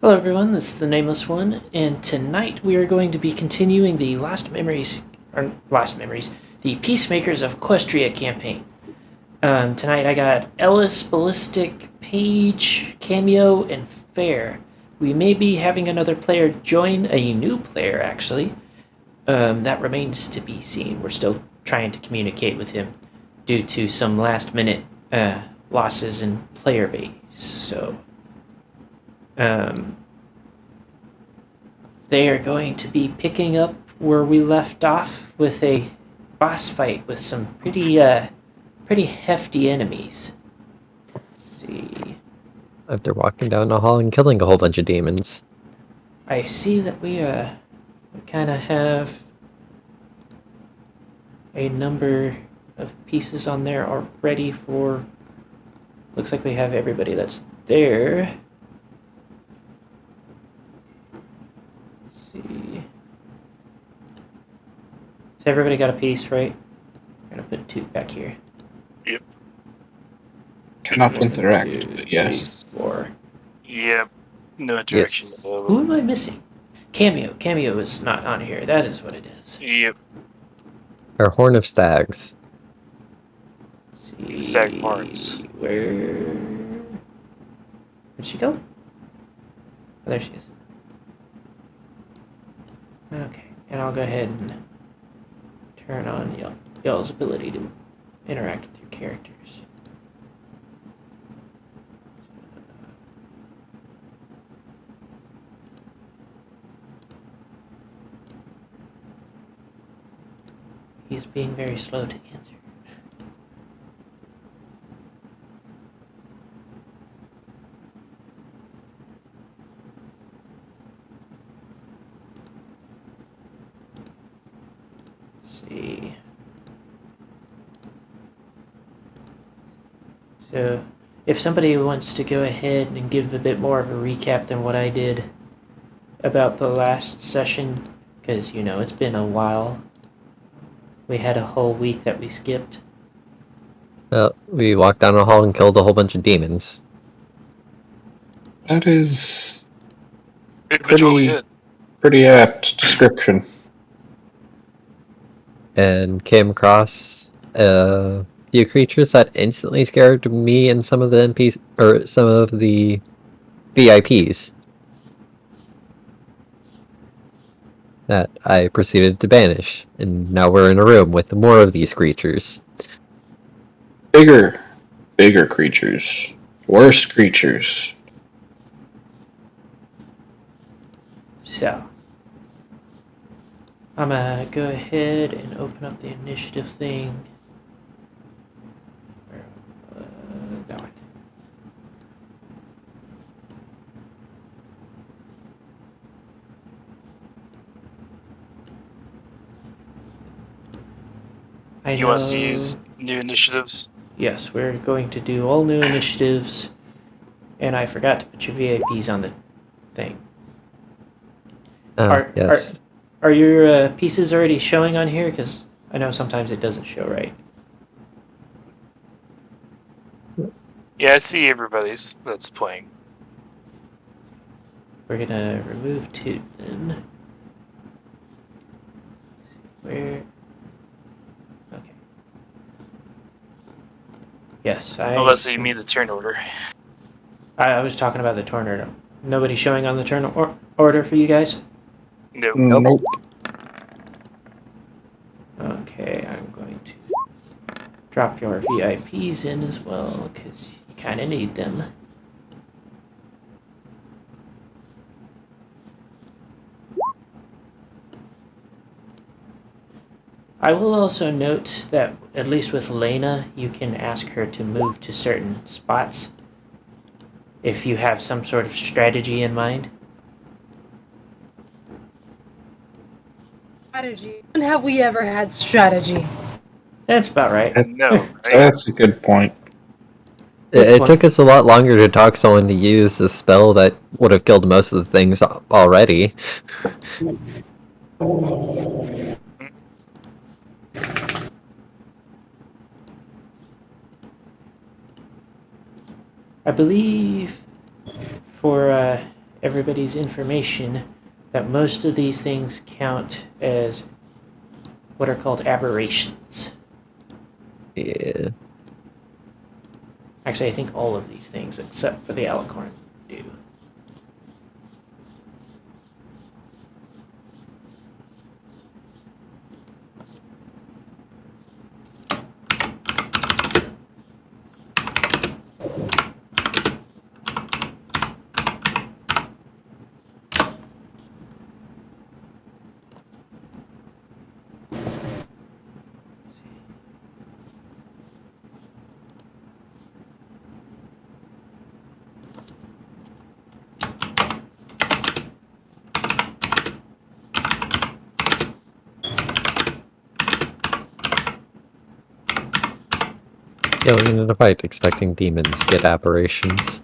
Hello everyone, this is the Nameless one, and tonight we are going to be continuing the the Peacemakers of Equestria campaign. Tonight I got Ellis, Ballistic, Page, Cameo, and Fair. We may be having another player join, a new player actually. That remains to be seen. We're still trying to communicate with him due to some last minute losses in player base, so... They are going to be picking up where we left off with a boss fight with some pretty hefty enemies. Let's see. After walking down the hall and killing a whole bunch of demons. I see that we kind of have a number of pieces on there already for... Looks like we have everybody that's there. See. So everybody got a piece, right? I'm gonna put 2 back here. Yep. Cannot 1, interact, 2, but 3, yes. 4. Yep. No interaction. Yes. Who am I missing? Cameo. Cameo is not on here. That is what it is. Yep. Our Horn of Stags. See, Stag horns. Where'd she go? Oh, there she is. Okay, and I'll go ahead and turn on y'all's ability to interact with your characters. He's being very slow to answer. See. So, if somebody wants to go ahead and give a bit more of a recap than what I did about the last session, because, you know, it's been a while. We had a whole week that we skipped. Well, we walked down the hall and killed a whole bunch of demons. That is Pretty much all we did. pretty apt description. And came across a few creatures that instantly scared me and some of the NPCs, or some of the VIPs. That I proceeded to banish, and now we're in a room with more of these creatures. Bigger creatures. Worse creatures. So, I'm gonna go ahead and open up the initiative thing. That one. You want us to use new initiatives? Yes, we're going to do all new initiatives, and I forgot to put your VIPs on the thing. Yes. Are your pieces already showing on here? Because I know sometimes it doesn't show right. Yeah, I see everybody's that's playing. We're gonna remove 2 then. Where? Okay. Yes, Unless you mean the turn order. I was talking about the turn order. Nobody showing on the turn order for you guys? No. Nope. Okay, I'm going to drop your VIPs in as well, because you kind of need them. I will also note that, at least with Lena, you can ask her to move to certain spots if you have some sort of strategy in mind. Strategy. When have we ever had strategy? That's about right. No, right? That's a good point. It took us a lot longer to talk someone to use the spell that would have killed most of the things already. I believe for everybody's information that most of these things count as what are called aberrations. Yeah. Actually, I think all of these things, except for the alicorn, do. Going into the fight expecting demons get aberrations.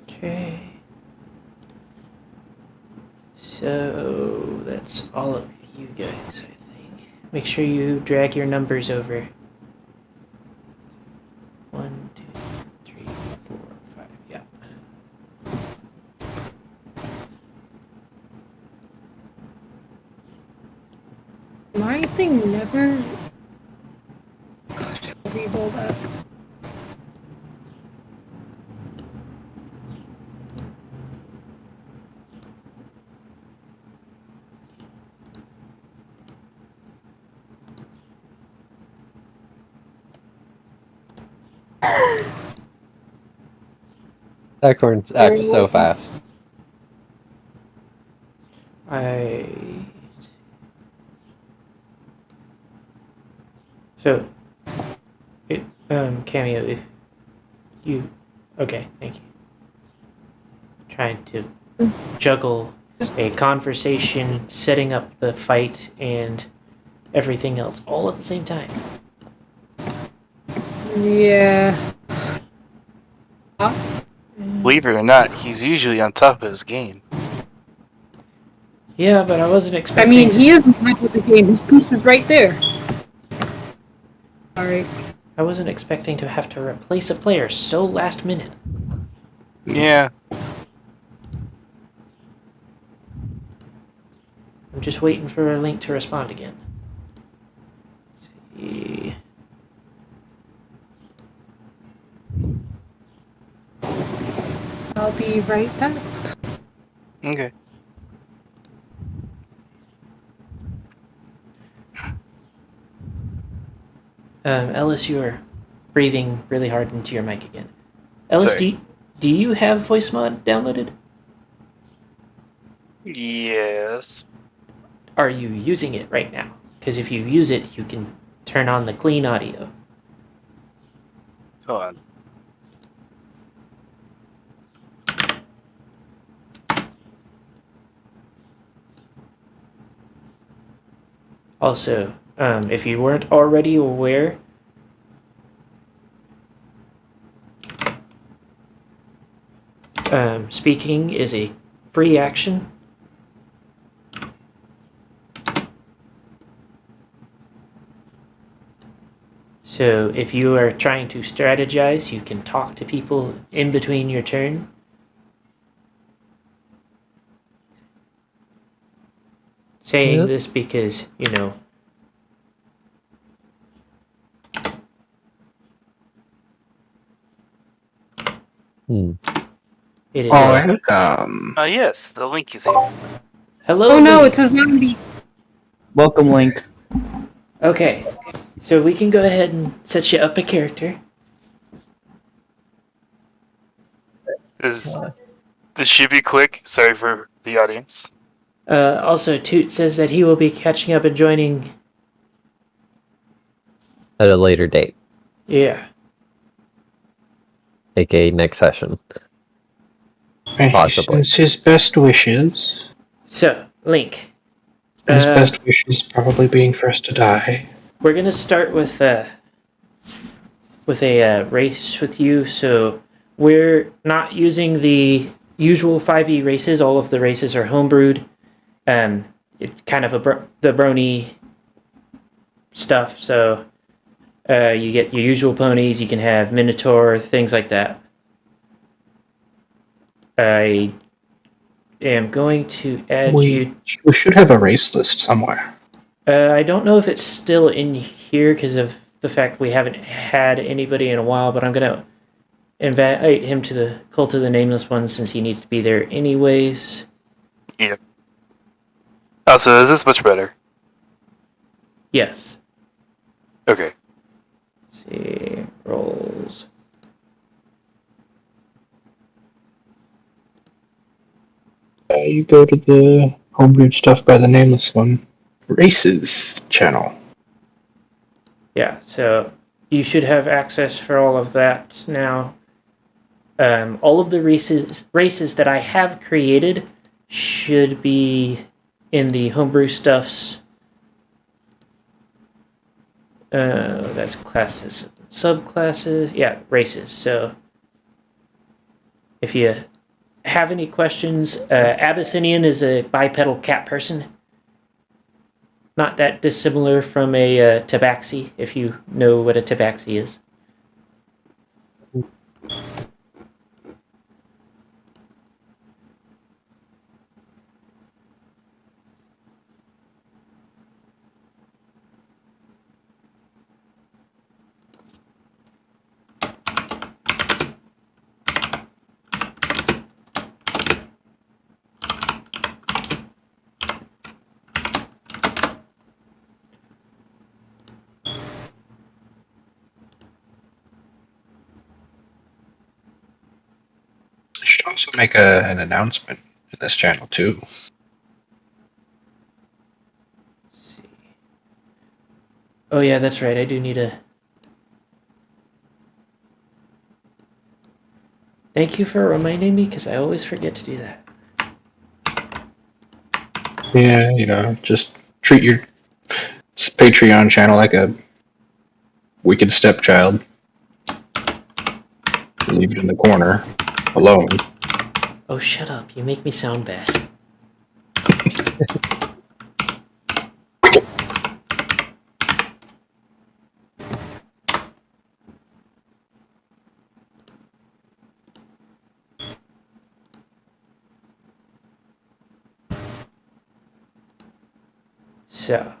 Okay. So that's all of you guys, I think. Make sure you drag your numbers over. 1, 2, 3, 4, 5. Yeah. My thing never. Gosh, I'll re-roll that. Acorn acts so fast. So, Cameo, if you... Okay, thank you. Trying to juggle a conversation, setting up the fight, and everything else all at the same time. Yeah. Believe it or not, he's usually on top of his game. Yeah, but I wasn't I expecting... mean, he is on top of the game. His piece is right there. Alright. I wasn't expecting to have to replace a player so last minute. Yeah. I'm just waiting for a link to respond again. Let's see. I'll be right back. Okay. Ellis, you are breathing really hard into your mic again. Ellis, Sorry. do you have voice mod downloaded? Yes. Are you using it right now? Because if you use it, you can turn on the clean audio. Hold on. Also, if you weren't already aware, speaking is a free action. So if you are trying to strategize, you can talk to people in between your turn. Saying Yep. this because, you know, it is. Welcome. Yes, the link is here. Hello. Oh no, Link. it's a zombie. Welcome, Link. Okay, so we can go ahead and set you up a character. This should be quick. Sorry for the audience. Also, Toot says that he will be catching up and joining. At a later date. Yeah. aka next session. He Possibly. sends his best wishes. So, Link. His best wishes probably being first to die. We're gonna start with a race with you. So we're not using the usual 5e races. All of the races are homebrewed. It's kind of the brony stuff. So you get your usual ponies. You can have Minotaur, things like that. I am going to add you. We should have a race list somewhere. I don't know if it's still in here because of the fact we haven't had anybody in a while, but I'm going to invite him to the Cult of the Nameless one since he needs to be there anyways. Yep. Oh, so is this much better? Yes. Okay. Let's see. Rolls. You go to the homebrewed stuff by the Nameless one. Races channel. Yeah, so you should have access for all of that now. All of the races that I have created should be in the homebrew stuffs. That's classes, subclasses. Yeah, races. So if you have any questions, Abyssinian is a bipedal cat person. Not that dissimilar from a tabaxi, if you know what a tabaxi is. Should also make an announcement in this channel too. Oh yeah, that's right. I do need a... Thank you for reminding me, because I always forget to do that. Yeah, just treat your Patreon channel like a wicked stepchild. Leave it in the corner, alone. Oh, shut up. You make me sound bad. So...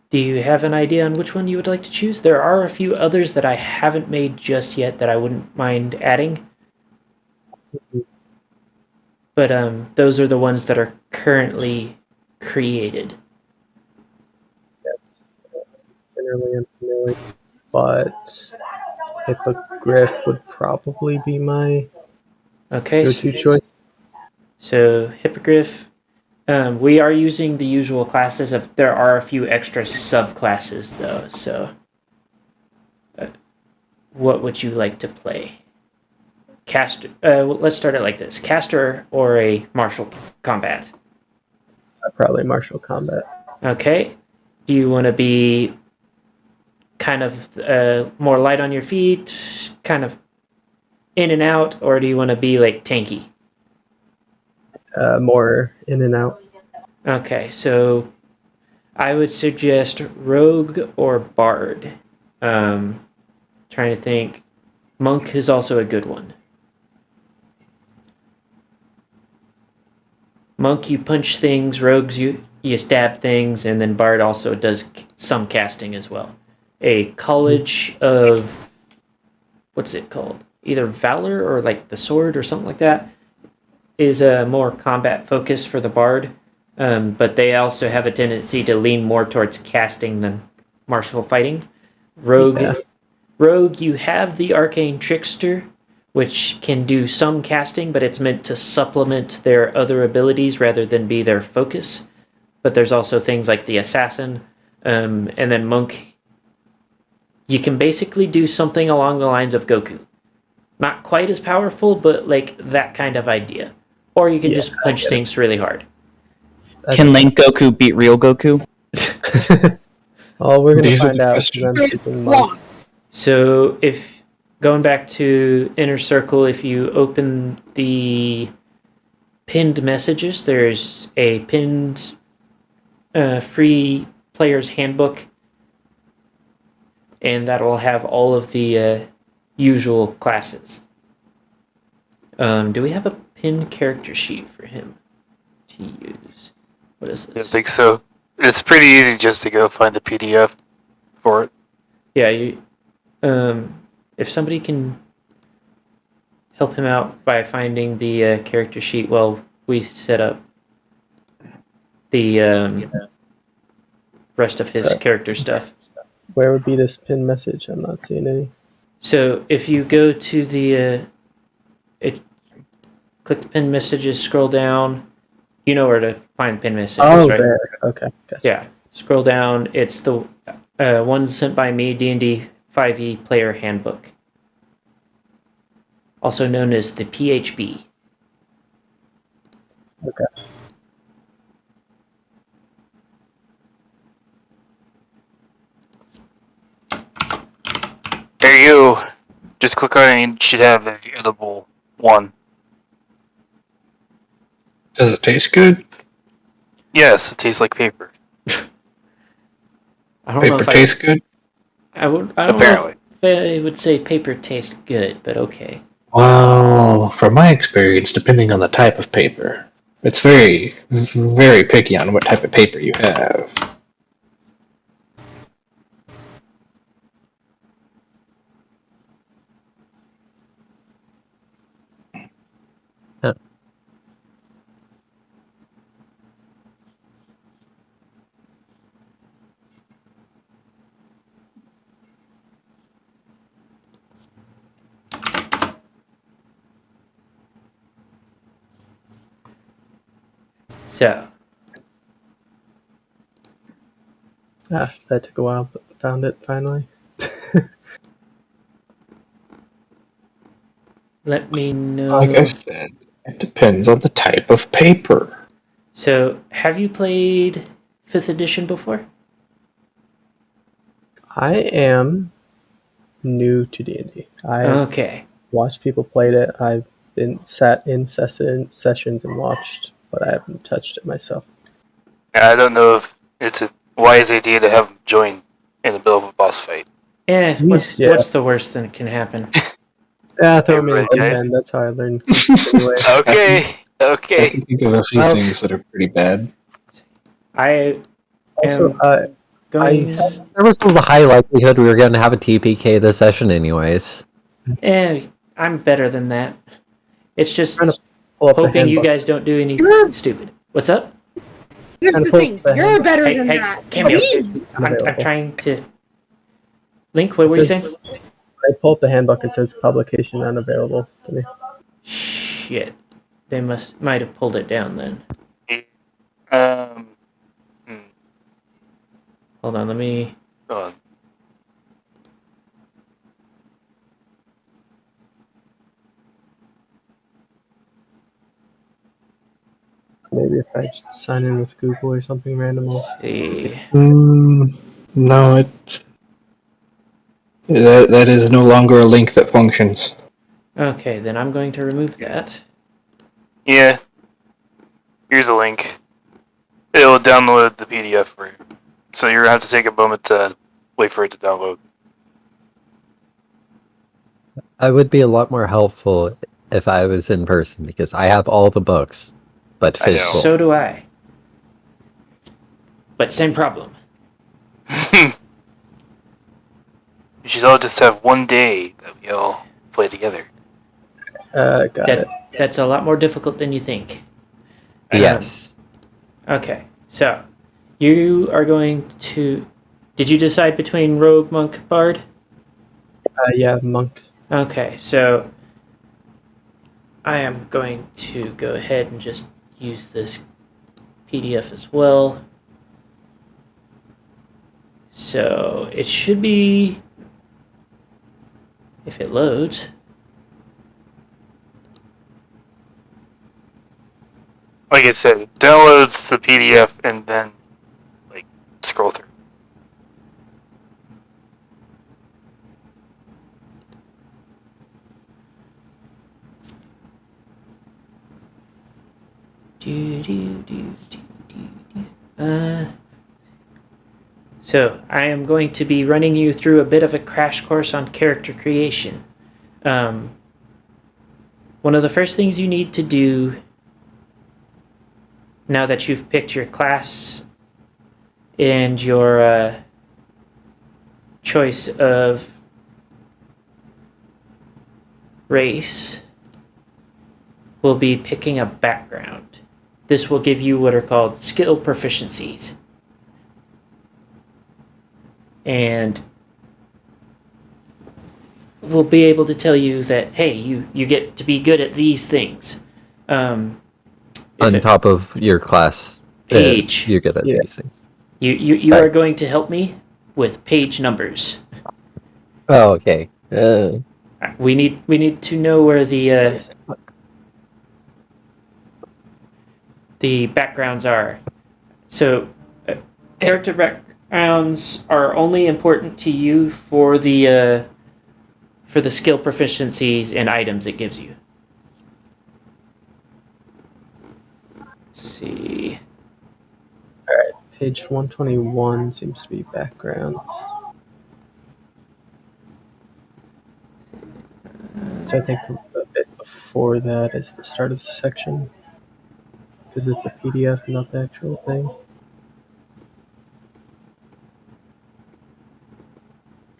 Do you have an idea on which one you would like to choose? There are a few others that I haven't made just yet that I wouldn't mind adding. But those are the ones that are currently created. Generally unfamiliar, but Hippogriff would probably be my Okay, go-to choice. so Hippogriff. We are using the usual classes. There are a few extra subclasses though. So, what would you like to play? Caster. Let's start it like this: caster or a martial combat. Probably martial combat. Okay. Do you want to be kind of more light on your feet, kind of in and out, or do you want to be like tanky? More in and out. Okay, so I would suggest rogue or bard. Trying to think. Monk is also a good one. Monk, you punch things. Rogues, you stab things, and then bard also does some casting as well. A college of... What's it called? Either valor or like the sword or something like that is a more combat focus for the bard. But they also have a tendency to lean more towards casting than martial fighting. Rogue, you have the arcane trickster, which can do some casting, but it's meant to supplement their other abilities rather than be their focus. But there's also things like the assassin, and then monk. You can basically do something along the lines of Goku. Not quite as powerful, but like that kind of idea. Or you can just punch things really hard. Can Link Goku beat real Goku? Oh, we're gonna These are find the out. questions. I'm There's choosing Monk. flaws. So if going back to Inner Circle, if you open the pinned messages, there's a pinned free player's handbook, and that will have all of the usual classes. Do we have a pinned character sheet for him to use? What is I this? think so. It's pretty easy just to go find the PDF for it. Yeah, if somebody can help him out by finding the character sheet while we set up the rest of his character stuff. Where would be this pin message? I'm not seeing any. So if you go to the click the pin messages, scroll down. You know where to find pin messages, Oh, right? there. Okay, gotcha. Yeah. Scroll down. It's the ones sent by me, D&D 5e Player Handbook, also known as the PHB. Okay. There you go. Just click on it and you should have the edible one. Does it taste good? Yes, it tastes like paper. I don't know Paper if tastes good? I don't know Apparently. if I would say paper tastes good, but okay. Well, from my experience, depending on the type of paper, it's very, very picky on what type of paper you have. So, That took a while, but found it finally. let me know. Like I said, it depends on the type of paper. So, have you played 5th edition before? I am new to D&D. I Okay. watched people played it. I've been sat in sessions and watched, but I haven't touched it myself. I don't know if it's a wise idea to have them join in the middle of a boss fight. What's Yeah. what's the worst that can happen? Yeah, throw me in Right, the guys. end. That's how I learned. Anyway, Okay, I okay. can think of a few Well- things that are pretty bad. I also, am going. There was a high likelihood we were going to have a TPK this session anyways. I'm better than that. It's just Trying to pull up the hoping you handbook. guys don't do anything stupid. What's up? Here's And the pull thing. the You're handbook. better Hey, than hey, that. Cameo. Me? I'm Unavailable. trying to. Link, what were you saying? I pull up the handbook. It says publication unavailable to me. Shit. They might have pulled it down then. Um, Hold on, let me. hold on. Maybe if I just sign in with Google or something random. See. No, that is no longer a link that functions. Okay, then I'm going to remove that. Yeah. Here's a link. It'll download the PDF for you. So you're gonna have to take a moment to wait for it to download. I would be a lot more helpful if I was in person because I have all the books, but I know. physical. So do I. But same problem. You should all just have one day that we all play together. Got it. That's a lot more difficult than you think. Yes. Okay, so you are going to. Did you decide between Rogue, Monk, Bard? Yeah, monk. Okay, so I am going to go ahead and just use this PDF as well. So it should be, if it loads. Like I said, it downloads the PDF and then like scroll through. So I am going to be running you through a bit of a crash course on character creation. One of the first things you need to do now that you've picked your class and your choice of race will be picking a background. This will give you what are called skill proficiencies. And we'll be able to tell you that, hey, you get to be good at these things. On top of your class page. you're good at these things. You are going to help me with page numbers. Oh, okay. We need to know where the backgrounds are. So character backgrounds are only important to you for the skill proficiencies and items it gives you. Let's see. Alright, page 121 seems to be backgrounds. So I think a bit before that is the start of the section. Because it's a PDF, not the actual thing.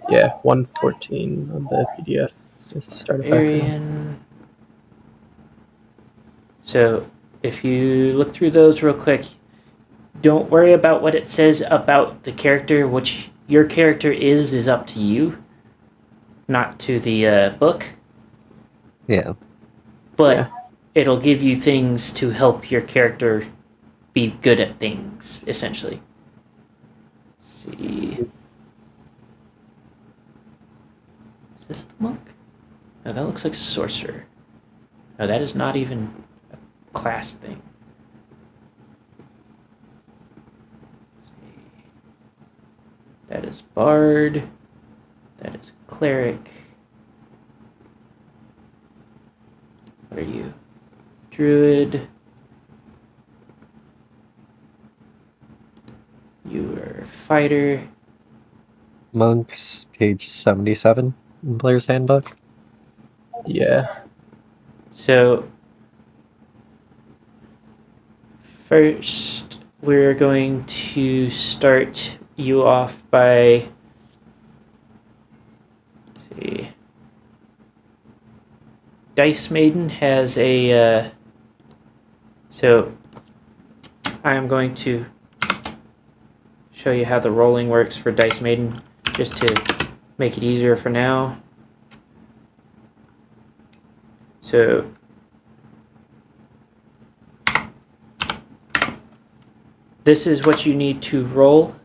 Yeah, 114 on the PDF is the start of background. So if you look through those real quick, don't worry about what it says about the character. Which your character is up to you, not to the book. Yeah. But it'll give you things to help your character be good at things, essentially. Let's see. Is this the monk? No, that looks like sorcerer. No, that is not even a class thing. That is bard. That is cleric. What are you? Druid. You are fighter. Monks, page 77 in Player's Handbook. Yeah. So, first, we're going to start you off by, let's see, Dice Maiden has a, so I'm going to show you how the rolling works for Dice Maiden, just to make it easier for now. So this is what you need to roll,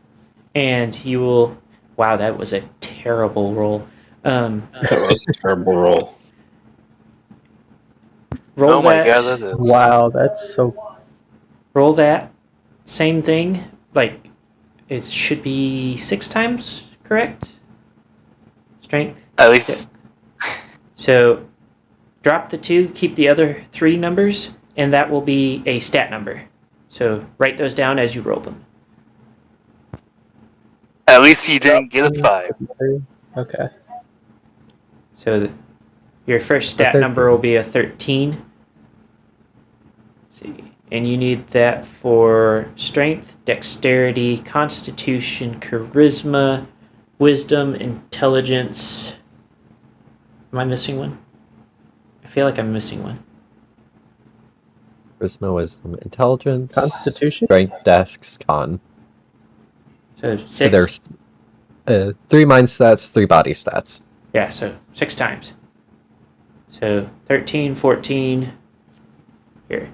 and you will. Wow, that was a terrible roll. That was a terrible roll. Roll Oh my that. god, that is. Wow, that's so. Roll that. Same thing. Like it should be 6 times, correct? Strength. At least. So drop the 2, keep the other 3 numbers, and that will be a stat number. So write those down as you roll them. At least you didn't get a 5. Okay. So your first stat 13. number will be a 13. Let's see. And you need that for strength, dexterity, constitution, charisma, wisdom, intelligence. Am I missing one? I feel like I'm missing one. Charisma, wisdom, intelligence, Constitution? strength, dex, con. So 6. So there's 3 mind stats, 3 body stats. Yeah, so 6 times. So 13, 14. Here.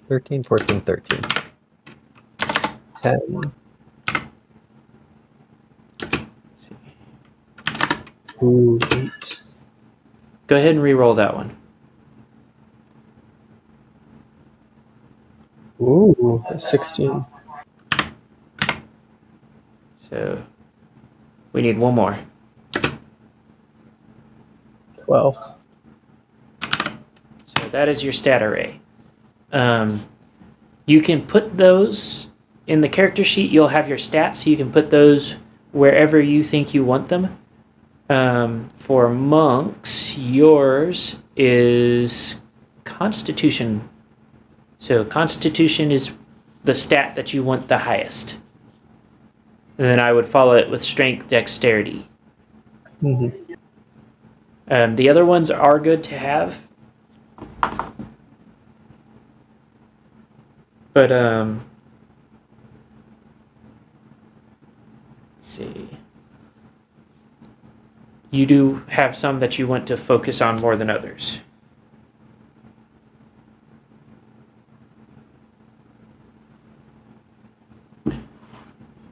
Thirteen, 14, 13. 10. Ooh, 8. Go ahead and re-roll that one. Ooh, 16. So we need one more. 12. So that is your stat array. You can put those in the character sheet. You'll have your stats, so you can put those wherever you think you want them. For monks, yours is Constitution. So Constitution is the stat that you want the highest. And then I would follow it with Strength, Dexterity. Mm-hmm. The other ones are good to have. But, let's see. You do have some that you want to focus on more than others.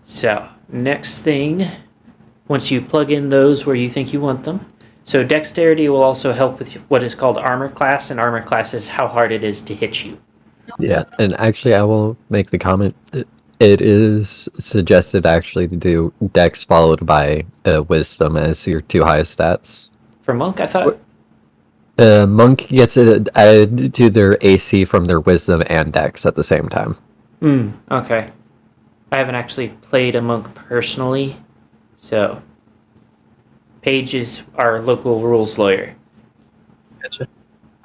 So, next thing, once you plug in those where you think you want them. So, Dexterity will also help with what is called Armor Class, and Armor Class is how hard it is to hit you. Yeah, and actually, I will make the comment. It is suggested actually to do Dex followed by Wisdom as your two highest stats. For Monk, I thought... Monk gets it added to their AC from their Wisdom and Dex at the same time. Okay. I haven't actually played a Monk personally, so... Paige is our local rules lawyer. Gotcha.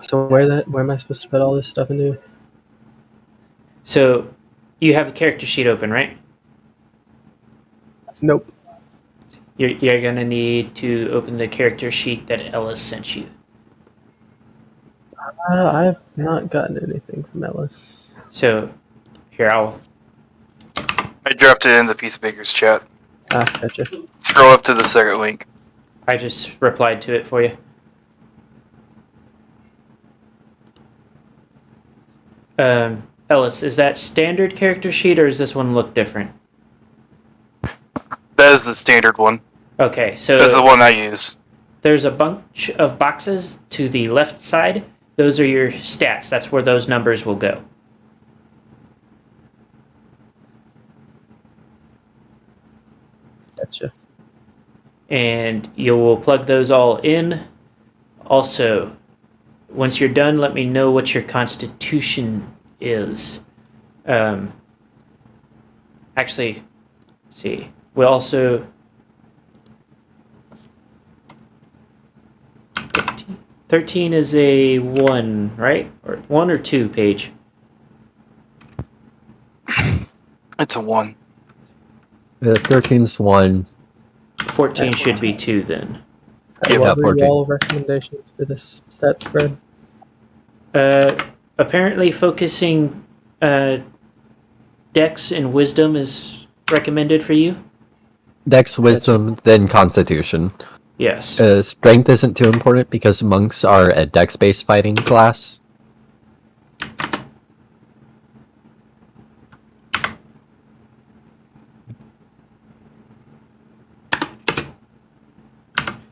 So where am I supposed to put all this stuff into? So, you have the character sheet open, right? Nope. You're going to need to open the character sheet that Ellis sent you. I've not gotten anything from Ellis. So, here, I dropped it in the Peacemakers chat. Gotcha. Scroll up to the second link. I just replied to it for you. Ellis, is that standard character sheet or does this one look different? That is the standard one. Okay, so That's the one I use. there's a bunch of boxes to the left side. Those are your stats. That's where those numbers will go. Gotcha. And you will plug those all in. Also, once you're done, let me know what your constitution is. Actually, see, we also 13 is a 1, right? Or 1 or 2, Paige? It's a 1. 13's 1. 14 should be 2 then. So Yeah, what were 14. y'all recommendations for this stat spread? Apparently focusing Dex and Wisdom is recommended for you. Dex, Wisdom, then Constitution. Yes. Strength isn't too important because monks are a Dex-based fighting class.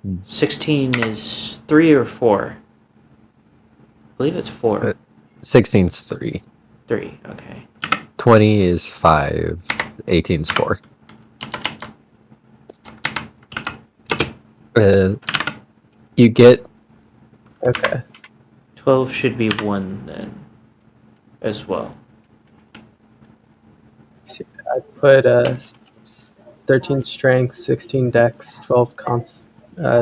Hmm. 16 is 3 or 4? I believe it's 4. 16's 3. 3, okay. 20 is 5. 18's 4. You get... Okay. 12 should be 1 then, as well. So I put 13 strength, 16 dex, 12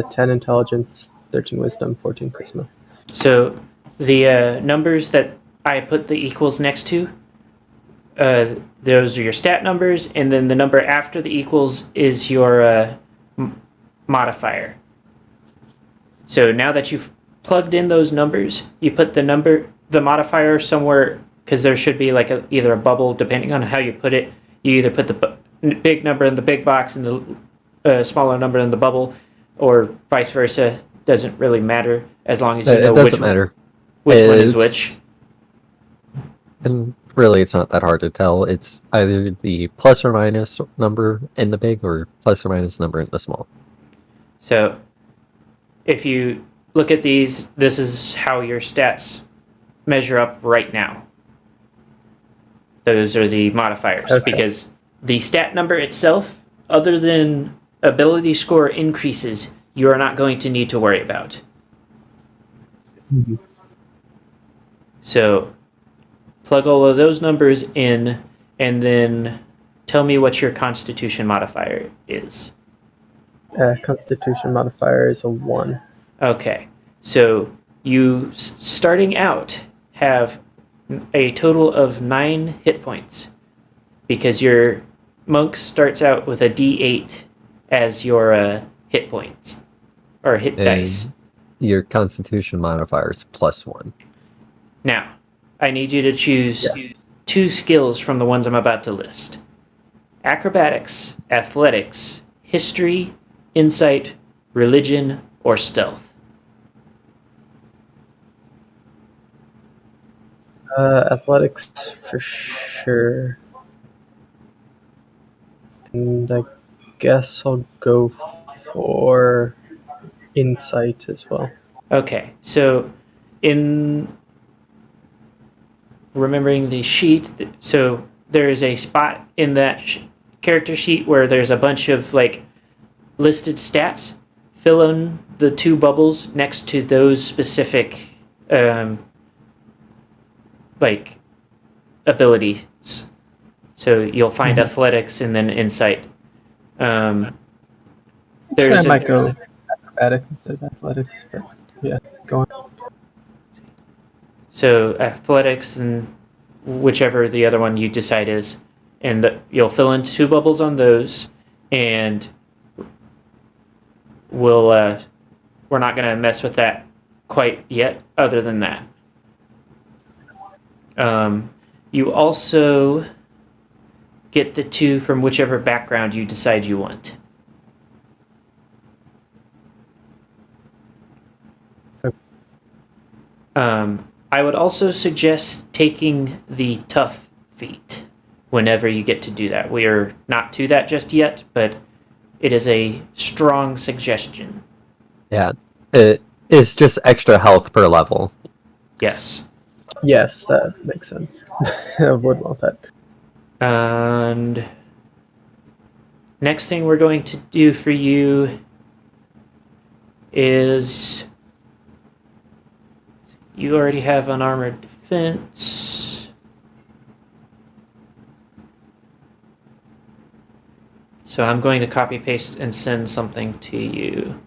10 intelligence, 13 wisdom, 14 charisma. So the numbers that I put the equals next to, those are your stat numbers, and then the number after the equals is your modifier. So now that you've plugged in those numbers, you put the modifier somewhere, because there should be like either a bubble, depending on how you put it. You either put big number in the big box and the smaller number in the bubble, or vice versa, doesn't really matter as long as you know It doesn't matter. which one is It's- which. And really, it's not that hard to tell. It's either the plus or minus number in the big or plus or minus number in the small. So if you look at these, this is how your stats measure up right now. Those are the modifiers, Okay. because the stat number itself, other than ability score increases, you are not going to need to worry about. Mhm. So plug all of those numbers in, and then tell me what your constitution modifier is. Constitution modifier is a 1. Okay, so you, starting out, have a total of 9 hit points, because your monk starts out with a d8 as your hit points, or hit dice. And your constitution modifier is +1. Now, I need you to choose 2 skills from the ones I'm about to list. Acrobatics, athletics, history, insight, religion, or stealth. Athletics for sure. And I guess I'll go for insight as well. Okay, so in remembering the sheet, so there is a spot in that character sheet where there's a bunch of like listed stats. Fill in the 2 bubbles next to those specific like abilities. So you'll find athletics and then insight. I There's might go acrobatics instead of athletics, but yeah, go on. So athletics and whichever the other one you decide is, and you'll fill in 2 bubbles on those, and we're not going to mess with that quite yet. Other than that, you also get the 2 from whichever background you decide you want. I would also suggest taking the tough feat whenever you get to do that. We are not to that just yet, but it is a strong suggestion. Yeah, it is just extra health per level. Yes. Yes, that makes sense. I would want that. And next thing we're going to do for you is you already have unarmored defense. So I'm going to copy paste and send something to you.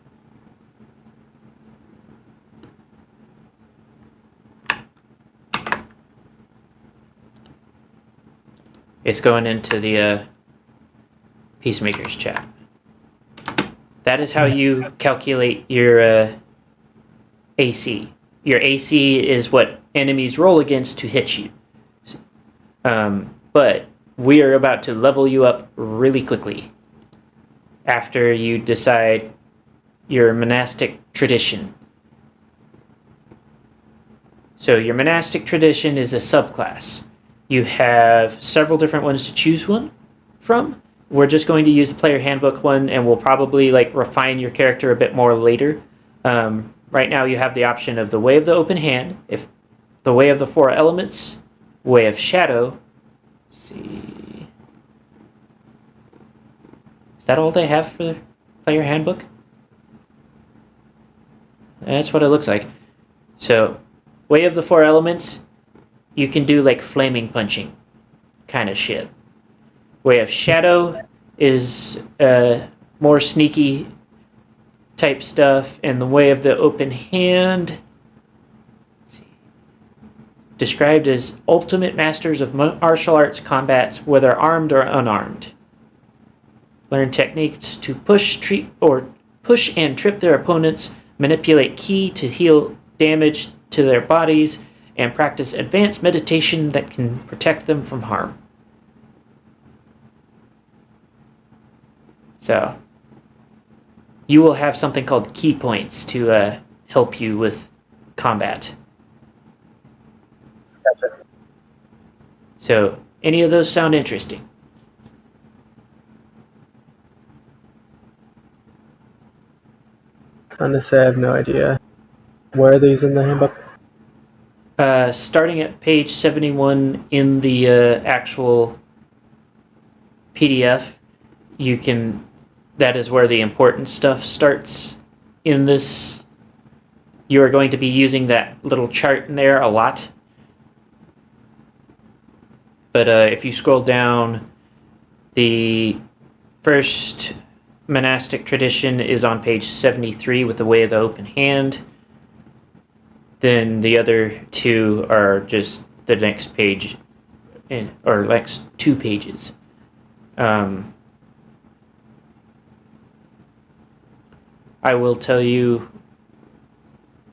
It's going into the Peacemakers chat. That is how you calculate your AC. Your AC is what enemies roll against to hit you. But we are about to level you up really quickly after you decide your monastic tradition. So your monastic tradition is a subclass. You have several different ones to choose one from. We're just going to use the player handbook one, and we'll probably refine your character a bit more later. Right now you have the option of the Way of the Open Hand, if the Way of the 4 Elements, Way of Shadow. Let's see. Is that all they have for the player handbook? That's what it looks like. So, Way of the 4 Elements, you can do flaming punching kind of shit. Way of Shadow is more sneaky type stuff, and the Way of the Open Hand, described as ultimate masters of martial arts combat, whether armed or unarmed. Learn techniques to push and trip their opponents, manipulate ki to heal damage to their bodies, and practice advanced meditation that can protect them from harm. So you will have something called key points to help you with combat. Gotcha. So any of those sound interesting? Honestly, I have no idea. Where are these in the handbook? Starting at page 71 in the actual PDF, that is where the important stuff starts in this. You are going to be using that little chart in there a lot. But if you scroll down, the first monastic tradition is on page 73 with the Way of the Open Hand. Then the other two are just the next page, or next 2 pages. I will tell you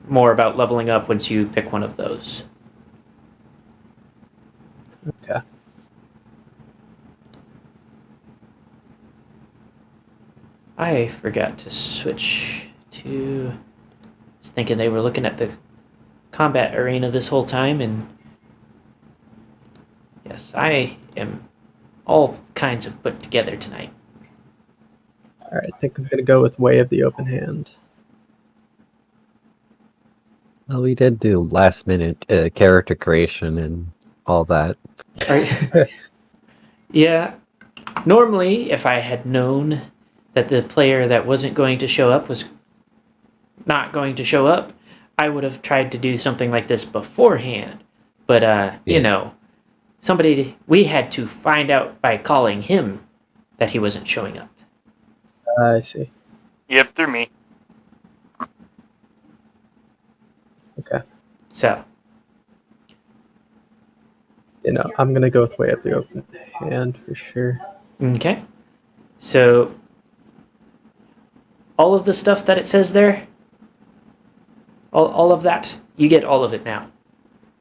more about leveling up once you pick one of those. Okay. I forgot to switch to... I was thinking they were looking at the combat arena this whole time, and yes, I am all kinds of put together tonight. Alright, I think I'm gonna go with Way of the Open Hand. Well, we did do last minute character creation and all that. Yeah, normally if I had known that the player that wasn't going to show up was not going to show up, I would have tried to do something like this beforehand. But, you know, we had to find out by calling him that he wasn't showing up. I see. Yep, they're me. Okay. So, You know, I'm gonna go with Way of the Open Hand for sure. okay. So, all of the stuff that it says there, all of that, you get all of it now.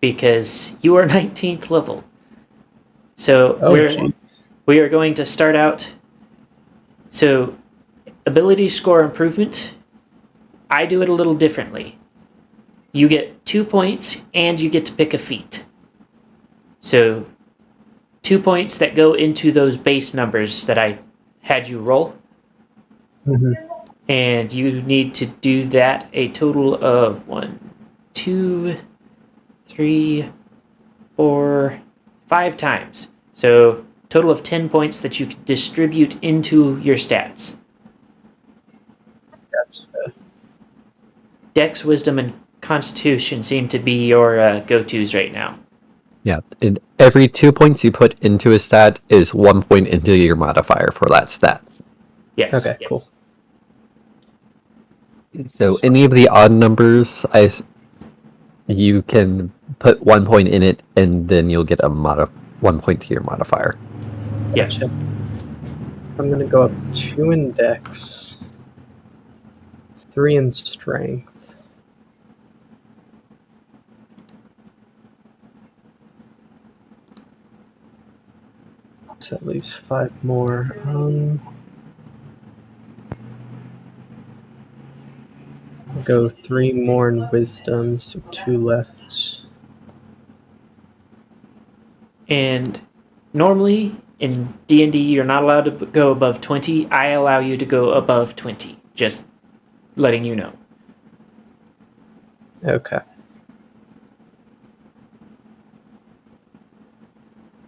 Because you are 19th level. So, Jeez. we are going to start out. So, ability score improvement, I do it a little differently. You get 2 points and you get to pick a feat. So 2 points that go into those base numbers that I had you roll. Mm-hmm. And you need to do that a total of 1, 2, 3, 4, 5 times. So total of 10 points that you can distribute into your stats. Gotcha. Dex, Wisdom, and Constitution seem to be your go-tos right now. Yeah, and every 2 points you put into a stat is 1 point into your modifier for that stat. Yes. Okay, yes. cool. So any of the odd numbers, you can put 1 point in it, and then you'll get a 1 point to your modifier. Yes. Gotcha. So I'm gonna go up 2 in Dex, 3 in Strength. So that leaves 5 more. I'll go 3 more in Wisdom, so 2 left. And normally in D&D you're not allowed to go above 20. I allow you to go above 20. Just letting you know. Okay.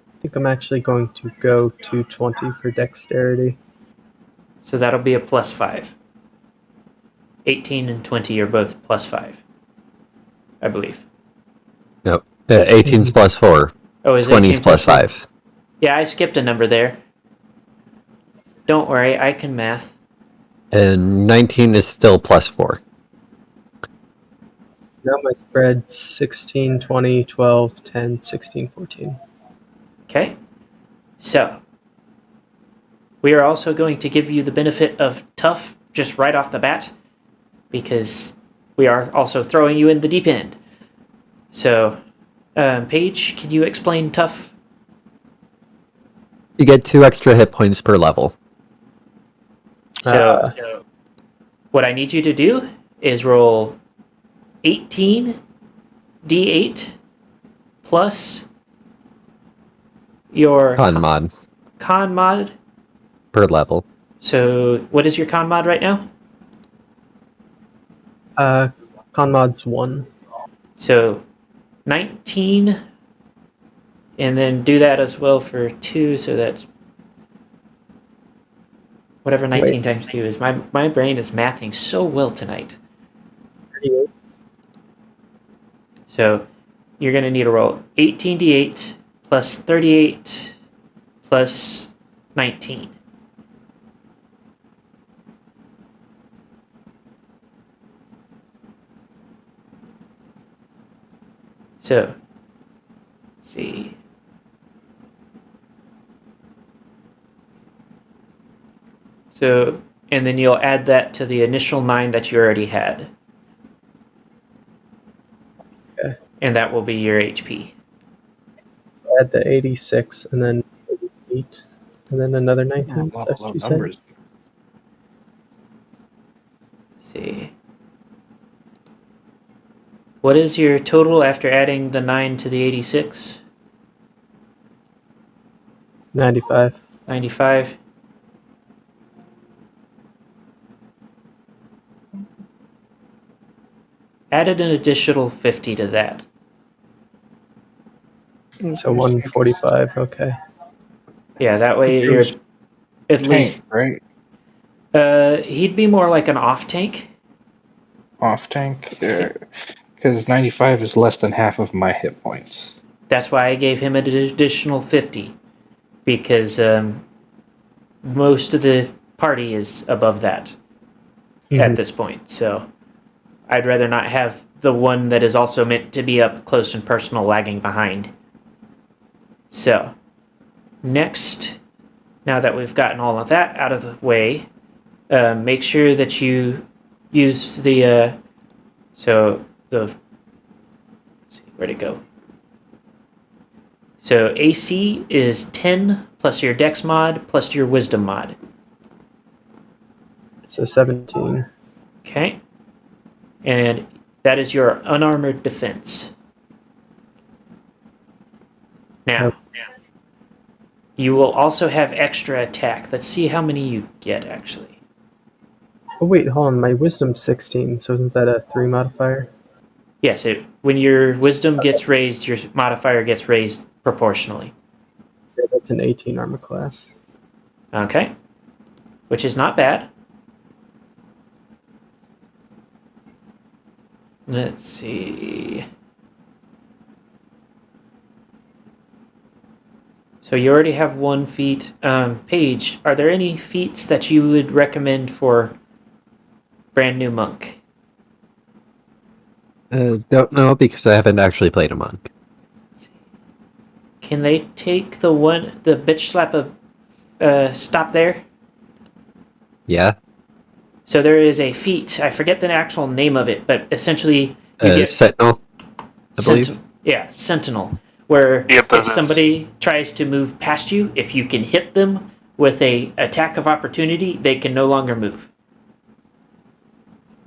I think I'm actually going to go to 20 for Dexterity. So that'll be a +5. 18 and 20 are both +5. I believe. Nope. 18's plus 4. Oh, is 20's 18 plus 5. Yeah, I skipped a number there. Don't worry, I can math. And 19 is still plus 4. Now my spread 16, 20, 12, 10, 16, 14. Okay. So, we are also going to give you the benefit of tough just right off the bat, because we are also throwing you in the deep end. So, Paige, can you explain tough? You get 2 extra hit points per level. So, what I need you to do is roll 18 d8 plus your con mod per level. So, what is your con mod right now? Con mod's 1. So, 19, and then do that as well for 2, so that's whatever 19 times 2 is. My brain is mathing so well tonight. 38. So, you're going to need to roll 18d8 plus 38 plus 19. So, let's see. So, and then you'll add that to the initial 9 that you already had. Okay. And that will be your HP. So add the 86 and then 8 and then another 19. Is that what you said? Let's see. What is your total after adding the 9 to the 86? 95. 95. Added an additional 50 to that. So 145, okay. Yeah, that way you're at least... right? He'd be more like an off-tank. Off-tank? Because 95 is less than half of my hit points. That's why I gave him an additional 50. Because most of the party is above that at this point. So I'd rather not have the one that is also meant to be up close and personal lagging behind. So, next, now that we've gotten all of that out of the way, make sure that you use the, let's see, where'd it go? So AC is 10 plus your Dex mod plus your Wisdom mod. So 17. Okay. And that is your unarmored defense. Now, you will also have extra attack. Let's see how many you get, actually. Oh wait, hold on. My wisdom's 16, so isn't that a 3 modifier? Yes, when your wisdom gets raised, your modifier gets raised proportionally. So that's an 18 armor class. Okay. Which is not bad. Let's see. So you already have 1 feat. Paige, are there any feats that you would recommend for brand new monk? Don't know because I haven't actually played a monk. Can they take the bitch slap of stop there? Yeah. So there is a feat. I forget the actual name of it, but essentially you get Sentinel, I believe. Sentinel. Where Yep, if somebody tries to move past you, if you can hit them with a attack of opportunity, they can no longer move.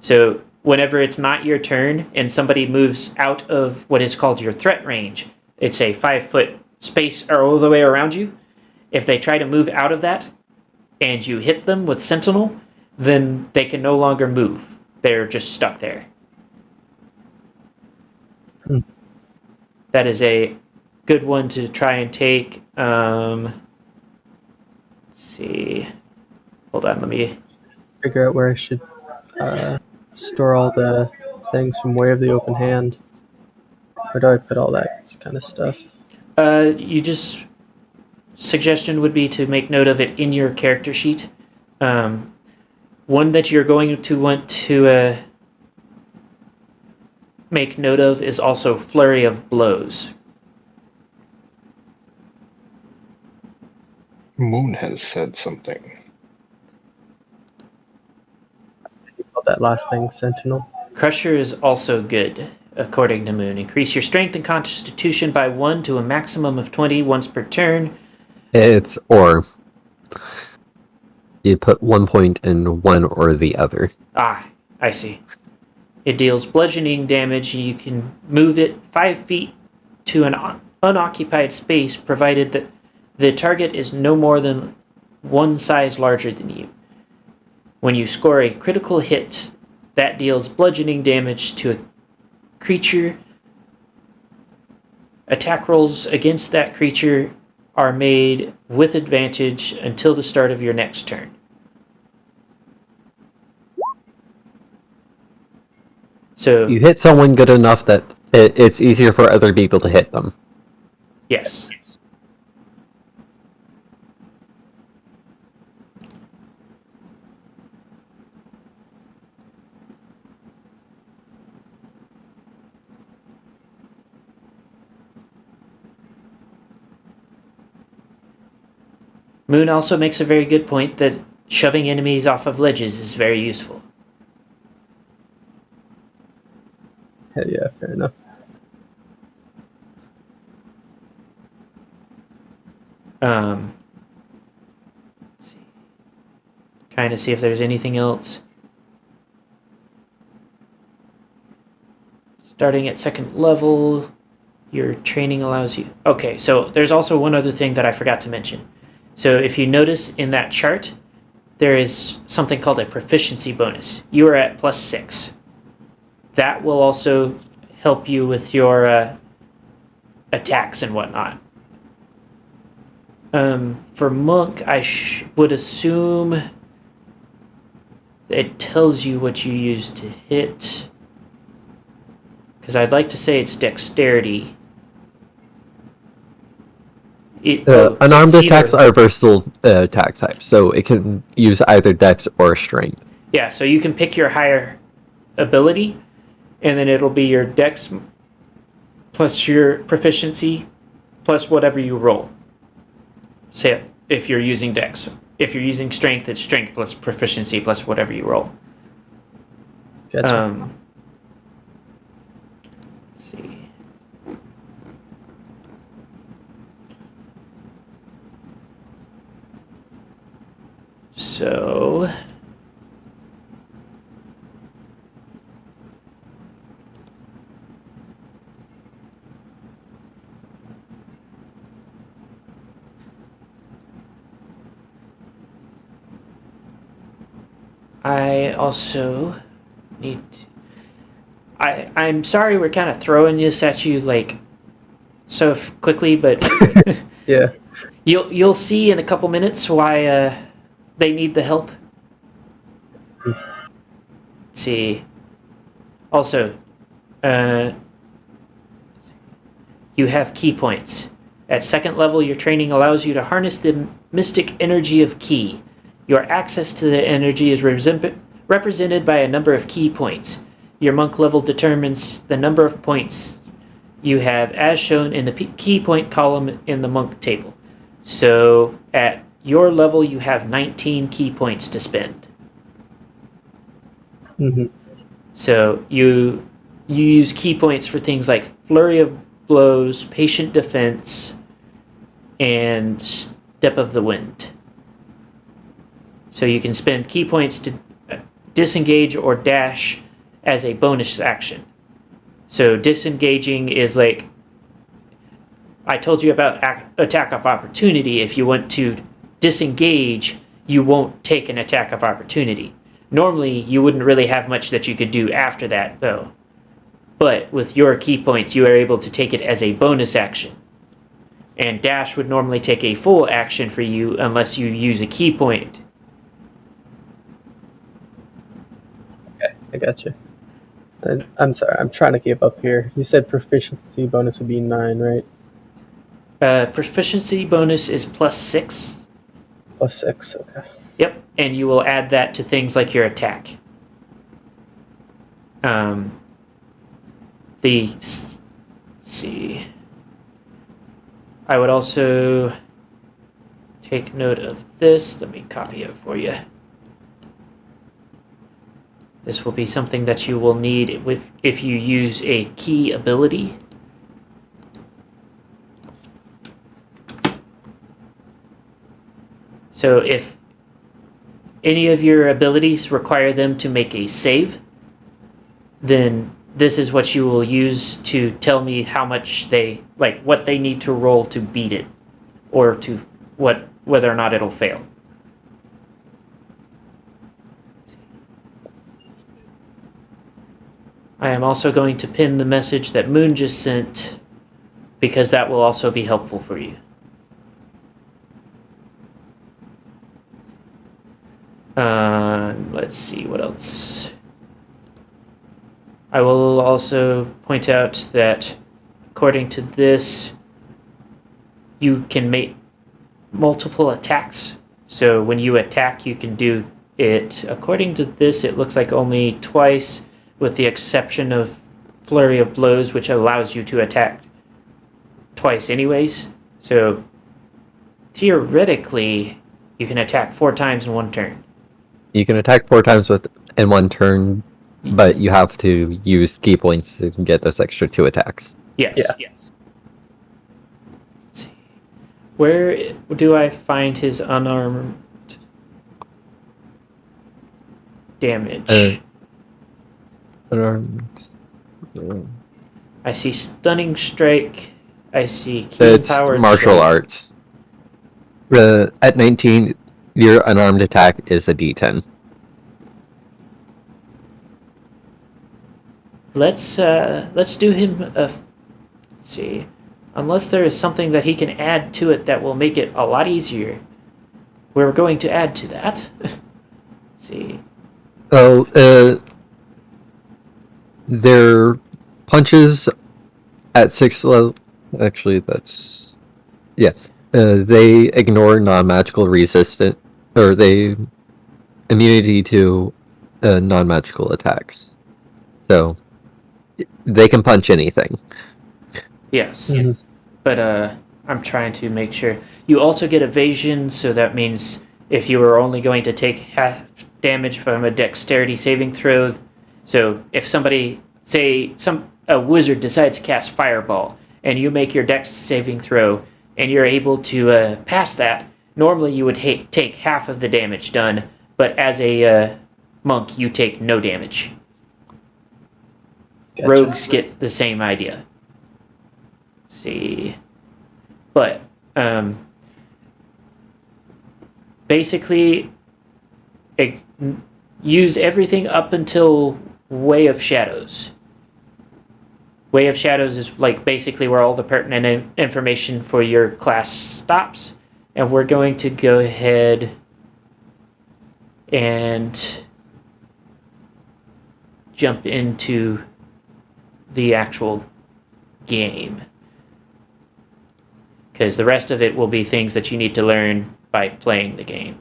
So whenever it's not your turn and somebody moves out of what is called your threat range, it's a 5-foot space all the way around you. If they try to move out of that and you hit them with Sentinel, then they can no longer move. They're just stuck there. That is a good one to try and take. Let's see. Hold on, let me... Figure out where I should store all the things from Way of the Open Hand. Where do I put all that kind of stuff? You just... Suggestion would be to make note of it in your character sheet. One that you're going to want to make note of is also Flurry of Blows. Moon has said something. That last thing, Sentinel. Crusher is also good, according to Moon. Increase your strength and constitution by 1 to a maximum of 20 once per turn. It's or You put 1 point in one or the other. Ah, I see. It deals bludgeoning damage, and you can move it 5 feet to an unoccupied space, provided that the target is no more than one size larger than you. When you score a critical hit, that deals bludgeoning damage to a creature. Attack rolls against that creature are made with advantage until the start of your next turn. So You hit someone good enough that it's easier for other people to hit them. yes. Moon also makes a very good point that shoving enemies off of ledges is very useful. Yeah, fair enough. Trying to see if there's anything else. Starting at second level, your training allows you... Okay, so there's also one other thing that I forgot to mention. So if you notice in that chart, there is something called a proficiency bonus. You are at +6. That will also help you with your attacks and whatnot. For Monk, I would assume it tells you what you use to hit. Because I'd like to say it's dexterity. Unarmed attacks are versatile attack types, so it can use either dex or strength. Yeah, so you can pick your higher ability, and then it'll be your dex plus your proficiency plus whatever you roll. Say if you're using dex. If you're using strength, it's strength plus proficiency plus whatever you roll. Gotcha. Let's see. So... I also need... I'm sorry we're kind of throwing this at you like so quickly, but Yeah. you'll see in a couple minutes why they need the help. Let's see. Also, you have key points. At second level, your training allows you to harness the mystic energy of ki. Your access to the energy is represented by a number of key points. Your monk level determines the number of points you have as shown in the key point column in the monk table. So at your level, you have 19 key points to spend. Mm-hmm. So you use key points for things like flurry of blows, patient defense, and step of the wind. So you can spend key points to disengage or dash as a bonus action. So disengaging is like, I told you about attack of opportunity. If you want to disengage, you won't take an attack of opportunity. Normally, you wouldn't really have much that you could do after that, though. But with your key points, you are able to take it as a bonus action. And dash would normally take a full action for you unless you use a key point. I got you. And I'm sorry, I'm trying to keep up here. You said proficiency bonus would be 9, right? Proficiency bonus is +6. +6, okay. Yep, and you will add that to things like your attack. Let's see. I would also take note of this. Let me copy it for you. This will be something that you will need if you use a key ability. So if any of your abilities require them to make a save, then this is what you will use to tell me how much what they need to roll to beat it, or to whether or not it'll fail. I am also going to pin the message that Moon just sent, because that will also be helpful for you. Let's see, what else? I will also point out that according to this, you can make multiple attacks. So when you attack, you can do it. According to this, it looks like only twice, with the exception of Flurry of Blows, which allows you to attack twice anyways. So theoretically, you can attack 4 times in one turn. You can attack 4 times in one turn, but you have to use key points to get those extra 2 attacks. Yes. Yeah. Yes. Let's see. Where do I find his unarmed damage? Unarmed. I see Stunning Strike. I see Key It's Powered martial Strike. arts. At 19, your unarmed attack is a D10. Let's do him let's see. Unless there is something that he can add to it that will make it a lot easier. We're going to add to that. Let's see. Oh, their punches at 6th level. Actually, that's. Yeah. They ignore non-magical resistant, or they immunity to non-magical attacks. So they can punch anything. Yes. Mhm. But I'm trying to make sure. You also get evasion, so that means if you were only going to take half damage from a dexterity saving throw, so if somebody, say a wizard decides to cast Fireball, and you make your dex saving throw, and you're able to pass that, normally you would take half of the damage done, but as a monk, you take no damage. Gotcha. Rogues get the same idea. Let's see. But, basically, use everything up until Way of Shadows. Way of Shadows is basically where all the pertinent information for your class stops. And we're going to go ahead and jump into the actual game. Because the rest of it will be things that you need to learn by playing the game.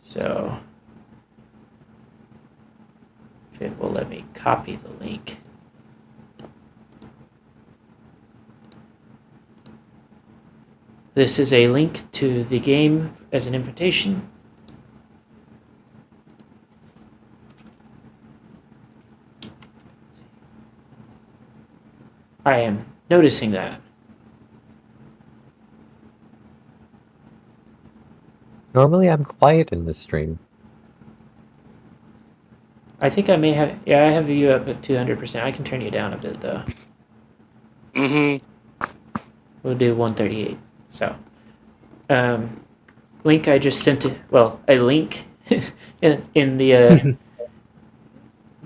So, if it will let me copy the link. This is a link to the game as an invitation. I am noticing that. Normally, I'm quiet in this stream. I think I may have... Yeah, I have you up at 200%. I can turn you down a bit, though. We'll do 138. So, link I just sent it... Well, a link in the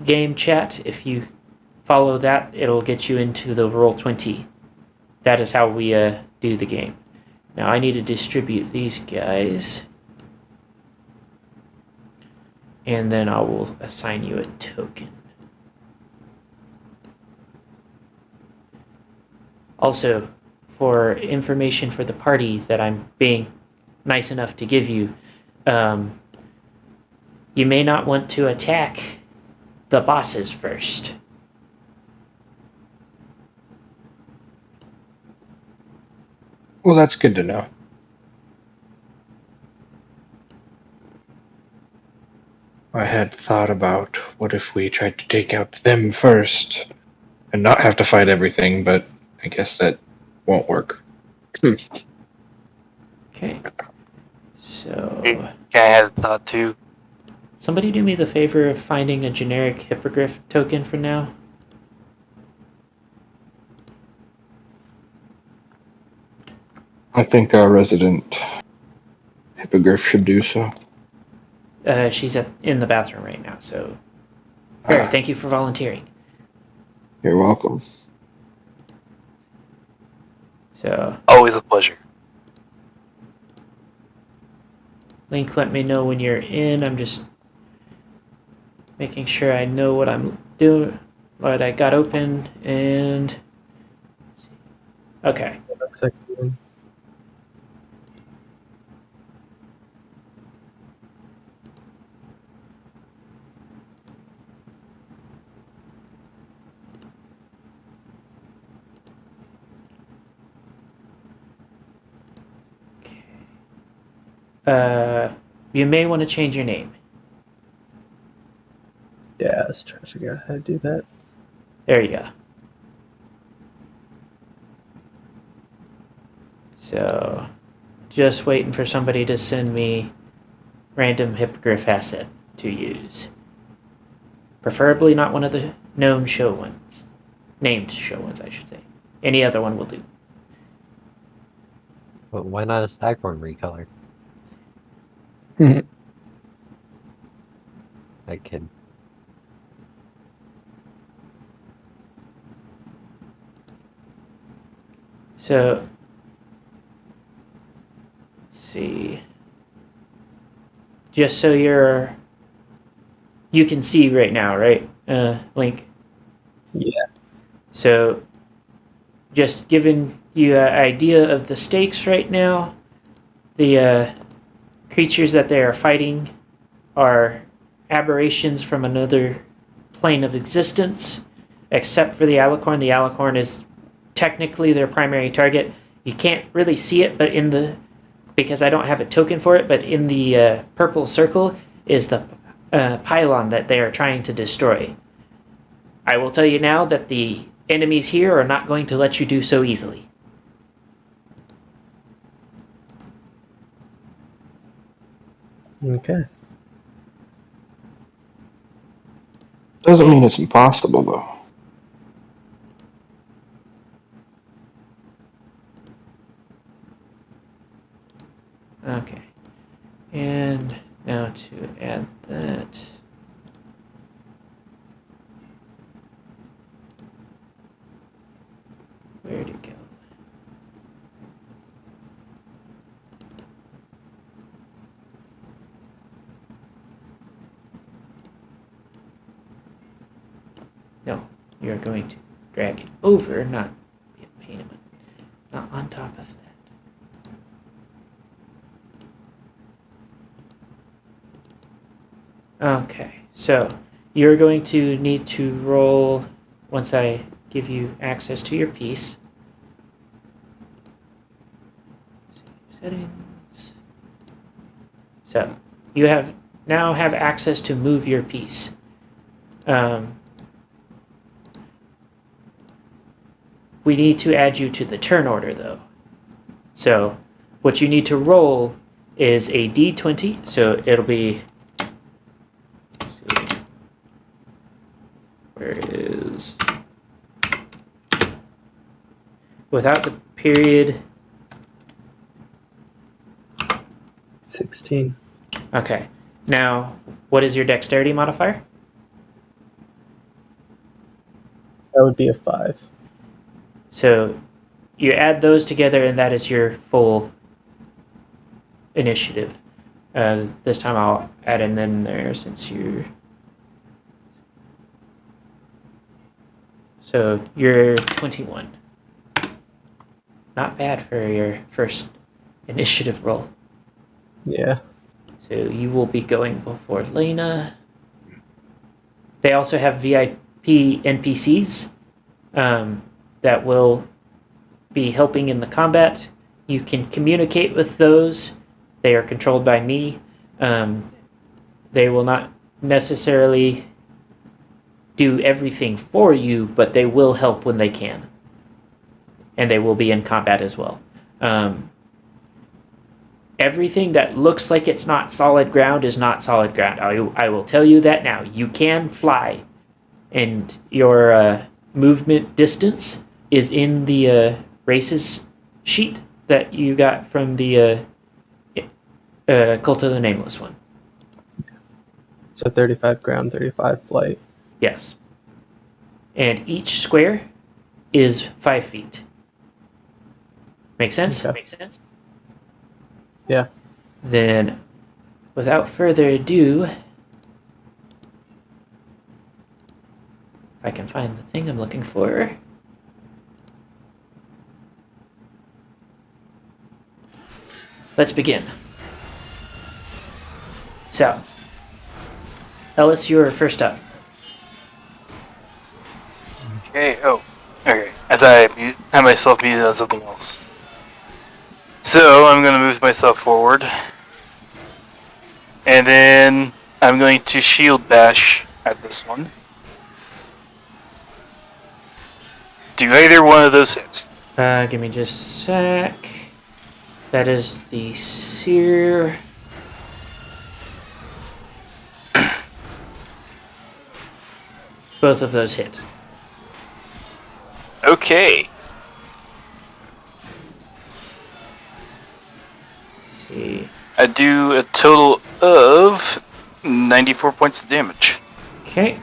game chat. If you follow that, it'll get you into the Roll20. That is how we do the game. Now, I need to distribute these guys. And then I will assign you a token. Also, for information for the party that I'm being nice enough to give you, you may not want to attack the bosses first. Well, that's good to know. I had thought about what if we tried to take out them first, and not have to fight everything, but I guess that won't work. Okay. So, Kind of had a thought too. somebody do me the favor of finding a generic hippogriff token for now. I think our resident hippogriff should do so. She's in the bathroom right now, so... Barry, thank you for volunteering. You're welcome. So, Always a pleasure. Link, let me know when you're in. I'm just making sure I know what I'm doing, what I got open, and... Okay. Looks like you win. You may want to change your name. Yeah, let's try to figure out how to do that. There you go. So, just waiting for somebody to send me random hippogriff asset to use. Preferably not one of the known show ones. Named show ones, I should say. Any other one will do. But why not a Staghorn recolor? Mhm. I kid. So, let's see. Just so you can see right now, right, Link? Yeah. So, just giving you an idea of the stakes right now, the creatures that they are fighting are aberrations from another plane of existence, except for the alicorn. The alicorn is technically their primary target. You can't really see it, but because I don't have a token for it, but in the purple circle is the pylon that they are trying to destroy. I will tell you now that the enemies here are not going to let you do so easily. Okay. Doesn't mean it's impossible, though. Okay. And now to add that. Where'd it go? No, you're going to drag it over, not be a pain in the... Not on top of that. Okay, so you're going to need to roll once I give you access to your piece. Settings. So you now have access to move your piece. We need to add you to the turn order, though. So what you need to roll is a d20. So it'll be... Let's see. Where is... Without the period... 16. Okay. Now, what is your dexterity modifier? That would be a 5. So you add those together, and that is your full initiative. This time I'll add it in there since you're... So you're 21. Not bad for your first initiative roll. Yeah. So you will be going before Lena. They also have VIP NPCs that will be helping in the combat. You can communicate with those. They are controlled by me. They will not necessarily do everything for you, but they will help when they can. And they will be in combat as well. Everything that looks like it's not solid ground is not solid ground. I will tell you that now. You can fly, and your movement distance is in the races sheet that you got from the Cult of the Nameless one. So 35 ground, 35 flight. Yes. And each square is 5 feet. Make sense? Okay. Make sense? Yeah. Then, without further ado, if I can find the thing I'm looking for. Let's begin. So, Ellis, you're first up. Okay, oh. Okay. I thought I had myself muted on something else. So, I'm going to move myself forward. And then I'm going to shield bash at this one. Do either one of those hit? Give me just a sec. That is the seer. Both of those hit. Okay. Let's see. I do a total of 94 points of damage. Okay.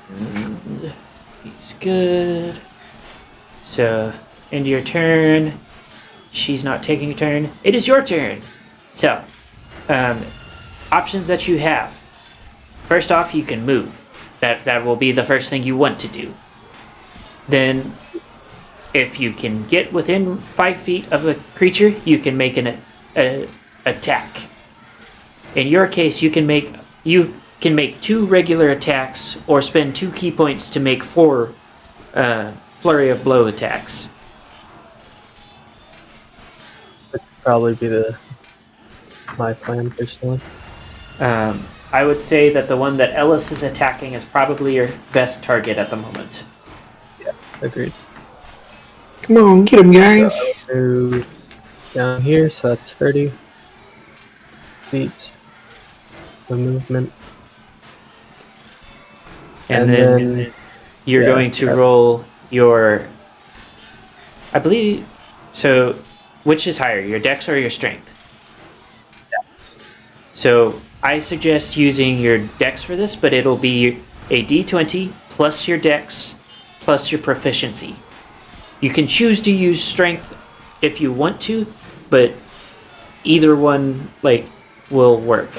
And he's good. So, end your turn. She's not taking a turn. It is your turn. So, options that you have. First off, you can move. That will be the first thing you want to do. Then, if you can get within 5 feet of a creature, you can make an attack. In your case, you can make 2 regular attacks, or spend 2 key points to make 4 flurry of blow attacks. That'd probably be my plan personally. I would say that the one that Ellis is attacking is probably your best target at the moment. Yeah, agreed. Come on, get him, guys. So I'll move down here, so that's 30 feet. The movement. And then you're going to roll your... I believe... So, which is higher, your dex or your strength? Yes. So, I suggest using your dex for this, but it'll be a d20 plus your dex plus your proficiency. You can choose to use strength if you want to, but either one will work.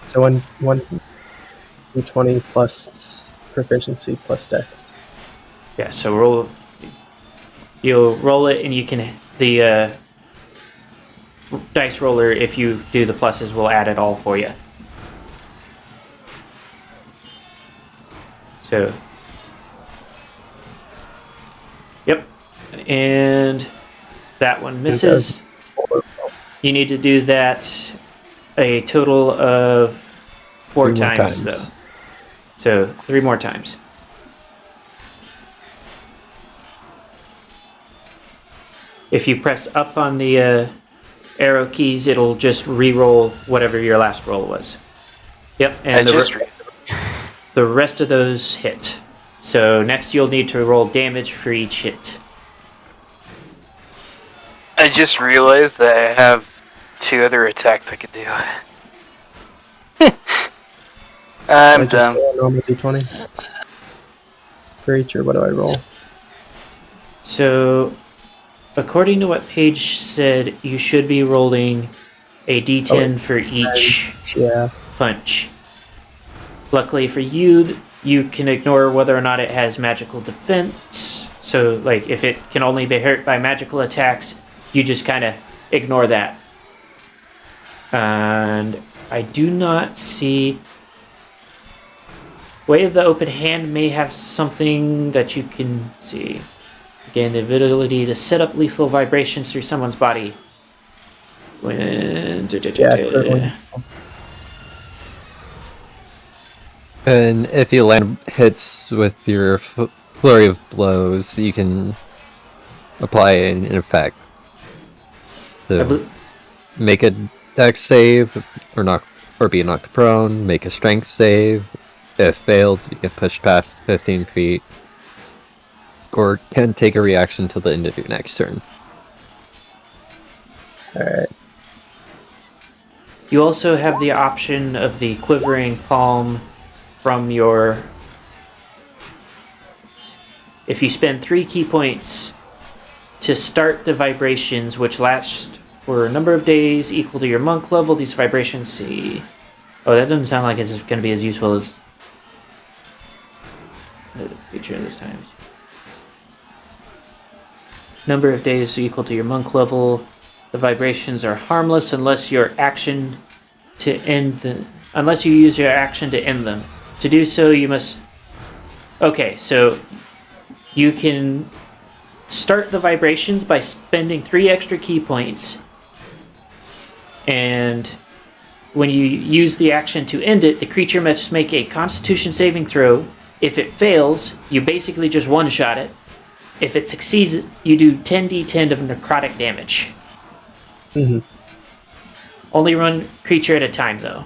So one d20 plus proficiency plus dex. Yeah, so you'll roll it, and you can the dice roller, if you do the pluses, will add it all for you. So, yep, and that one misses. You need to do that a total of 4 times, though. So 3 more times. If you press up on the arrow keys, it'll just re-roll whatever your last roll was. Yep, and the rest of those hit. So next you'll need to roll damage for each hit. I just realized that I have 2 other attacks I could do. I'm dumb. Normal d20 for each, or what do I roll? So, according to what Paige said, you should be rolling a d10 for each punch. Luckily for you, you can ignore whether or not it has magical defense. So, if it can only be hurt by magical attacks, you just kind of ignore that. And I do not see... Way of the Open Hand may have something that you can see. Gain the ability to set up lethal vibrations through someone's body. And if you land hits with your flurry of blows, you can apply an effect. So make a dex save, or be knocked prone. Make a strength save. If failed, you get pushed past 15 feet, or can take a reaction till the end of your next turn. Alright. You also have the option of the quivering palm from your... If you spend 3 key points to start the vibrations, which last for a number of days equal to your monk level, these vibrations see... Oh, that doesn't sound like it's going to be as useful as the feature this time. Number of days equal to your monk level. The vibrations are harmless unless your action to end the... Unless you use your action to end them. To do so, you must... Okay, so you can start the vibrations by spending 3 extra key points. And when you use the action to end it, the creature must make a Constitution saving throw. If it fails, you basically just one-shot it. If it succeeds, you do 10d10 of necrotic damage. Mm-hmm. Only one creature at a time, though.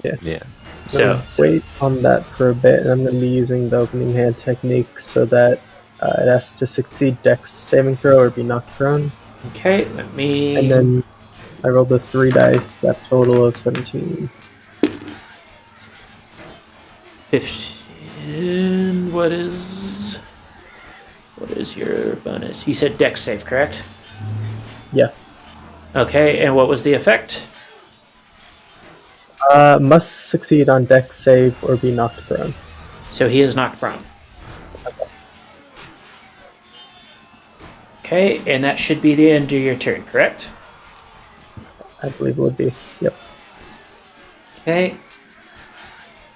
Yeah. So wait on that for a bit, and I'm going to be using the opening hand technique so that it has to succeed Dex saving throw or be knocked prone. okay, let me... And then I rolled a 3 dice, that total of 17. 15... What is your bonus? You said Dex save, correct? Yeah. Okay, and what was the effect? Must succeed on Dex save or be knocked prone. So he is knocked prone. Okay, and that should be the end of your turn, correct? I believe it would be. Yep. Okay.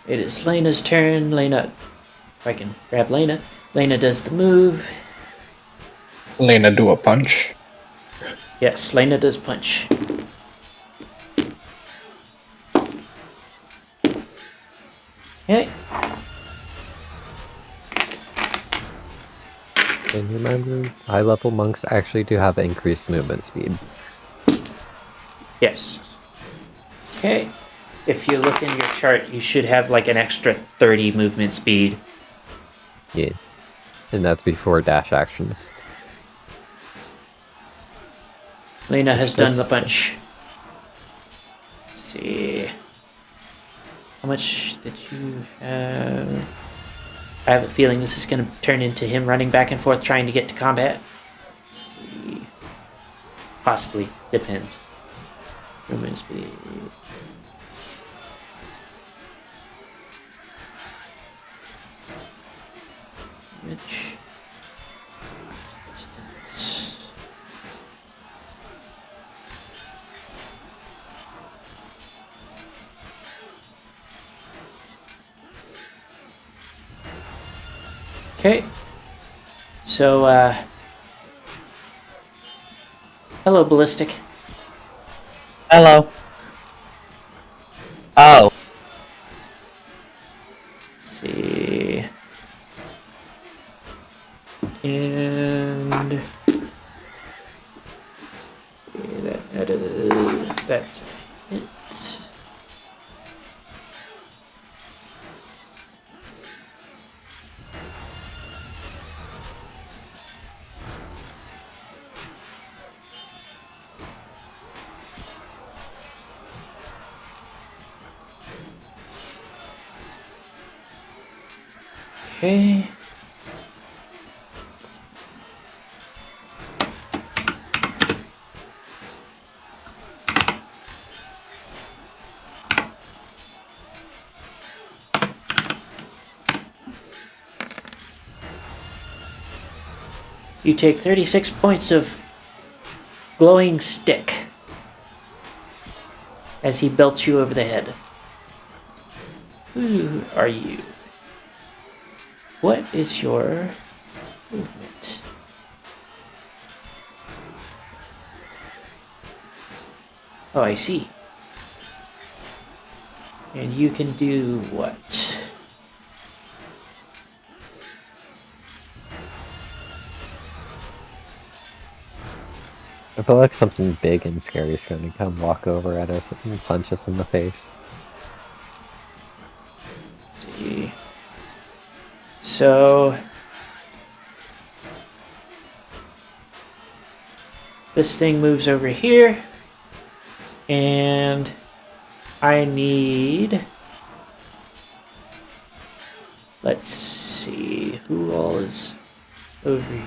It is Lena's turn. Lena, if I can grab Lena. Lena does the move. Lena do a punch. Yes, Lena does punch. Okay. And remember, high-level monks actually do have increased movement speed. Yes. Okay. If you look in your chart, you should have like an extra 30 movement speed. Yeah. And that's before dash actions. Lena has done the punch. Let's see. How much did you have? I have a feeling this is going to turn into him running back and forth trying to get to combat. Let's see. Possibly. Depends. Movement speed. Which? Distance. Okay. So, hello, Ballistic. Hello. Oh. Let's see. And that's it. Okay. You take 36 points of glowing stick as he belts you over the head. Who are you? What is your movement? Oh, I see. And you can do what? I feel like something big and scary is going to come walk over at us and punch us in the face. Let's see. So this thing moves over here, and I need. Let's see who all is over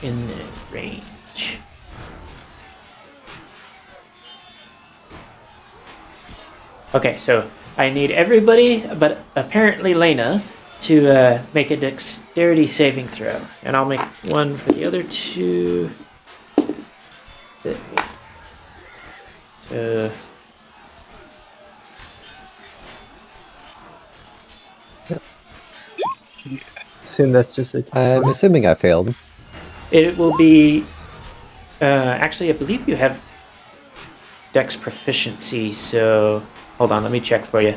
in the range. Okay, so I need everybody, but apparently Lena, to make a dexterity saving throw. And I'll make one for the other two. So... Assume that's just a. I'm assuming I failed. It will be... actually, I believe you have dex proficiency, so... Hold on, let me check for you.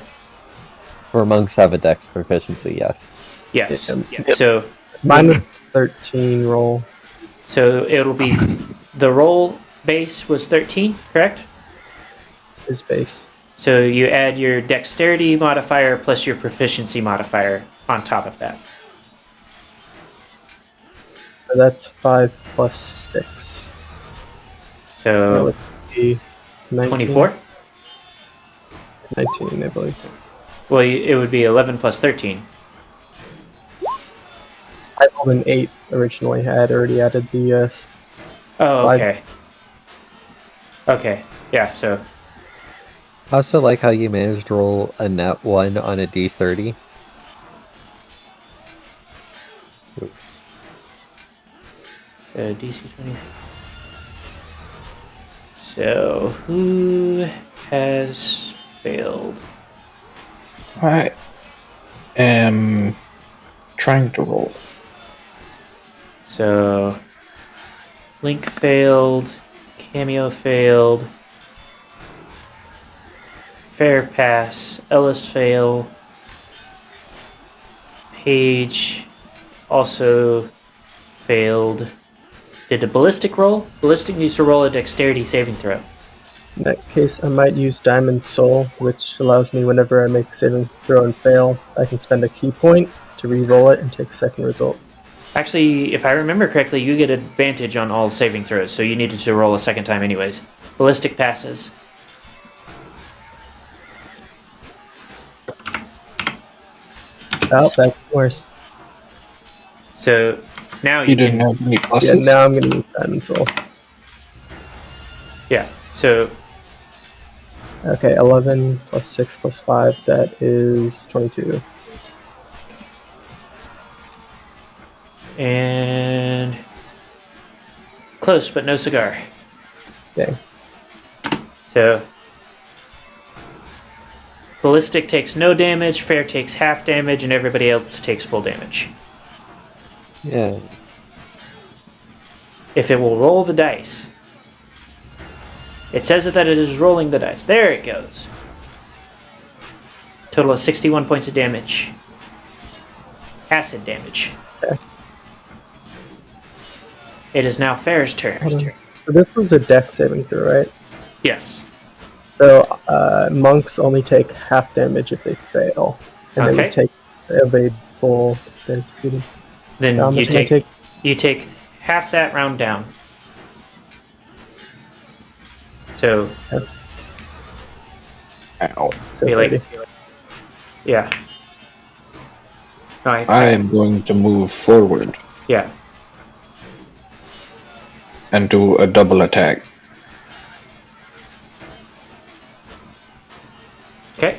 For monks have a dex proficiency, yes. Yes. Yep. So Mine was 13 roll. so it'll be... The roll base was 13, correct? His base. So you add your dexterity modifier plus your proficiency modifier on top of that. So that's 5 plus 6. That So would be 19. 24? 19, I believe. Well, it would be 11 plus 13. I rolled an 8 originally. I had already added the. Oh, Five. okay. Okay, yeah, so... I also like how you managed to roll a nat 1 on a d30. DC 20. So, who has failed? I am trying to roll. So, Link failed, Cameo failed, Fair pass, Ellis fail, Paige also failed. Did a ballistic roll? Ballistic needs to roll a dexterity saving throw. In that case, I might use Diamond Soul, which allows me whenever I make a saving throw and fail, I can spend a key point to re-roll it and take a second result. Actually, if I remember correctly, you get advantage on all saving throws, so you needed to roll a second time anyways. Ballistic passes. Oh, that's worse. So now You didn't can, have any Yeah, pluses? now I'm going to use Diamond Soul. yeah. So Okay, 11 plus 6 plus 5, that is 22. and close, but no cigar. Okay. So ballistic takes no damage, fair takes half damage, and everybody else takes full damage. Yeah. If it will roll the dice. It says that it is rolling the dice. There it goes. Total of 61 points of damage. Acid damage. Okay. It is now Fair's turn. So this was a dex saving throw, right? Yes. So monks only take half damage if they fail, and they Okay. would take evade full. Executed. Then How you much am I take you take half that round down. So Ow. So be 30. like, yeah. No, I am going to move forward yeah. and do a double attack. Okay.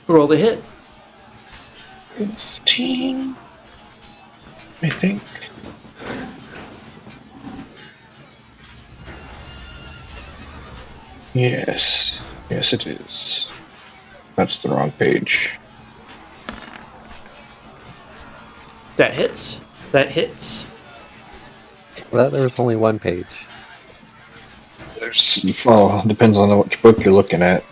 Roll the hit. 15, I think. Yes. Yes, it is. That's the wrong page. That hits. That hits. Well, there was only one page. Well, depends on which book you're looking at.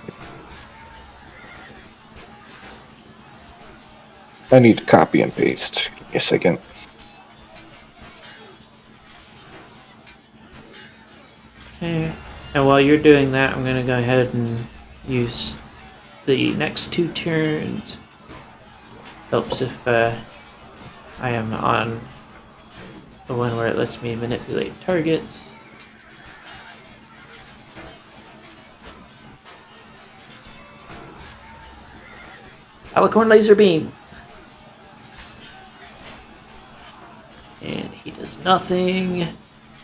I need to copy and paste. Give me a second. Okay. And while you're doing that, I'm gonna go ahead and use the next 2 turns. Helps if I am on the one where it lets me manipulate targets. Alicorn laser beam. And he does nothing.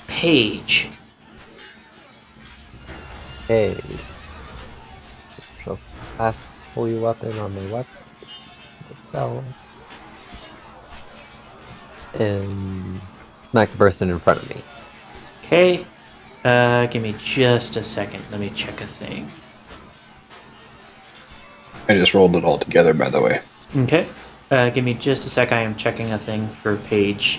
Page. Okay. Shall cast holy weapon on the weapon itself. And smack the person in front of me. Okay. Give me just a second. Let me check a thing. I just rolled it all together, by the way. Okay. Give me just a sec. I am checking a thing for Page.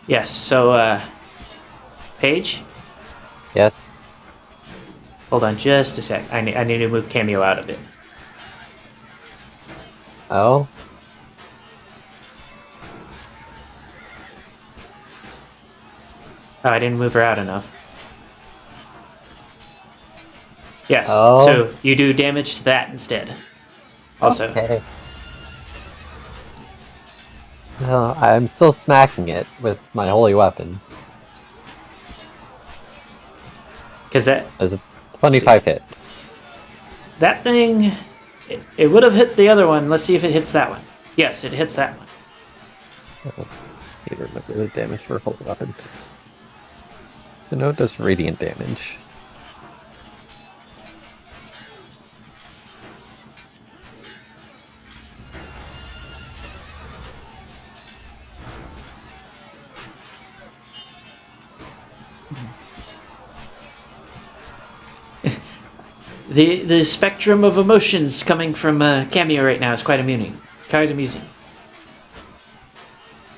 Yes, so, Paige? Yes? Hold on just a sec. I need to move Cameo out of it. Oh? Oh, I didn't move her out enough. Yes, Oh. so you do damage to that instead. Also. Okay. No, I'm still smacking it with my holy weapon. Because that As a 25 hit. that thing, it would have hit the other one. Let's see if it hits that one. Yes, it hits that one. You remember the damage for a holy weapon. I know it does radiant damage. The spectrum of emotions coming from Cameo right now is quite amusing. Quite amusing.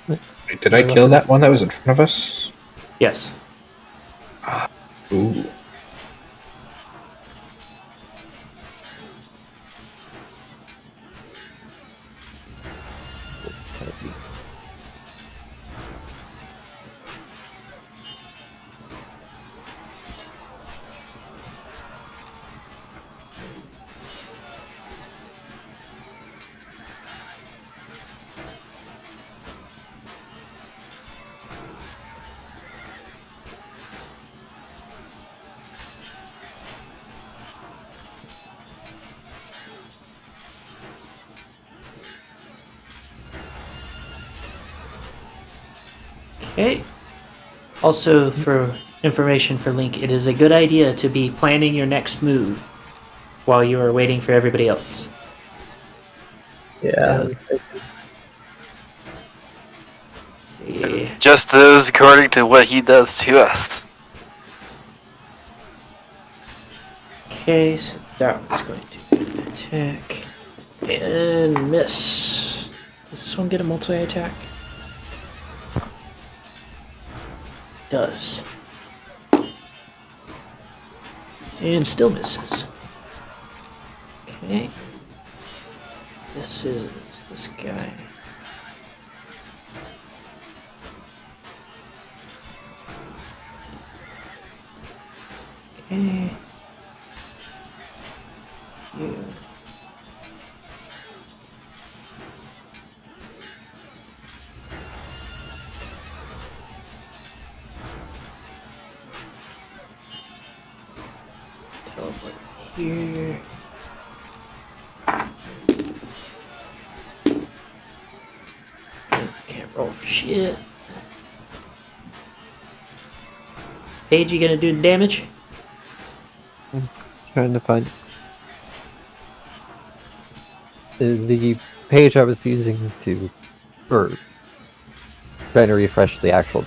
Wait, did I kill that one that was in front of us? Yes. Ooh. Okay. Also, for information for Link, it is a good idea to be planning your next move while you are waiting for everybody else. Yeah. See. Just those according to what he does to us. Okay, so that one's going to attack and miss. Does this one get a multi-attack? Does. And still misses. Okay. This is this guy. Okay. You. Teleport here. Can't roll for shit. Paige, you gonna do the damage? Trying to find the page I was using to, or trying to refresh the actual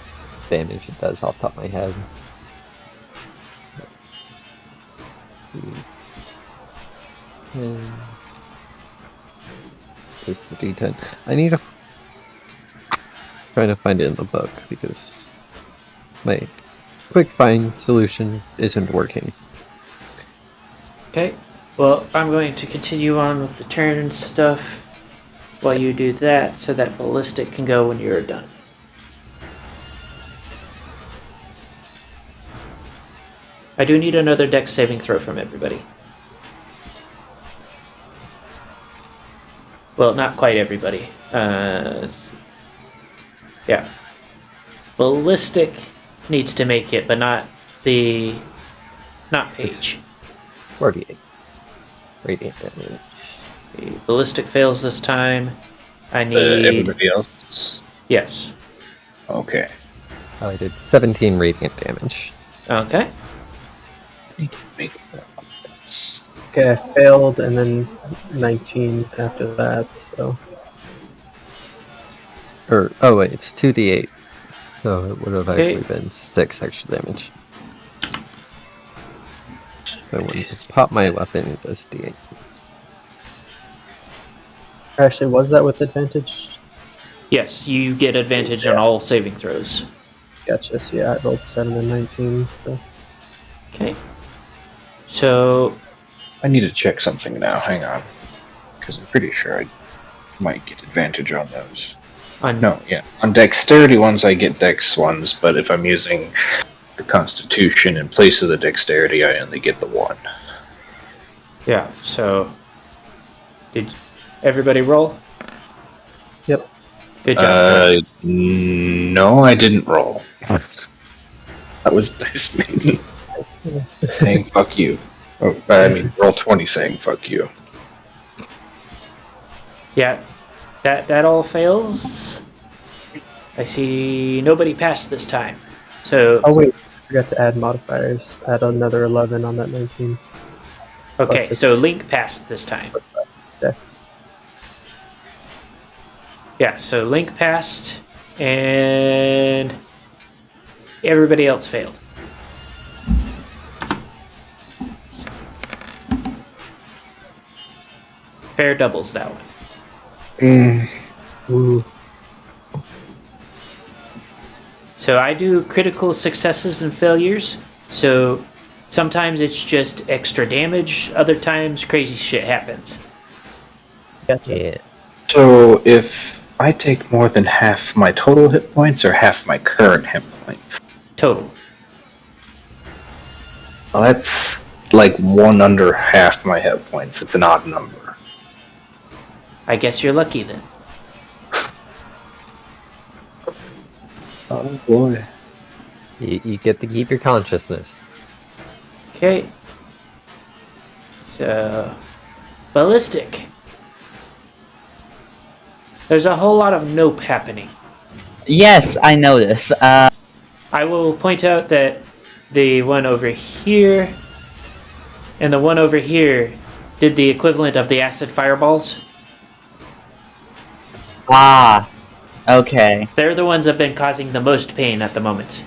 damage it does off the top of my head. It's the D10. I need a. Trying to find it in the book because my quick find solution isn't working. Okay. Well, I'm going to continue on with the turn stuff while you do that, so that ballistic can go when you're done. I do need another dex saving throw from everybody. Well, not quite everybody. Yeah. Ballistic needs to make it, but not Paige. 48. Radiant damage. The ballistic fails this time. I need... Everybody else? Yes. Okay. I did 17 radiant damage. Okay. Make it. Okay, I failed, and then 19 after that, so... Oh wait, it's 2d8. So it would have Okay. actually been 6 extra damage. So when you pop my weapon, it does d8. Actually, was that with advantage? Yes, you get advantage on all saving throws. Gotcha, so yeah, I rolled 7 and 19, so... Okay. So, I need to check something now. Hang on. Because I'm pretty sure I might get advantage on those. No, yeah. On dexterity ones, I get dex ones, but if I'm using the constitution in place of the dexterity, I only get the 1. yeah, so... Did everybody roll? Yep. Good job. No, I didn't roll. That was Dice Maiden saying fuck you. Oh, I mean, roll 20 saying fuck you. Yeah, that all fails. I see nobody passed this time. So, Oh wait, I forgot to add modifiers. Add another 11 on that 19 okay, plus so Link passed this time. dex. Yeah, so Link passed, and everybody else failed. Fair doubles that one. Ooh. So I do critical successes and failures. So sometimes it's just extra damage. Other times crazy shit happens. Gotcha. Yeah. So if I take more than half my total hit points or half my current hit points, Total. well, that's like 1 under half my hit points. It's an odd number. I guess you're lucky then. Oh boy. You get to keep your consciousness. Okay. So, ballistic. There's a whole lot of nope happening. Yes, I know this. I will point out that the one over here and the one over here did the equivalent of the acid fireballs. Okay. They're the ones that have been causing the most pain at the moment.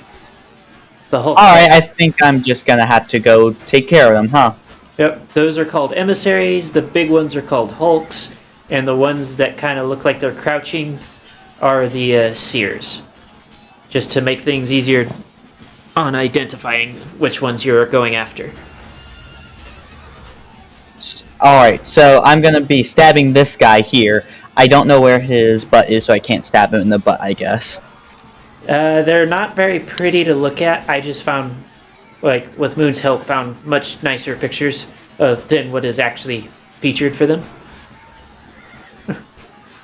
The whole. Alright, I think I'm just gonna have to go take care of them, huh? Yep, those are called emissaries. The big ones are called hulks, and the ones that kind of look like they're crouching are the seers. Just to make things easier on identifying which ones you're going after. Alright, so I'm gonna be stabbing this guy here. I don't know where his butt is, so I can't stab him in the butt, I guess. They're not very pretty to look at. I just found, like, with Moon's help, found much nicer pictures than what is actually featured for them.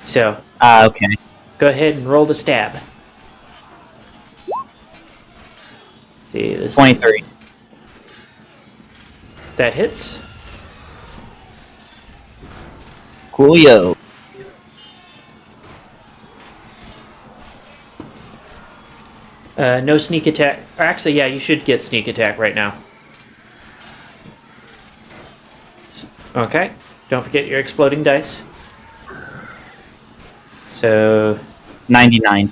So, Okay. go ahead and roll the stab. See, this 23. that hits. Coolio. No sneak attack. Or actually, yeah, you should get sneak attack right now. Okay. Don't forget your exploding dice. So, 99.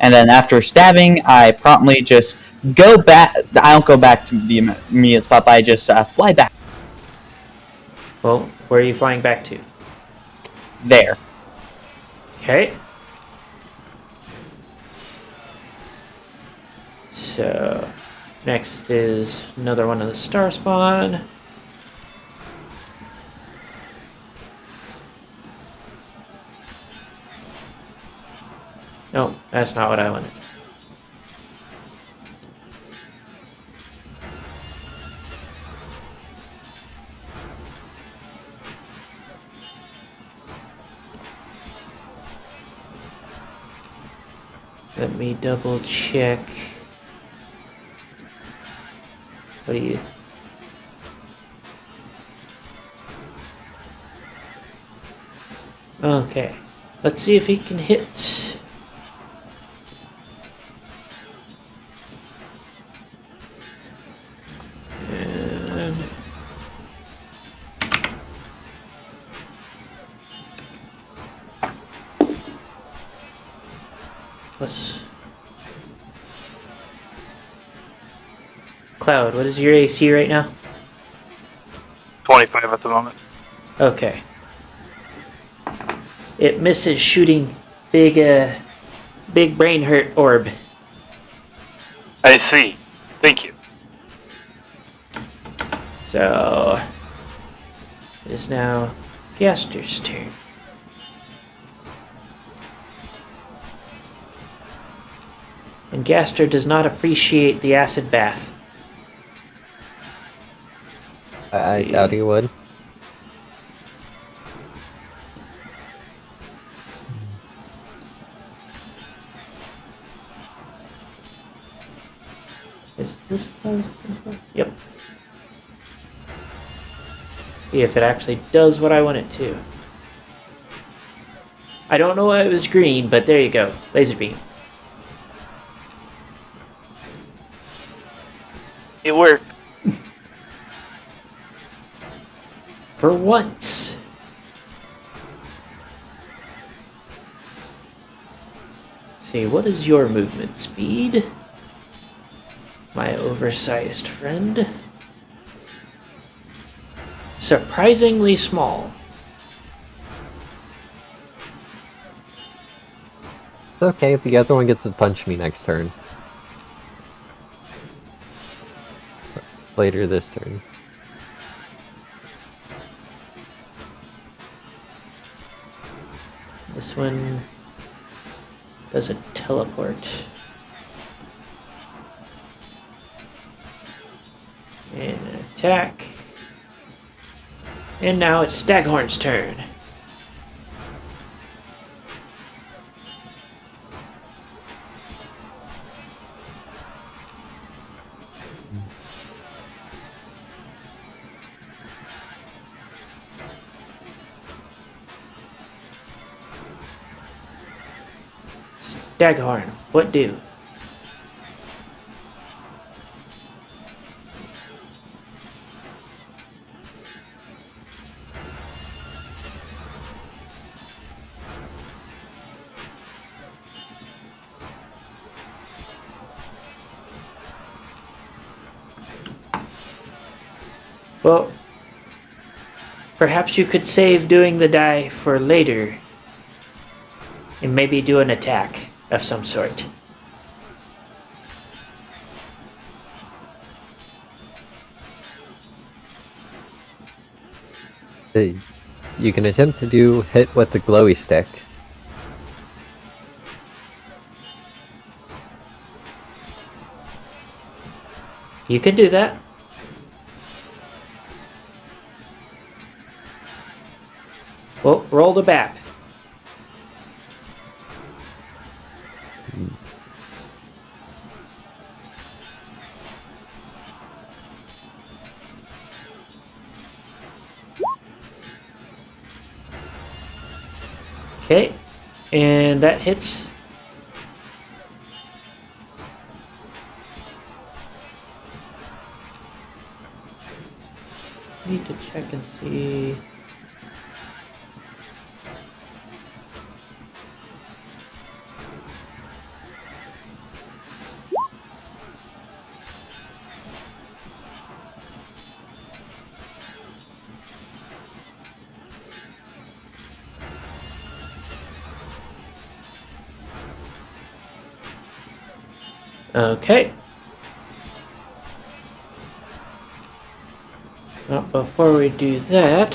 And then after stabbing, I promptly just go back. I don't go back to the immediate spot, but I just fly back well, where are you flying back to? there. Okay. So, Next is another one of the star spawn. No, that's not what I wanted. Let me double check. What do you... Okay. Let's see if he can hit. And... Let's... Cloud, what is your AC right now? 25 at the moment. Okay. It misses shooting big brain hurt orb. I see. Thank you. So it is now Gaster's turn. And Gaster does not appreciate the acid bath. I doubt he would. Is this close? Yep. See if it actually does what I want it to. I don't know why it was green, but there you go. Laser beam. It worked. For once. See, what is your movement speed? My oversized friend. Surprisingly small. It's okay, the other one gets to punch me next turn. Later this turn. This one doesn't teleport. And an attack. And now it's Staghorn's turn. Staghorn, what do? Well, perhaps you could save doing the die for later and maybe do an attack of some sort. You can attempt to do hit with the glowy stick. You can do that. Well, roll the bat. Okay, and that hits. Need to check and see. Okay. Well, before we do that,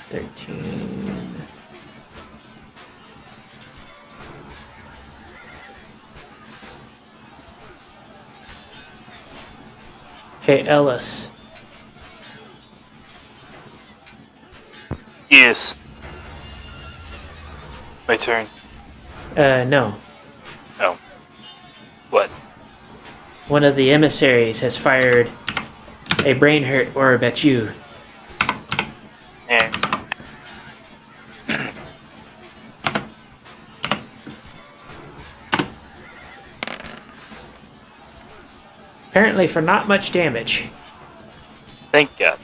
13. Hey, Ellis. Yes. My turn. No. Oh. What? One of the emissaries has fired a brain hurt orb at you. Eh. Apparently for not much damage. Thank God.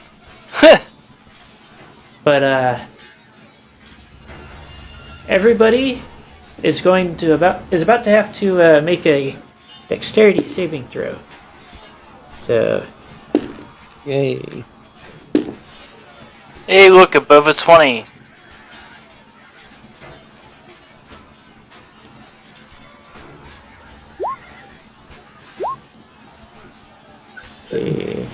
But everybody is about to have to make a dexterity saving throw. So Yay. Hey, look, above a 20. see.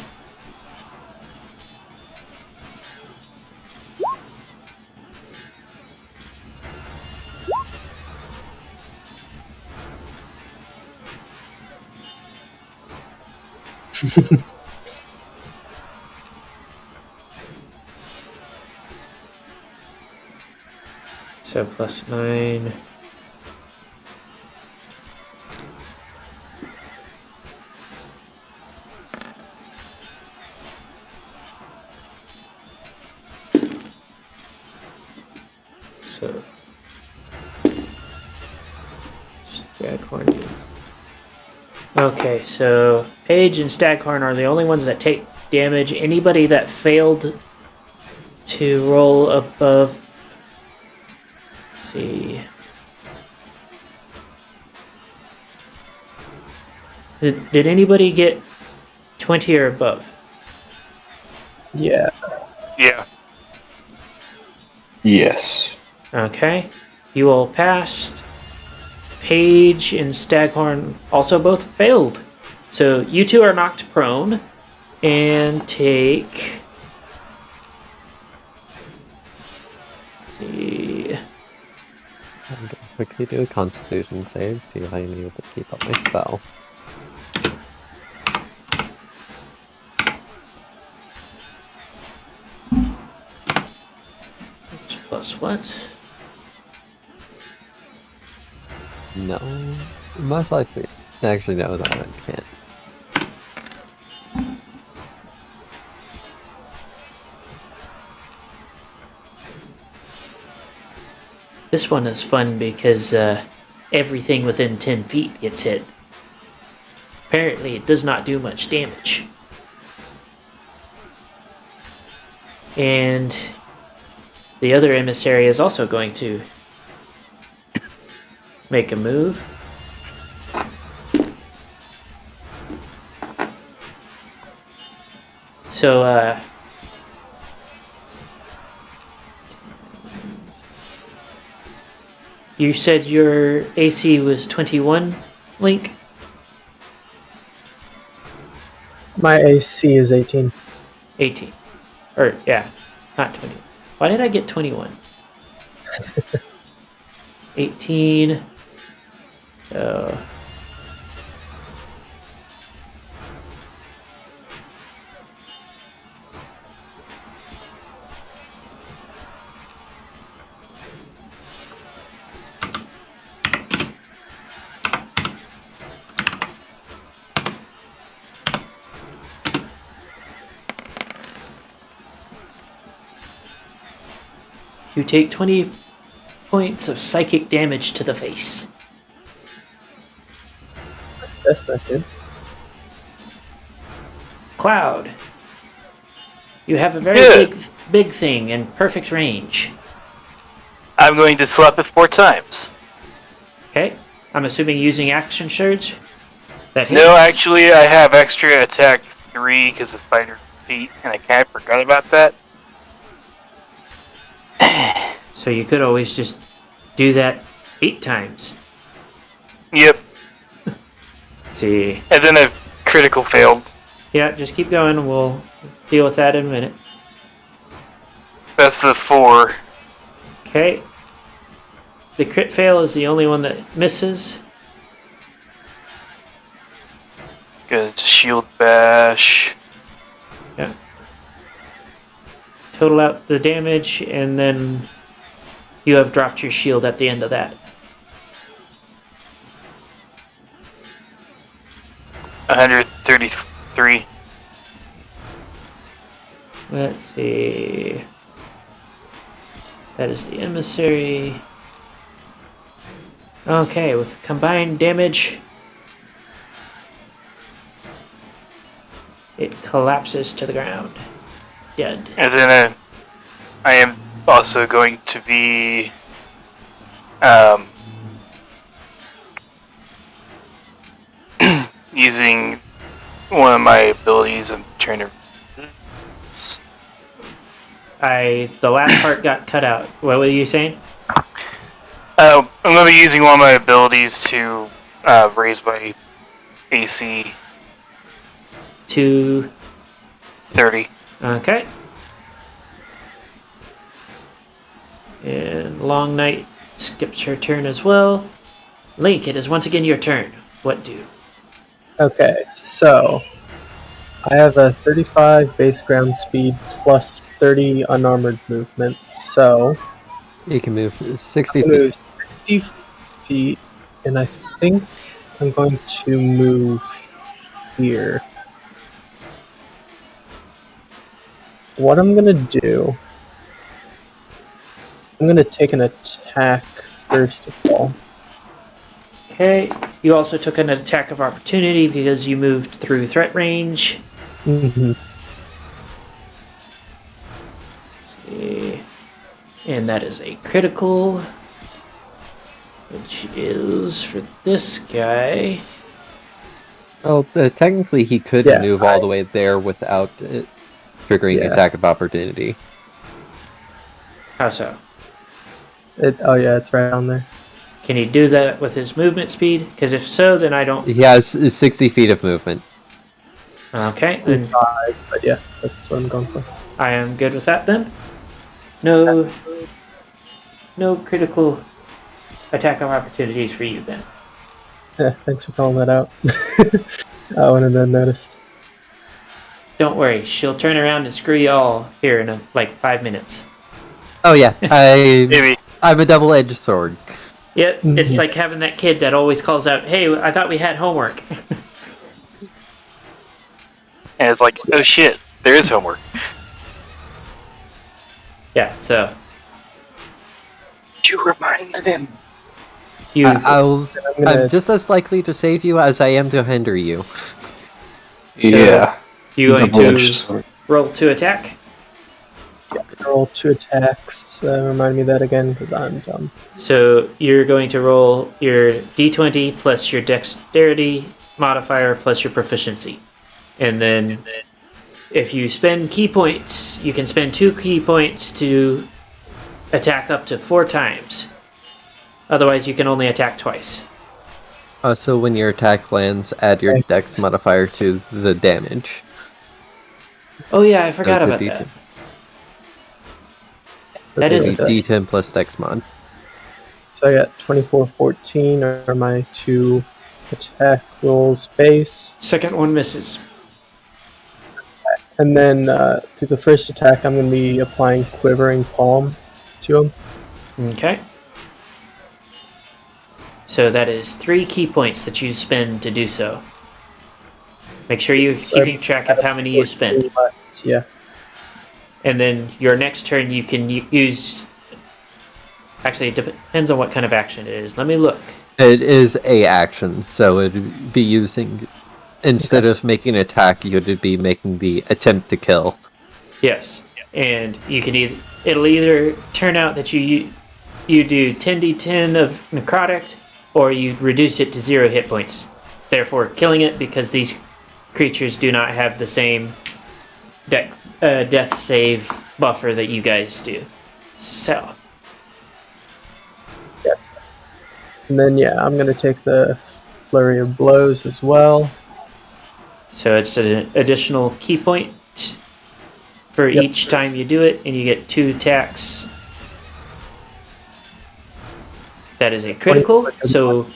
So +9. So Staghorn. Okay, so Paige and Staghorn are the only ones that take damage. Anybody that failed to roll above. Let's see. Did anybody get 20 or above? Yeah. Yeah. Yes. Okay. You all passed. Paige and Staghorn also both failed. So you two are knocked prone and take. The I'm gonna quickly do a constitution save, see if I'm able to keep up my spell. plus what? No. Most likely. Actually, no, that I can't. This one is fun because everything within 10 feet gets hit. Apparently, it does not do much damage. And the other emissary is also going to make a move. So, you said your AC was 21, Link? My AC is 18. 18. Or, yeah, not 20. Why did I get 21? 18. So. You take 20 points of psychic damage to the face. That's not good. Cloud. You have a very big thing in perfect range. I'm going to slap it 4 times. Okay. I'm assuming using action surge. That hits. No, actually, I have extra attack 3 because of fighter feet, and I kind of forgot about that. So you could always just do that 8 times. Yep. See. And then a critical failed. Yeah, just keep going. We'll deal with that in a minute. That's the 4. Okay. The crit fail is the only one that misses. Good shield bash. Yeah. Total out the damage, and then you have dropped your shield at the end of that. 133. Let's see. That is the emissary. Okay, with combined damage, it collapses to the ground. Dead. And then I am also going to be using one of my abilities. I'm trying to. The last part got cut out. What were you saying? I'm going to be using one of my abilities to raise my AC To 30. okay. And Long Night skips her turn as well. Link, it is once again your turn. What do? Okay, so I have a 35 base ground speed plus 30 unarmored movement, so You can move 60 I'm feet. going to move 60 feet, and I think I'm going to move here. What I'm going to do, I'm going to take an attack first of all. Okay. You also took an attack of opportunity because you moved through threat range. Mm-hmm. See. And that is a critical, which is for this guy. Well, technically he could Yeah, move all the way there without triggering Yeah. attack of opportunity. How so? Oh yeah, it's right on there. Can he do that with his movement speed? Because if so, then I don't. He has 60 feet of movement. Okay, then 5, but yeah, that's what I'm going for. I am good with that then. No critical attack of opportunities for you then. Yeah, thanks for calling that out. I wouldn't have noticed. Don't worry, she'll turn around and screw you all here in like 5 minutes. Oh yeah, Maybe. I'm a double-edged sword. Yeah, it's like having that kid that always calls out, "Hey, I thought we had homework." And it's like, oh shit, there is homework. Yeah, so You remind them. you I'm gonna- just as likely to save you as I am to hinder you. Yeah. you going Double-edged to sword. roll to attack? Roll 2 attacks. Remind me that again, because I'm dumb. So you're going to roll your d20 plus your dexterity modifier plus your proficiency. And then if you spend key points, you can spend 2 key points to attack up to 4 times. Otherwise, you can only attack twice. So when your attack lands, add your dex modifier to the damage. Oh yeah, I forgot So the about D10. that. That Let's is- do that. D10 plus dex mod. So I got 24, 14 are my 2 attack rolls base. Second one misses. And then through the first attack, I'm going to be applying Quivering Palm to him. Okay. So that is 3 key points that you spend to do so. Make sure you're keeping track of how many you spend. Yeah. And then your next turn you can use... Actually, it depends on what kind of action it is. Let me look. It is a action, so it'd be using... Instead of making an attack, you'd be making the attempt to kill. Yes. And you can it'll either turn out that you do 10d10 of necrotic, or you reduce it to 0 hit points. Therefore, killing it because these creatures do not have the same death save buffer that you guys do. So, And then, yeah, I'm going to take the Flurry of Blows as well. So it's an additional key point for each time you do it, and you get 2 attacks. That is a critical, so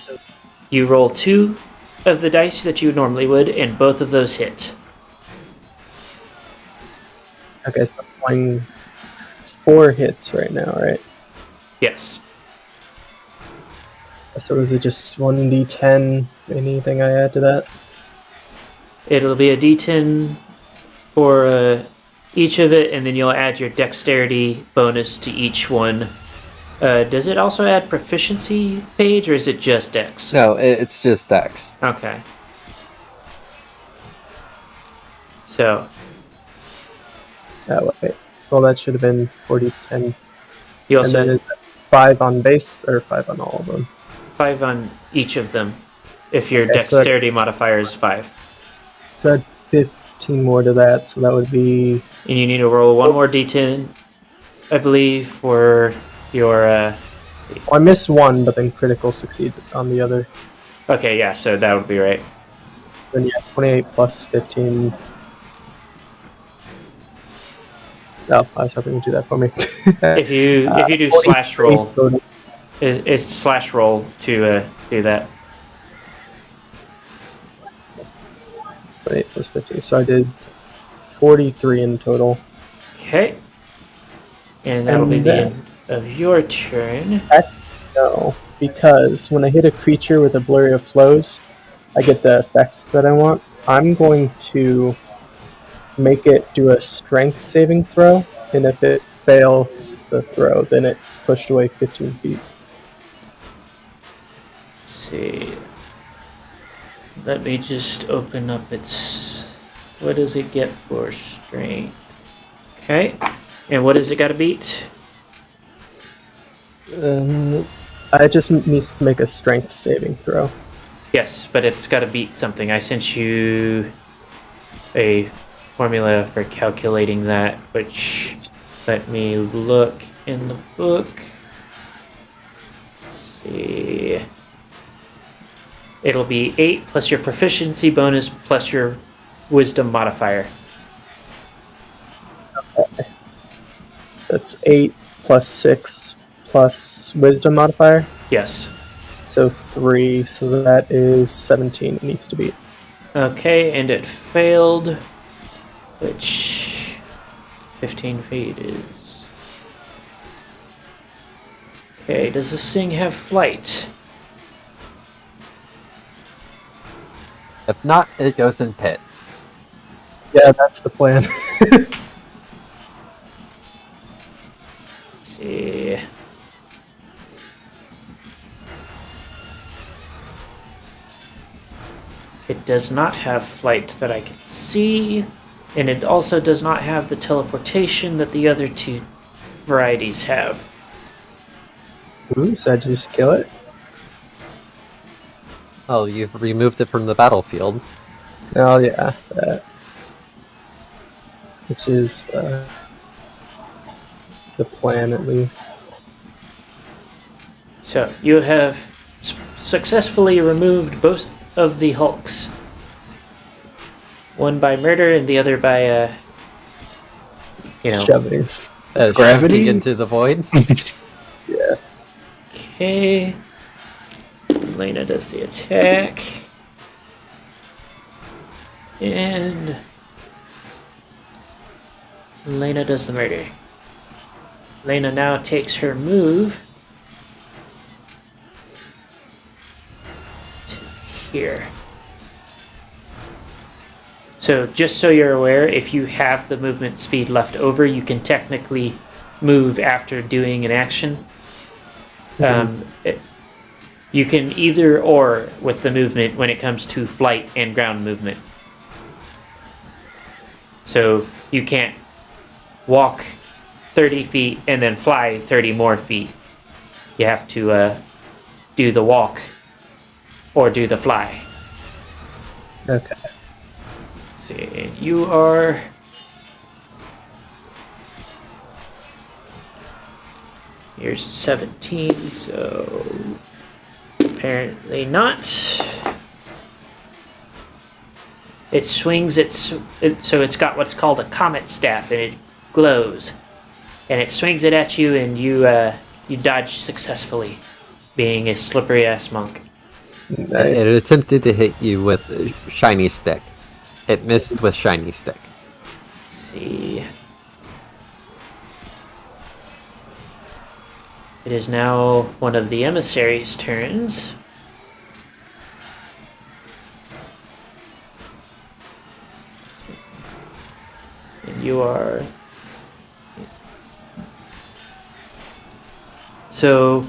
you roll 2 of the dice that you normally would, and both of those hit. Okay, so I'm playing 4 hits right now, right? Yes. So those are just 1d10. Anything I add to that? It'll be a d10 for each of it, and then you'll add your dexterity bonus to each one. Does it also add proficiency page, or is it just dex? No, it's just dex. Okay. So. Oh, wait. Well, that should have been 40-10. You also and then is that 5 on base, or 5 on all of them? 5 on each of them, if your dexterity modifier is 5. So add 15 more to that, so that would be... And you need to roll 1 more d10, I believe, for your... Well, I missed 1, but then critical succeeded on the other. Okay, yeah, so that would be right. Then yeah, 28 plus 15... Oh, I was hoping you'd do that for me. if you do slash roll, it's slash roll to do that. 28 plus 15, so I did 43 in total. Okay. And that'll be the end of your turn. No, because when I hit a creature with a blurry of flows, I get the effect that I want. I'm going to make it do a strength saving throw, and if it fails the throw, then it's pushed away 15 feet. Let's see. Let me just open up its... What does it get for strength? Okay. And what does it got to beat? I just need to make a strength saving throw. Yes, but it's got to beat something. I sent you a formula for calculating that, which let me look in the book. Let's see. It'll be 8 plus your proficiency bonus plus your wisdom modifier. Okay. That's 8 plus 6 plus wisdom modifier? Yes. So 3, so that is 17 it needs to beat. Okay, and it failed, which 15 feet is... Okay, does this thing have flight? If not, it goes in pit. Yeah, that's the plan. Let's see. It does not have flight that I can see, and it also does not have the teleportation that the other 2 varieties have. Ooh, so I just kill it? Oh, you've removed it from the battlefield. Oh yeah, that. Which is the plan at least. So, you have successfully removed both of the Hulks. One by murder and the other by, Shoving. Gravity into the void. Yeah. Okay. Lena does the attack. And Lena does the murder. Lena now takes her move to here. So just so you're aware, if you have the movement speed left over, you can technically move after doing an action. You can either or with the movement when it comes to flight and ground movement. So you can't walk 30 feet and then fly 30 more feet. You have to do the walk or do the fly. Okay. Let's see, you are... Here's 17, so... Apparently not. It swings so it's got what's called a comet staff, and it glows. And it swings it at you, and you dodge successfully, being a slippery ass monk. It attempted to hit you with a shiny stick. It missed with shiny stick. Let's see. It is now one of the emissaries' turns. And you are... So,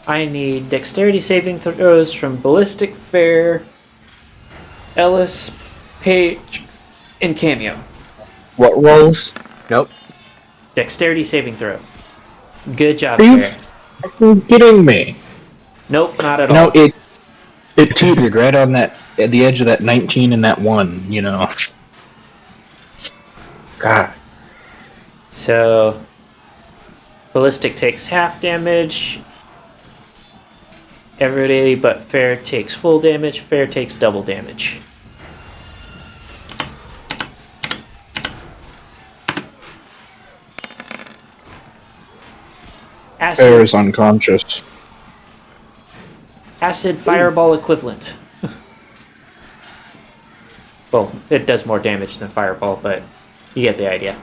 I need dexterity saving throws from Ballistic, Fair, Ellis, Paige, and Cameo. What rolls? Nope. Dexterity saving throw. Good job, Are you Fair. fucking kidding me? Nope, not at You all. know, it teetered right on that, at the edge of that 19 and that 1, you know. God. So, Ballistic takes half damage. Everybody but Fair takes full damage. Fair takes double damage. Fair is unconscious. Acid fireball equivalent. Well, it does more damage than fireball, but you get the idea.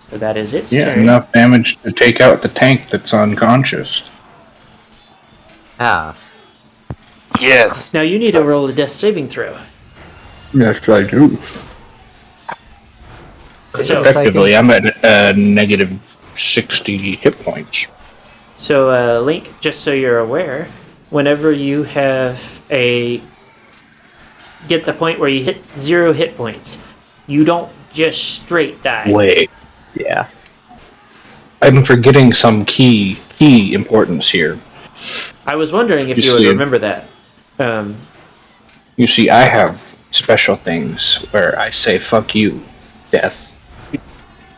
So that is its turn. Enough damage to take out the tank that's unconscious. Ah. Yeah. Now you need to roll a death saving throw. Yes, I do. So, Effectively, I'm at negative 60 hit points. So, Link, just so you're aware, whenever you get the point where you hit 0 hit points, you don't just straight die. Wait. Yeah. I'm forgetting some key importance here. I was wondering if you would remember that. You see, I have special things where I say, fuck you, death.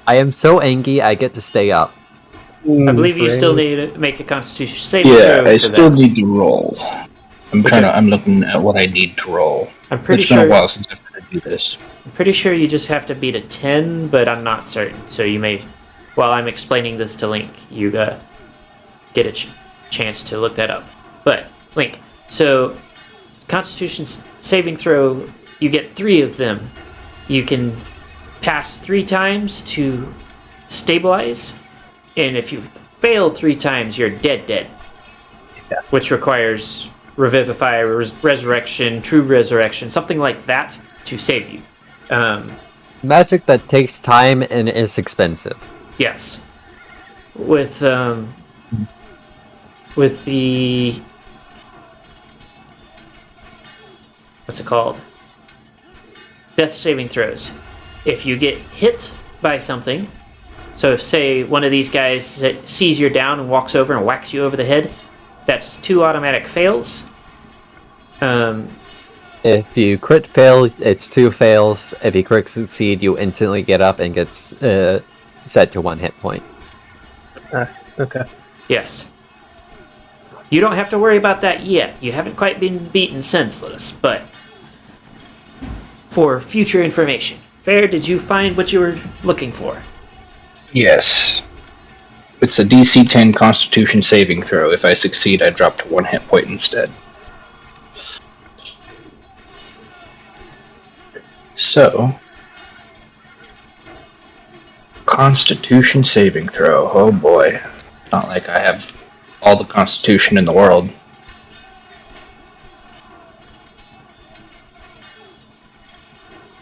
I am so angry I get to stay up. I believe you still need to make a Constitution saving Yeah, throw. I for still that. need to roll. I'm looking at what I need to roll. I'm pretty It's sure. been a while since I've had to do this. I'm pretty sure you just have to beat a 10, but I'm not certain. So you may, while I'm explaining this to Link, you get a chance to look that up. But Link, so Constitution saving throw, you get 3 of them. You can pass 3 times to stabilize, and if you fail 3 times, you're dead. Yeah. Which requires Revivify, Resurrection, True Resurrection, something like that to save you. Magic that takes time and is expensive. Yes. With the what's it called? Death saving throws. If you get hit by something, so if say one of these guys sees you're down and walks over and whacks you over the head, that's 2 automatic fails. If you crit fail, it's 2 fails. If you crit succeed, you instantly get up and gets set to 1 hit point. Okay. Yes. You don't have to worry about that yet. You haven't quite been beaten senseless, but for future information. Fair, did you find what you were looking for? Yes. It's a DC 10 Constitution saving throw. If I succeed, I drop to 1 hit point instead. So, Constitution saving throw. Oh boy. Not like I have all the Constitution in the world.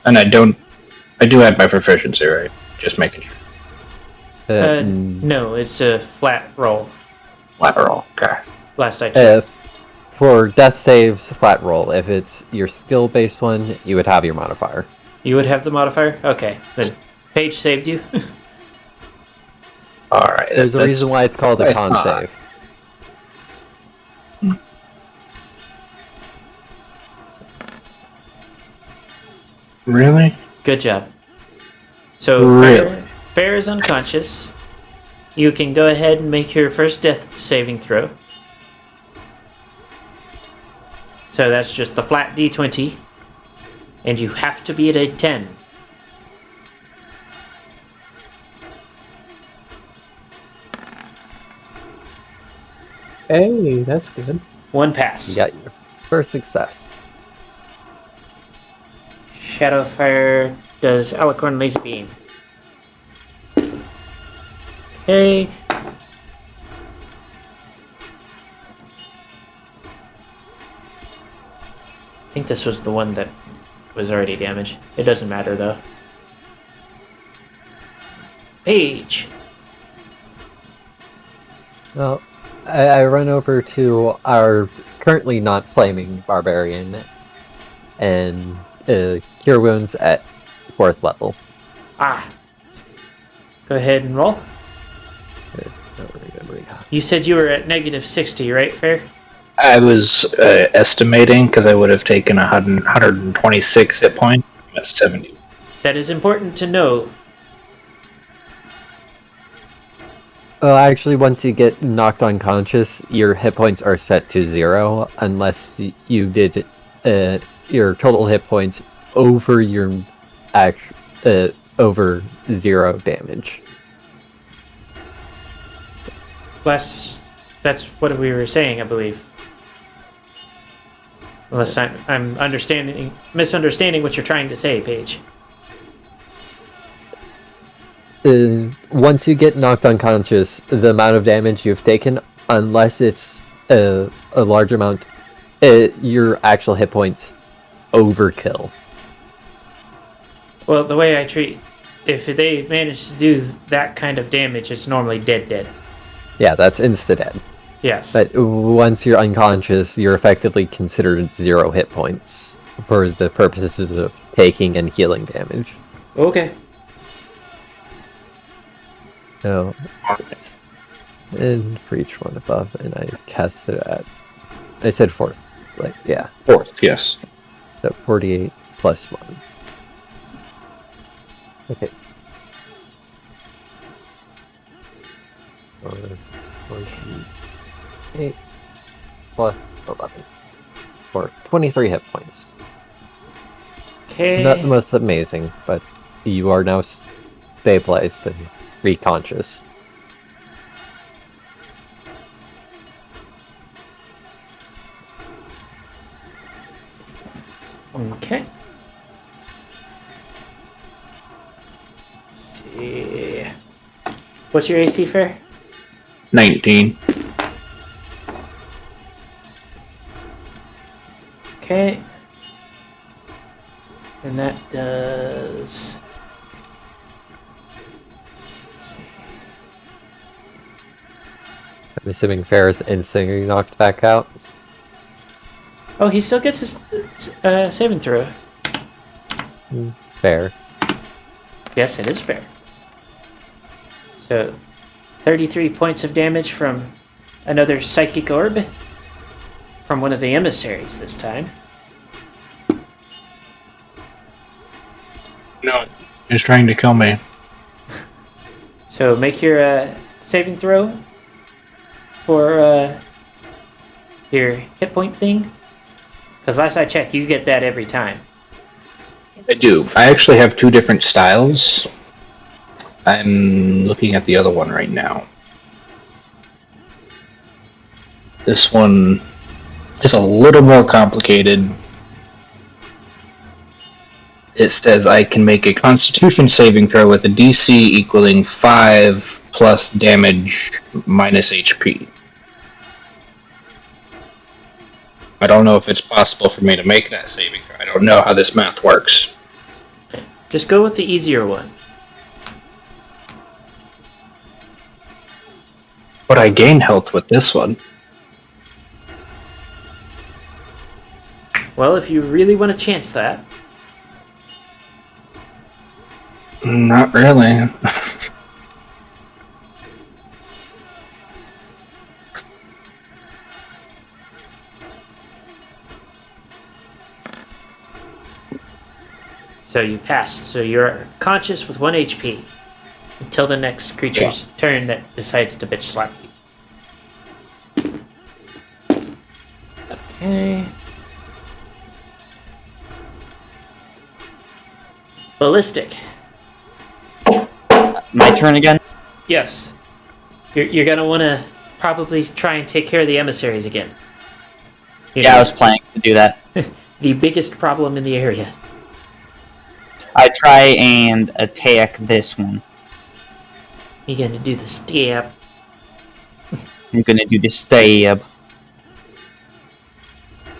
And I do have my proficiency, right? Just making sure. No, it's a flat roll. Flat roll. Okay. Last I checked. For death saves, flat roll. If it's your skill-based one, you would have your modifier. You would have the modifier? Okay. Then Paige saved you. Alright. There's a reason why it's called a con save. Really? Good job. So Really? Fair is unconscious. You can go ahead and make your first death saving throw. So that's just the flat D20. And you have to be at a 10. Hey, that's good. One pass. You got your first success. Shadowfire does Alicorn Laser Beam. Okay. I think this was the one that was already damaged. It doesn't matter though. Page. Well, I run over to our currently not flaming barbarian and cure wounds at 4th level. Ah. Go ahead and roll. You said you were at negative 60, right, Fair? I was estimating because I would have taken 126 hit points. I'm at 70. That is important to know. Well, actually, once you get knocked unconscious, your hit points are set to 0 unless you did your total hit points over your over 0 damage. That's what we were saying, I believe. Unless I'm misunderstanding what you're trying to say, Paige. Once you get knocked unconscious, the amount of damage you've taken, unless it's a large amount, your actual hit points overkill. Well, the way I treat... If they manage to do that kind of damage, it's normally dead. Yeah, that's insta-dead. Yes. But once you're unconscious, you're effectively considered 0 hit points for the purposes of taking and healing damage. Okay. So, and for each one above, and I cast it at... I said 4th. Like, yeah. 4th, yes. So 48 plus 1. Okay. 48 plus 11. For 23 hit points. Okay. Not the most amazing, but you are now stabilized and reconscious. Okay. Let's see. What's your AC, Fair? 19. Okay. And that does... I'm assuming Fair is instantly knocked back out. Oh, he still gets his saving throw. Fair. Yes, it is fair. So, 33 points of damage from another psychic orb. From one of the emissaries this time. No, he's trying to kill me. So make your saving throw for your hit point thing. Because last I checked, you get that every time. I do. I actually have 2 different styles. I'm looking at the other one right now. This one is a little more complicated. It says I can make a Constitution saving throw with a DC equaling 5 plus damage minus HP. I don't know if it's possible for me to make that saving throw. I don't know how this math works. Just go with the easier one. But I gain health with this one. Well, if you really want to chance that. Not really. So you passed. So you're conscious with 1 HP. Until the next creature's turn that decides to bitch slap you. Okay. Ballistic. My turn again? Yes. You're gonna want to probably try and take care of the emissaries again. I was planning to do that. The biggest problem in the area. I try and attack this one. You're gonna do the stab. I'm gonna do the stab.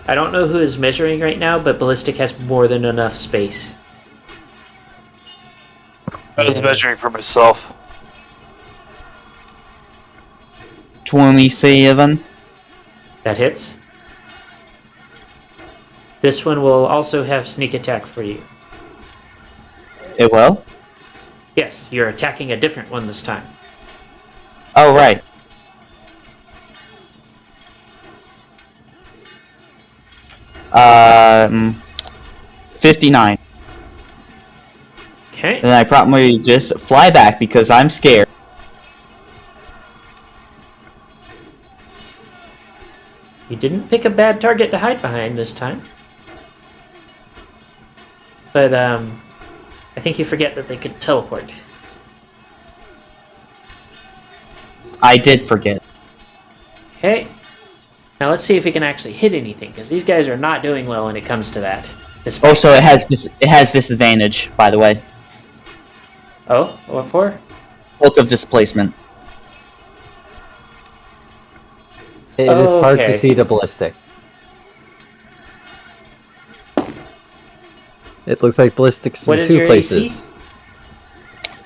I don't know who is measuring right now, but Ballistic has more than enough space. I was measuring for myself. 27. That hits. This one will also have sneak attack for you. It will? Yes, you're attacking a different one this time. Oh, right. Um, 59. Okay. Then I probably just fly back because I'm scared. You didn't pick a bad target to hide behind this time. But, I think you forget that they could teleport. I did forget. Okay. Now let's see if we can actually hit anything, because these guys are not doing well when it comes to that. Oh, so it has disadvantage, by the way. Oh, what for? Cloak of displacement. It is hard Okay. to see the ballistic. It looks like ballistics What in is 2 your places.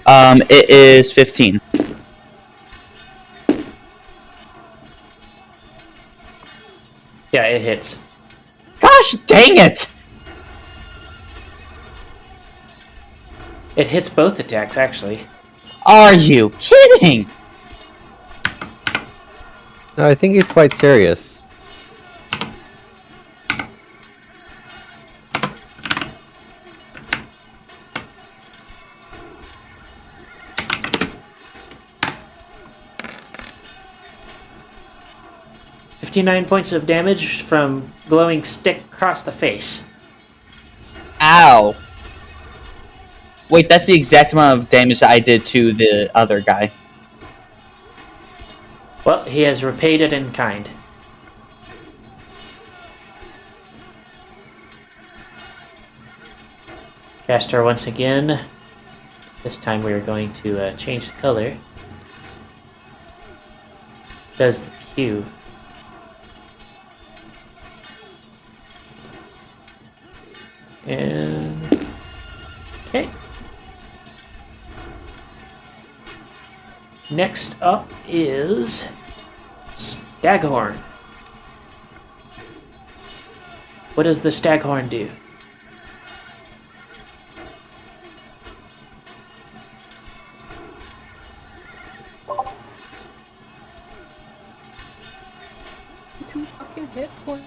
AC? It is 15. Yeah, it hits. Gosh dang it! It hits both attacks, actually. Are you kidding? No, I think he's quite serious. $59 points of damage from glowing stick across the face. Ow. Wait, that's the exact amount of damage that I did to the other guy. Well, he has repaid it in kind. Cast her once again. This time we are going to change the color. Does the Q. And okay. Next up is Staghorn. What does the Staghorn do? Two fucking hit points.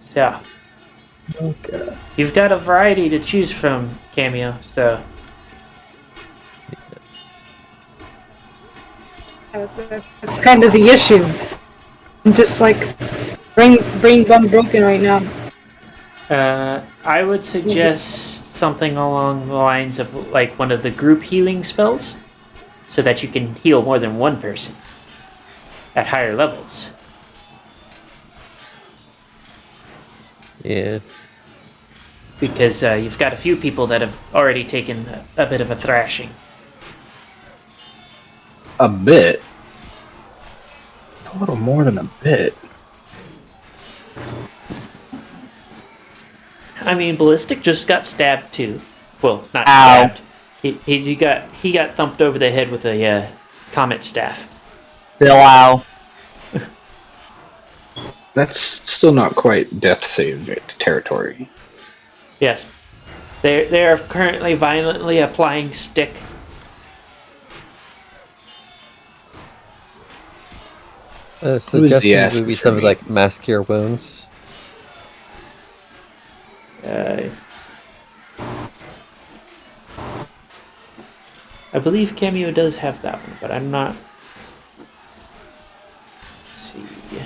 So, Okay. you've got a variety to choose from, Cameo, so That's kind of the issue. I'm just like brain bum broken right now. I would suggest something along the lines of like one of the group healing spells, so that you can heal more than one person at higher levels. Yeah. Because you've got a few people that have already taken a bit of a thrashing. A bit. A little more than a bit. I mean, Ballistic just got stabbed too. Well, not Ow. stabbed. He got thumped over the head with a comet staff. Still ow. That's still not quite death save territory. Yes, they are currently violently applying stick. Suggestions would be for something me? like mask your wounds. I believe Cameo does have that one, but I'm not. Let's see.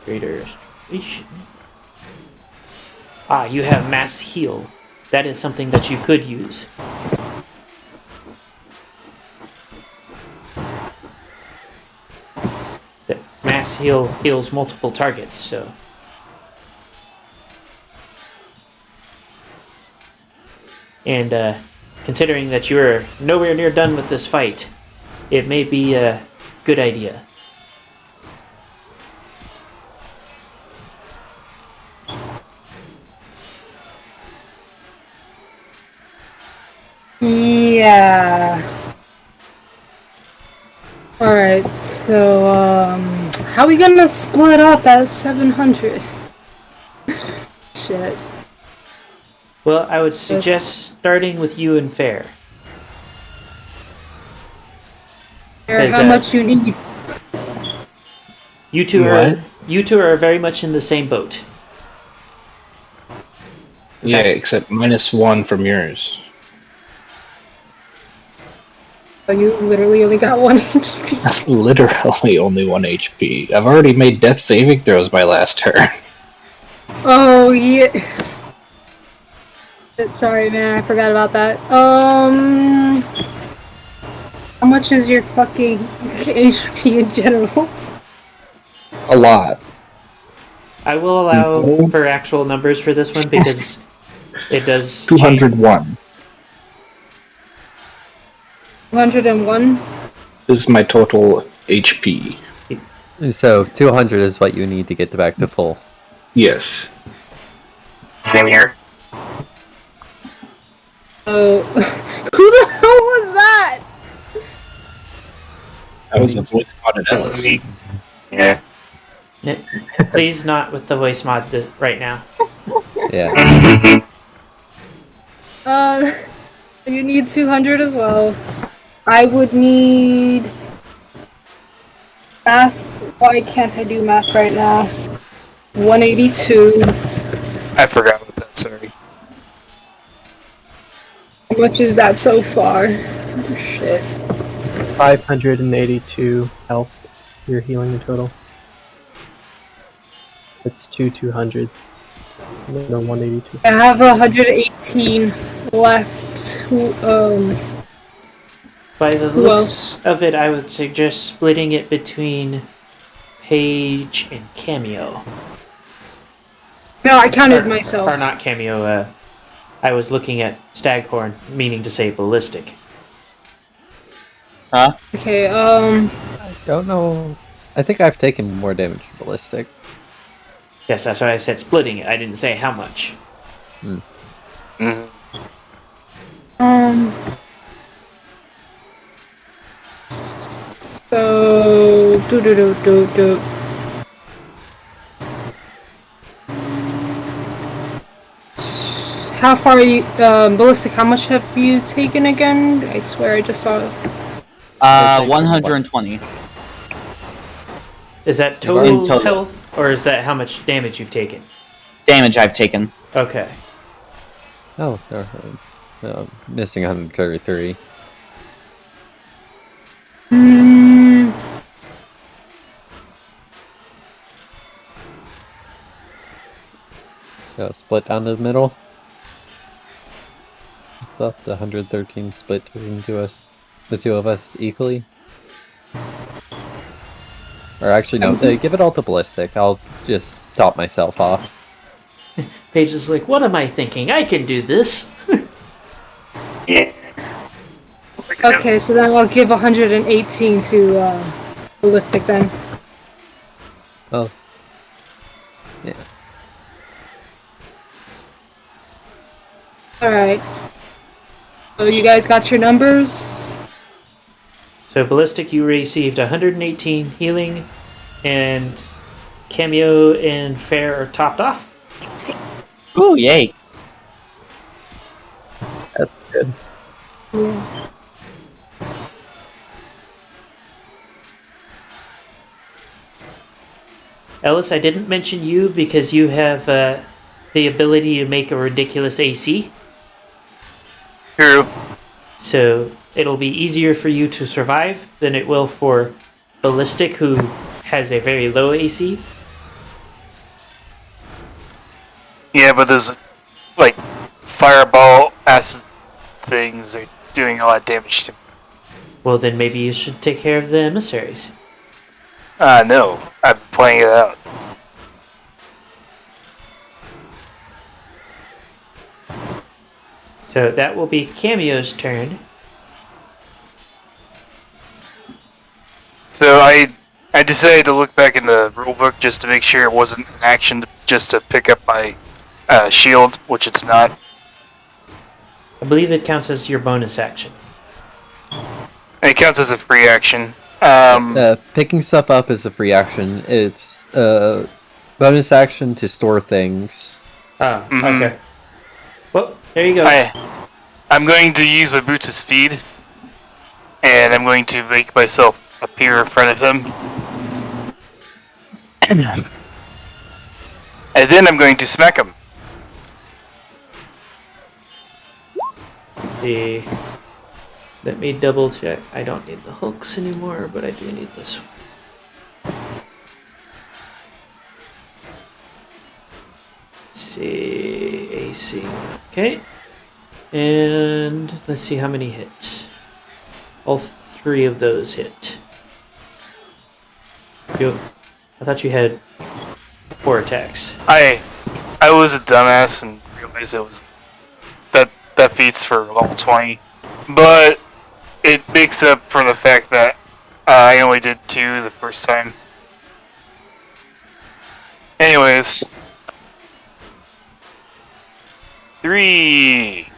Greater restoration. Ah, you have mass heal. That is something that you could use. The mass heal heals multiple targets, so. And considering that you're nowhere near done with this fight, it may be a good idea. Yeah. Alright, so, how are we gonna split up that 700? Shit. Well, I would suggest starting with you and Fair. How much you need? You two are very much in the same boat. Yeah, except -1 from yours. Oh, you literally only got 1 HP. That's literally only 1 HP. I've already made death saving throws my last turn. Oh, yeah. Sorry, man, I forgot about that. How much is your fucking HP in general? A lot. I will allow for actual numbers for this one because it does 201. 201? This is my total HP. So 200 is what you need to get back to full. Yes. Same here. Who the hell was that? That was a voice mod That was me. Yeah. Please not with the voice mod right now. Yeah. You need 200 as well. I would need math. Why can't I do math right now? 182. I forgot about that, sorry. How much is that so far? Oh, shit. 582 health. You're healing in total. It's 200s. No, 182. I have 118 left. By the Who looks of it, I would suggest splitting it between Paige and Cameo. No, I counted myself. Or not Cameo, I was looking at Staghorn, meaning to say Ballistic. Huh? Okay, I don't know. I think I've taken more damage from Ballistic. Yes, that's why I said splitting it. I didn't say how much. So how far are you, Ballistic, how much have you taken again? I swear I just saw it. 120. Is that In total total. health, or is that how much damage you've taken? Damage I've taken. Okay. Oh, missing 133. So split down the middle. Left the 113 split into us, the two of us equally. Or actually, no, give it all to Ballistic. I'll just top myself off. Paige is like, what am I thinking? I can do this. Yeah. Okay, so then I'll give 118 to Ballistic then. Oh. Yeah. Alright. So you guys got your numbers? So Ballistic, you received 118 healing, and Cameo and Fair are topped off. Ooh, yay. That's good. Yeah. Ellis, I didn't mention you because you have the ability to make a ridiculous AC. True. So it'll be easier for you to survive than it will for Ballistic, who has a very low AC. Yeah, but those, like, fireball acid things are doing a lot of damage to me. Well, then maybe you should take care of the emissaries. No. I'm playing it out. So that will be Cameo's turn. So I decided to look back in the rulebook just to make sure it wasn't an action just to pick up my shield, which it's not. I believe it counts as your bonus action. And it counts as a free action. Picking stuff up is a free action. It's a bonus action to store things. Ah, okay. Well, there you go. I'm going to use my boots of speed, and I'm going to make myself appear in front of him. And then I'm going to smack him. See. Let me double check. I don't need the hooks anymore, but I do need this one. See, AC. Okay. And let's see how many hits. All 3 of those hit. I thought you had 4 attacks. I was a dumbass and realized it was that feats for level 20, but it makes up for the fact that I only did 2 the first time. Anyways, 3.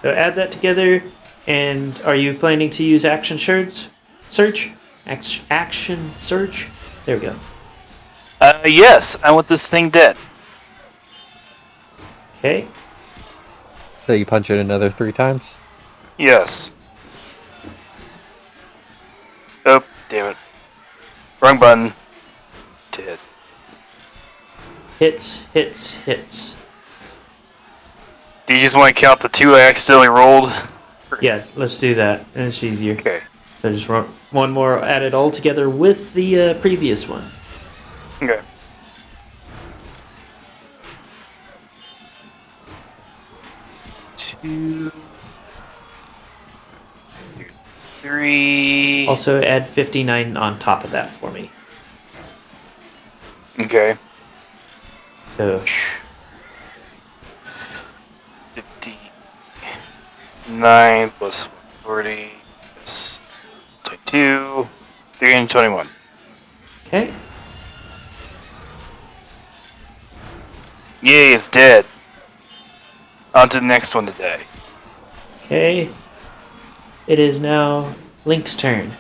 So add that together, and are you planning to use action search? Action search? There we go. Yes, I want this thing dead. Okay. So you punch it another 3 times? Yes. Oh, damn it. Wrong button. Dead. Hits, hits, hits. Do you just want to count the 2 I accidentally rolled? Yeah, let's do that. And it's easier. Okay. So just one more added all together with the previous one. Okay. 2, 3. Also add 59 on top of that for me. Okay. So 59 plus 40 is 22, 321. okay. Yay, it's dead. On to the next one today. Okay. It is now Link's turn.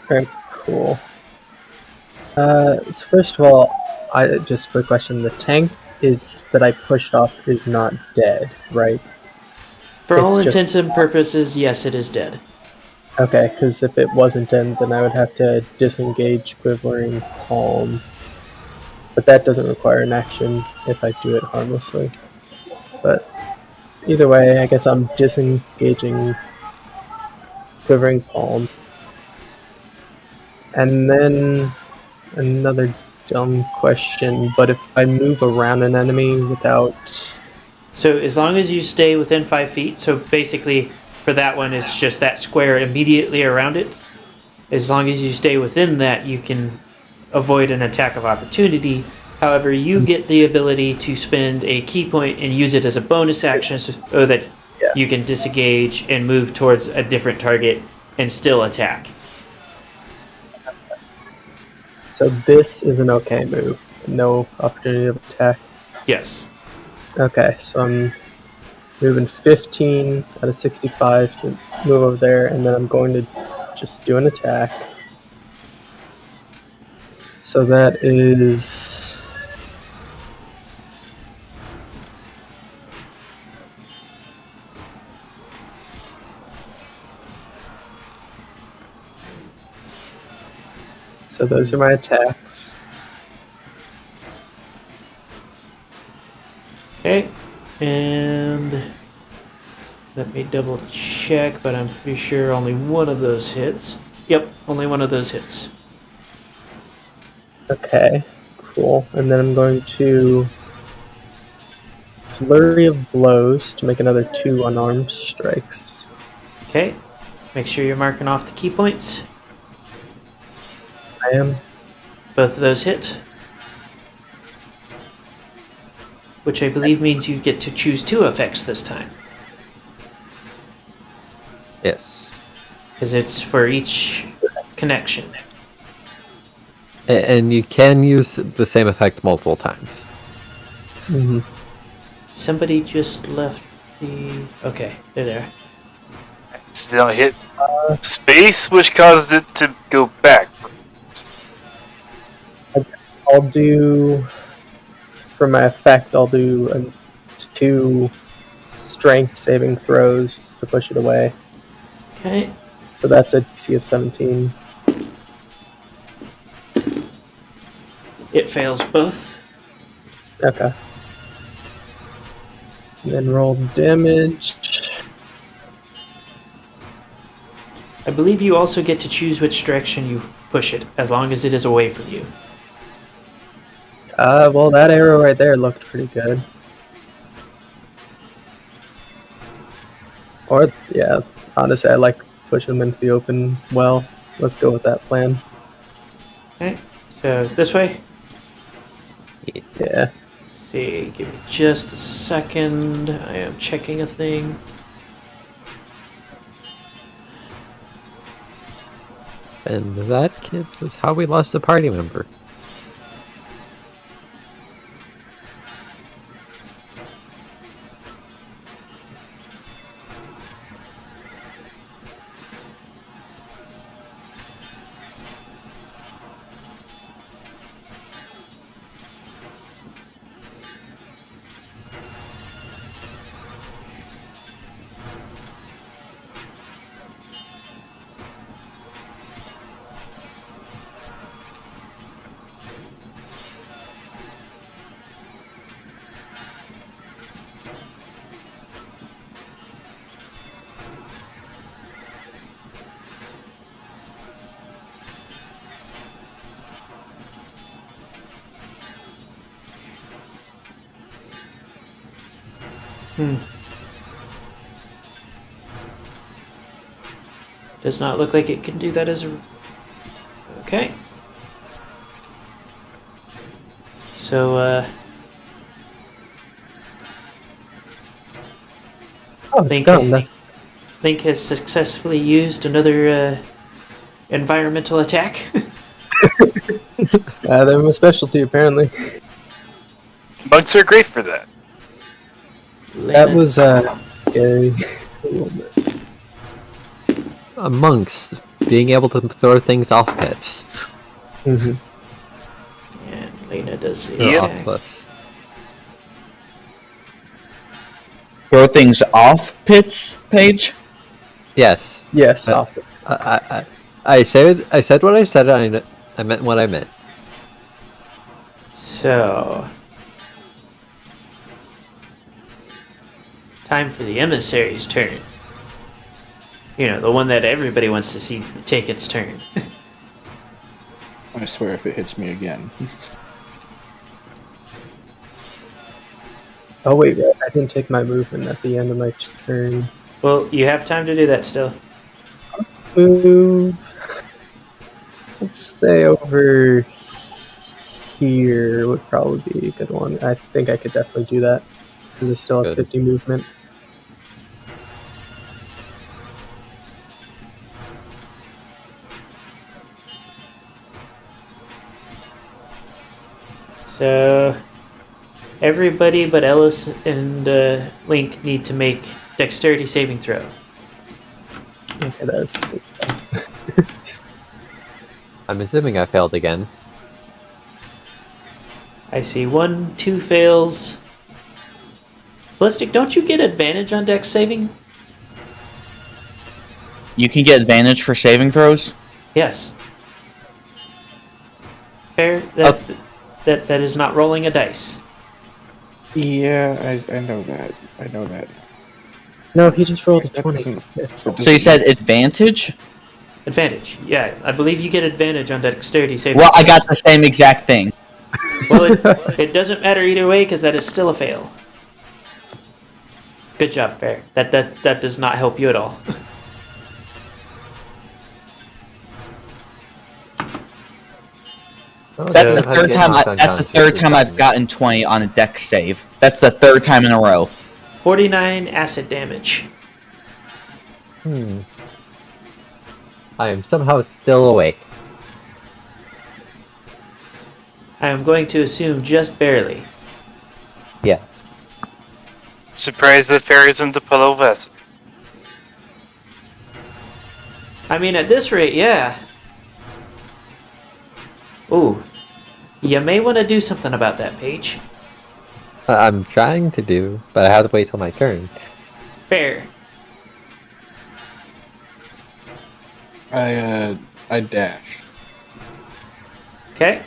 Very cool. So first of all, just a quick question. The tank that I pushed off is not dead, right? For all It's just- intents and purposes, yes, it is dead. Okay, because if it wasn't dead, then I would have to disengage Quivering Palm. But that doesn't require an action if I do it harmlessly. But either way, I guess I'm disengaging Quivering Palm. And then another dumb question, but if I move around an enemy without... So as long as you stay within 5 feet, so basically for that one it's just that square immediately around it. As long as you stay within that, you can avoid an attack of opportunity. However, you get the ability to spend a key point and use it as a bonus action so that you can disengage and move towards a different target and still attack. So this is an okay move. No opportunity of attack. Yes. Okay, so I'm moving 15 out of 65 to move over there, and then I'm going to just do an attack. So that is... So those are my attacks. Okay, and let me double check, but I'm pretty sure only one of those hits. Yep, only one of those hits. Okay, cool. And then I'm going to flurry of blows to make another 2 unarmed strikes. Okay. Make sure you're marking off the key points. I am. Both of those hit. Which I believe means you get to choose 2 effects this time. Yes. Because it's for each connection. And you can use the same effect multiple times. Mm-hmm. Somebody just left the... Okay, they're there. Accidentally hit space, which caused it to go back. I guess I'll do, for my effect, I'll do 2 strength saving throws to push it away. Okay. So that's a DC of 17. It fails both. Okay. And then roll damage. I believe you also get to choose which direction you push it, as long as it is away from you. Well, that arrow right there looked pretty good. Or, yeah, honestly, I like pushing them into the open well. Let's go with that plan. Okay, so this way. Yeah. See, give me just a second. I am checking a thing. And that, kids, is how we lost a party member. Does not look like it can do that as a... Okay. So, Oh, it's gone. That's Link has successfully used another environmental attack. they're my specialty, apparently. Bugs are great for that. That was scary. A little bit. Amongst being able to throw things off pits. Mm-hmm. And Lena does the Or Yep. off attack. cliffs. Throw things off pits, Paige? Yes. Yes, Uh, off it. I said what I said, and I meant what I meant. So... Time for the emissary's turn. You know, the one that everybody wants to see take its turn. I swear if it hits me again. Oh wait, I didn't take my movement at the end of my turn. Well, you have time to do that still. Move. Let's say over here would probably be a good one. I think I could definitely do that because I still have Good. 50 movement. So, everybody but Ellis and Link need to make dexterity saving throw. Okay, that was I'm assuming I failed again. I see 1, 2 fails. Ballistic, don't you get advantage on dex saving? You can get advantage for saving throws? Yes. Fair. That is not rolling a dice. Yeah, I know that. I know that. No, he just rolled a That 20. doesn't- It's- that So you said advantage? Advantage. Yeah, I believe you get advantage on dexterity saving. Well, I got the same exact thing. Well, it doesn't matter either way because that is still a fail. Good job, Bear. That does not help you at all. That's the third time I've gotten 20 on a dex save. That's the third time in a row. 49 acid damage. I am somehow still awake. I am going to assume just barely. Yes. Surprised that Fair isn't a pillow vest. I mean, at this rate, yeah. Ooh. You may want to do something about that, Paige. I'm trying to do, but I have to wait till my turn. Fair. I dash. Okay.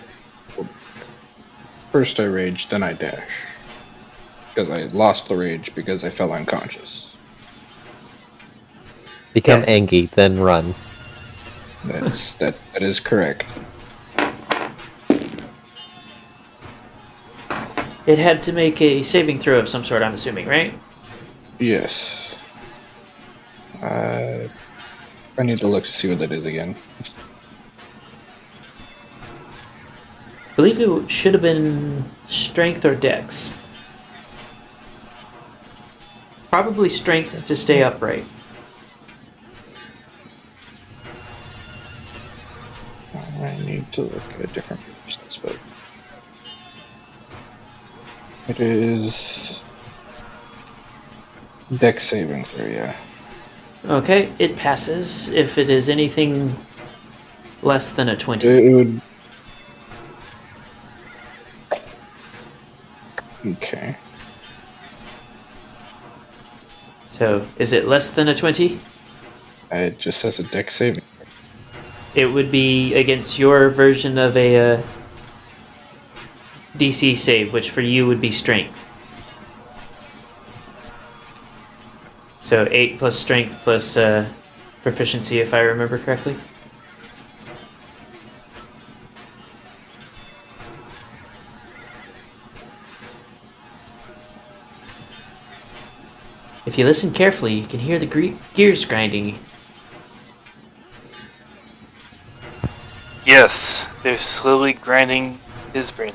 First I rage, then I dash. Because I lost the rage because I fell unconscious. Become angry, then run. That is correct. It had to make a saving throw of some sort, I'm assuming, right? Yes. I need to look to see what that is again. I believe it should have been strength or dex. Probably strength to stay upright. I need to look at different versions, but it is dex saving throw, yeah. Okay, it passes if it is anything less than a 20. It would. Okay. So, is it less than a 20? It just says a dex saving. It would be against your version of a DC save, which for you would be strength. So 8 plus strength plus proficiency, if I remember correctly. If you listen carefully, you can hear the gears grinding. Yes, they're slowly grinding his brain.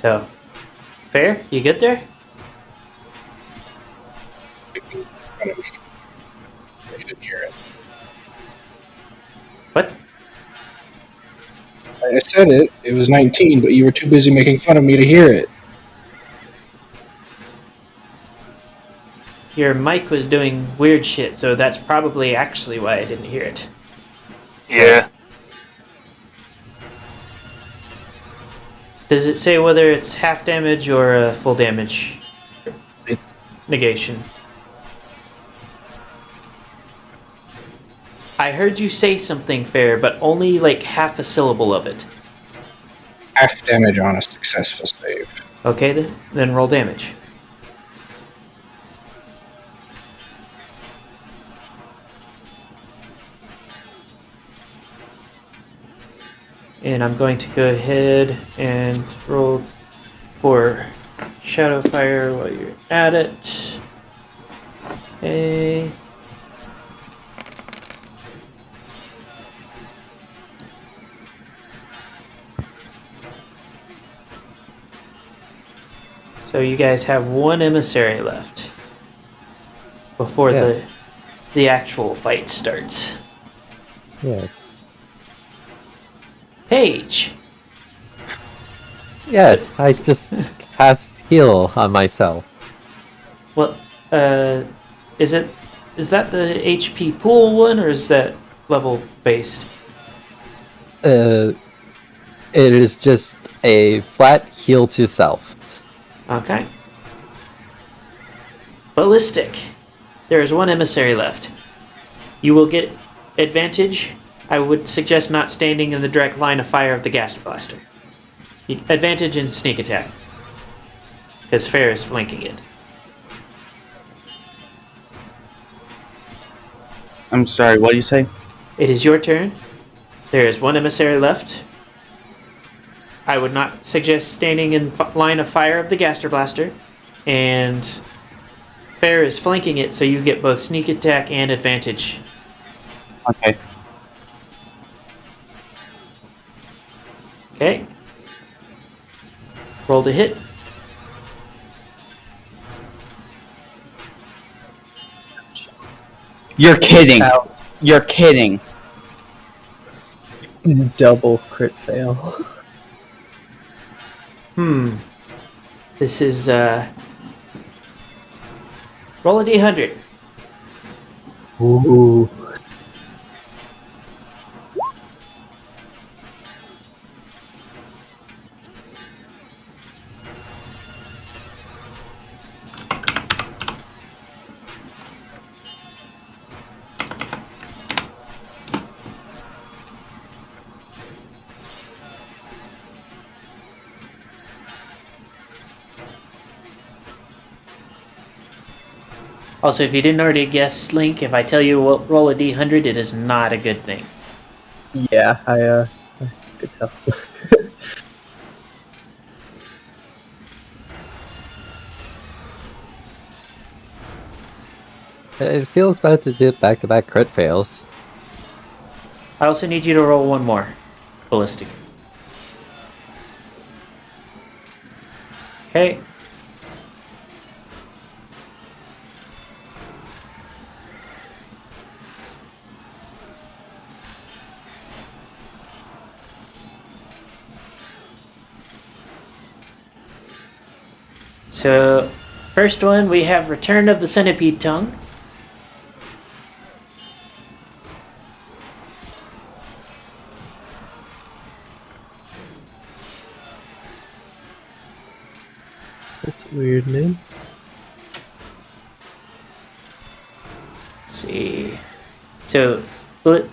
So, fair? You good there? You didn't hear it. What? I said it. It was 19, but you were too busy making fun of me to hear it. Your mic was doing weird shit, so that's probably actually why I didn't hear it. Yeah. Does it say whether it's half damage or full damage? Negation. I heard you say something, Fair, but only like half a syllable of it. Half damage on a successful save. Okay, then roll damage. And I'm going to go ahead and roll for Shadow Fire while you're at it. Okay. So you guys have one emissary left before the actual fight starts. Yes. Paige! Yes, I just cast heal on myself. Well, is that the HP pool one, or is that level based? It is just a flat heal to self. Okay. Ballistic. There is one emissary left. You will get advantage. I would suggest not standing in the direct line of fire of the gas blaster. Advantage in sneak attack. Because Fair is flanking it. I'm sorry, what do you say? It is your turn. There is one emissary left. I would not suggest standing in line of fire of the Gaster Blaster. And Fair is flanking it, so you get both sneak attack and advantage. Okay. Okay. Roll to hit. You're kidding. Ow. You're kidding. Double crit fail. This is, roll a d100. Ooh. Also, if you didn't already guess, Link, if I tell you roll a d100, it is not a good thing. Yeah, I could tell. It feels bad to do back-to-back crit fails. I also need you to roll one more. Ballistic. Okay. So, first one, we have Return of the Centipede Tongue. That's a weird name. Let's see. So, for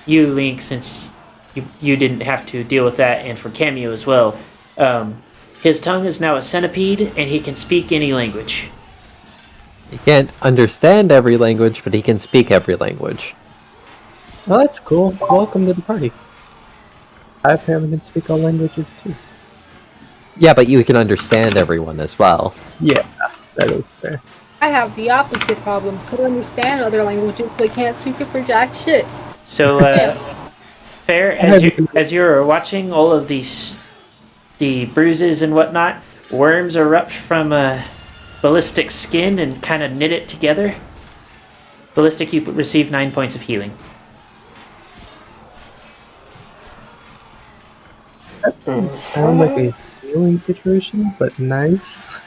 you, Link, since you didn't have to deal with that, and for Cameo as well, his tongue is now a centipede, and he can speak any language. He can't understand every language, but he can speak every language. Oh, that's cool. Welcome to the party. I apparently can speak all languages too. Yeah, but you can understand everyone as well. Yeah, that is fair. I have the opposite problem. Could understand other languages, but can't speak it for jack shit. So, Fair, as you're watching all of the bruises and whatnot, worms erupt from Ballistic skin and kind of knit it together. Ballistic, you receive 9 points of healing. That doesn't sound like a healing situation, but nice.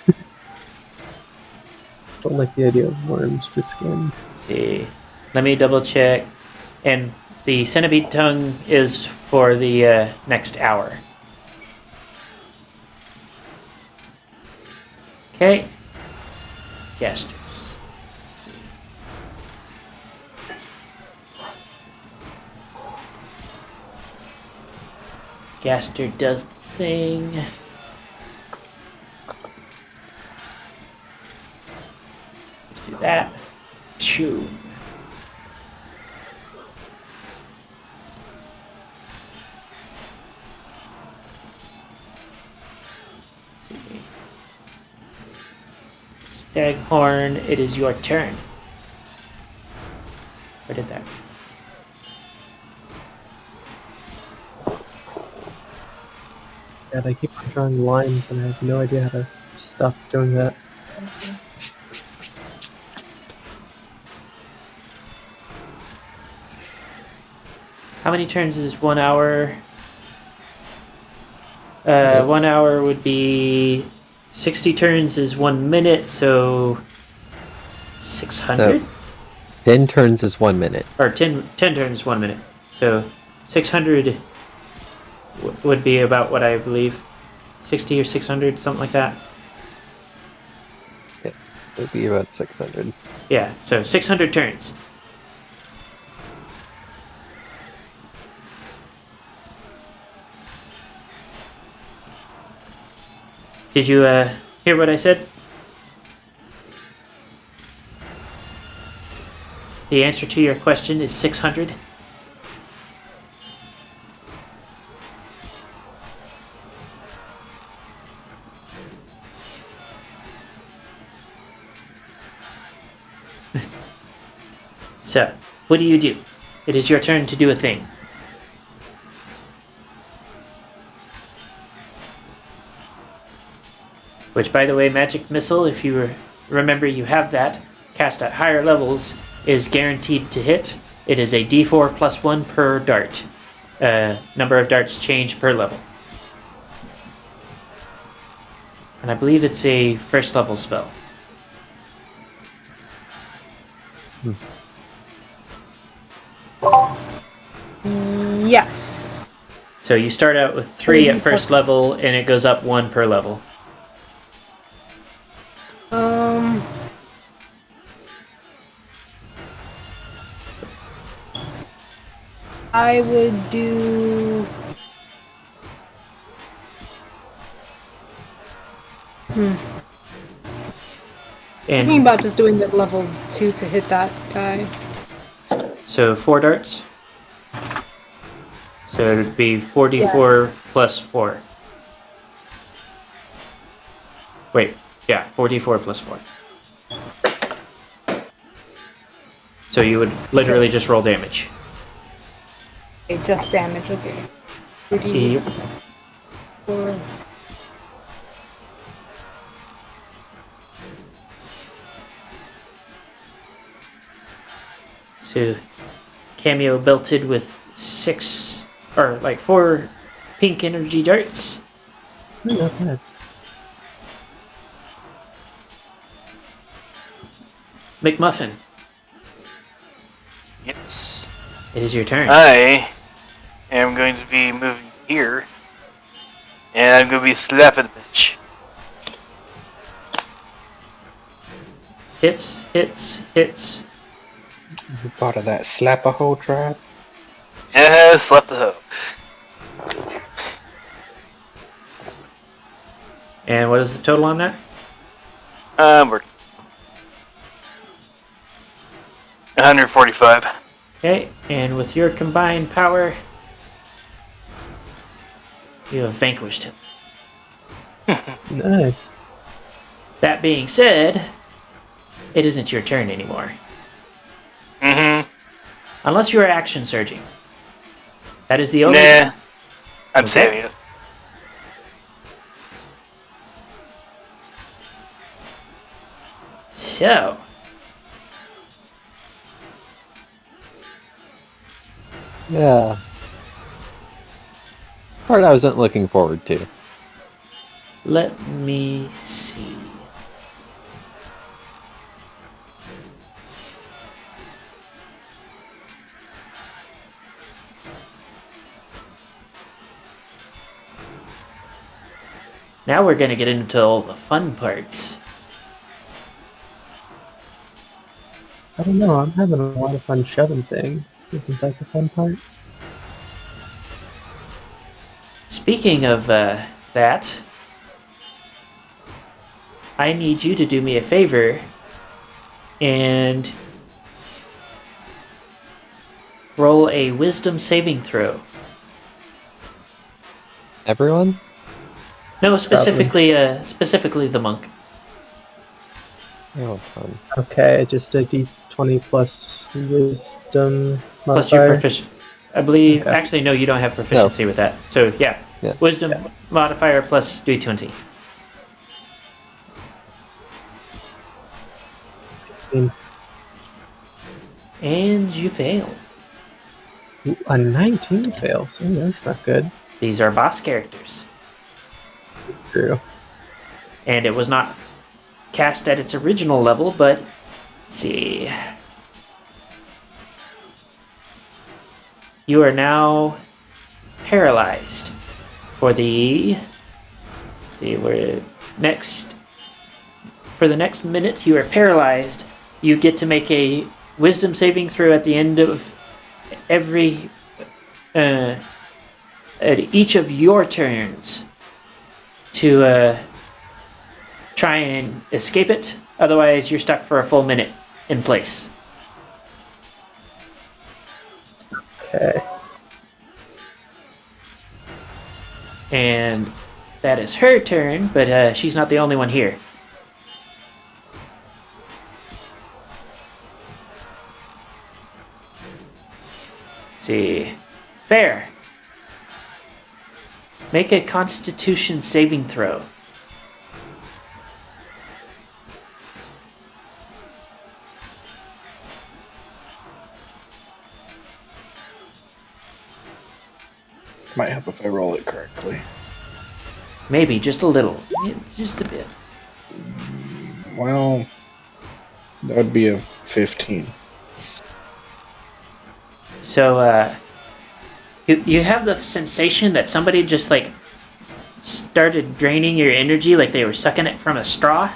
Don't like the idea of worms for skin. Let's see, let me double check. And the centipede tongue is for the next hour. Okay. Gasters. Gaster does the thing. Let's do that. Shoo. Staghorn, it is your turn. Where did that? God, I keep on drawing lines and I have no idea how to stop doing that. How many turns is 1 hour? 1 hour would be 60 turns is 1 minute, so 600? 10 turns is 1 minute. Or 10 turns, 1 minute. So 600 would be about what I believe. 60 or 600, something like that. Yeah, it would be about 600. Yeah, so 600 turns. Did you hear what I said? The answer to your question is 600. So, what do you do? It is your turn to do a thing. Which, by the way, Magic Missile, if you remember you have that, cast at higher levels, is guaranteed to hit. It is a d4 plus 1 per dart. Number of darts change per level. And I believe it's a first level spell. Yes. So you start out with 3 at first level, and it goes up 1 per level. I would do. Thinking And about just doing it level 2 to hit that guy. so 4 darts. So it would be 4d4 plus 4. Wait, yeah, 4d4 plus 4. So you would literally just roll damage. Okay, just damage, okay. Yep. 4. So Cameo belted with 4 pink energy darts. Not bad. McMuffin, Yes. it is your turn. I am going to be moving here. And I'm going to be slapping the bitch. Hits. You part of that slap-a-hole tribe? Yeah, slap the hoe. And what is the total on that? We're 145. Okay, and with your combined power, you have vanquished him. Nice. That being said, it isn't your turn anymore. Mm-hmm. Unless you are action surging. That is the only... Nah. I'm Okay. saving it. So... Yeah. Part I wasn't looking forward to. let me see. Now we're going to get into all the fun parts. I don't know, I'm having a lot of fun shoving things. Isn't that the fun part? Speaking of that, I need you to do me a favor and roll a wisdom saving throw. Everyone? No, specifically the monk. Oh, fun. Okay, just a d20 plus wisdom Plus your modifier. proficiency. I believe. Okay. Actually, no, you don't have proficiency with that. So yeah, Yeah. wisdom modifier plus d20, and you fail. Ooh, a 19 fails. Oh, that's not good. These are boss characters, True. and it was not cast at its original level. But let's see. you are now paralyzed for the. See, we're next. For the next minute, you are paralyzed. You get to make a wisdom saving throw at the end of every. At each of your turns to try and escape it. Otherwise, you're stuck for a full minute in place. Okay. And that is her turn, but she's not the only one here. Let's see. Fair. Make a Constitution saving throw. Might help if I roll it correctly. Maybe, just a little. Just a bit. Well, that would be a 15. So, you have the sensation that somebody just, like, started draining your energy like they were sucking it from a straw.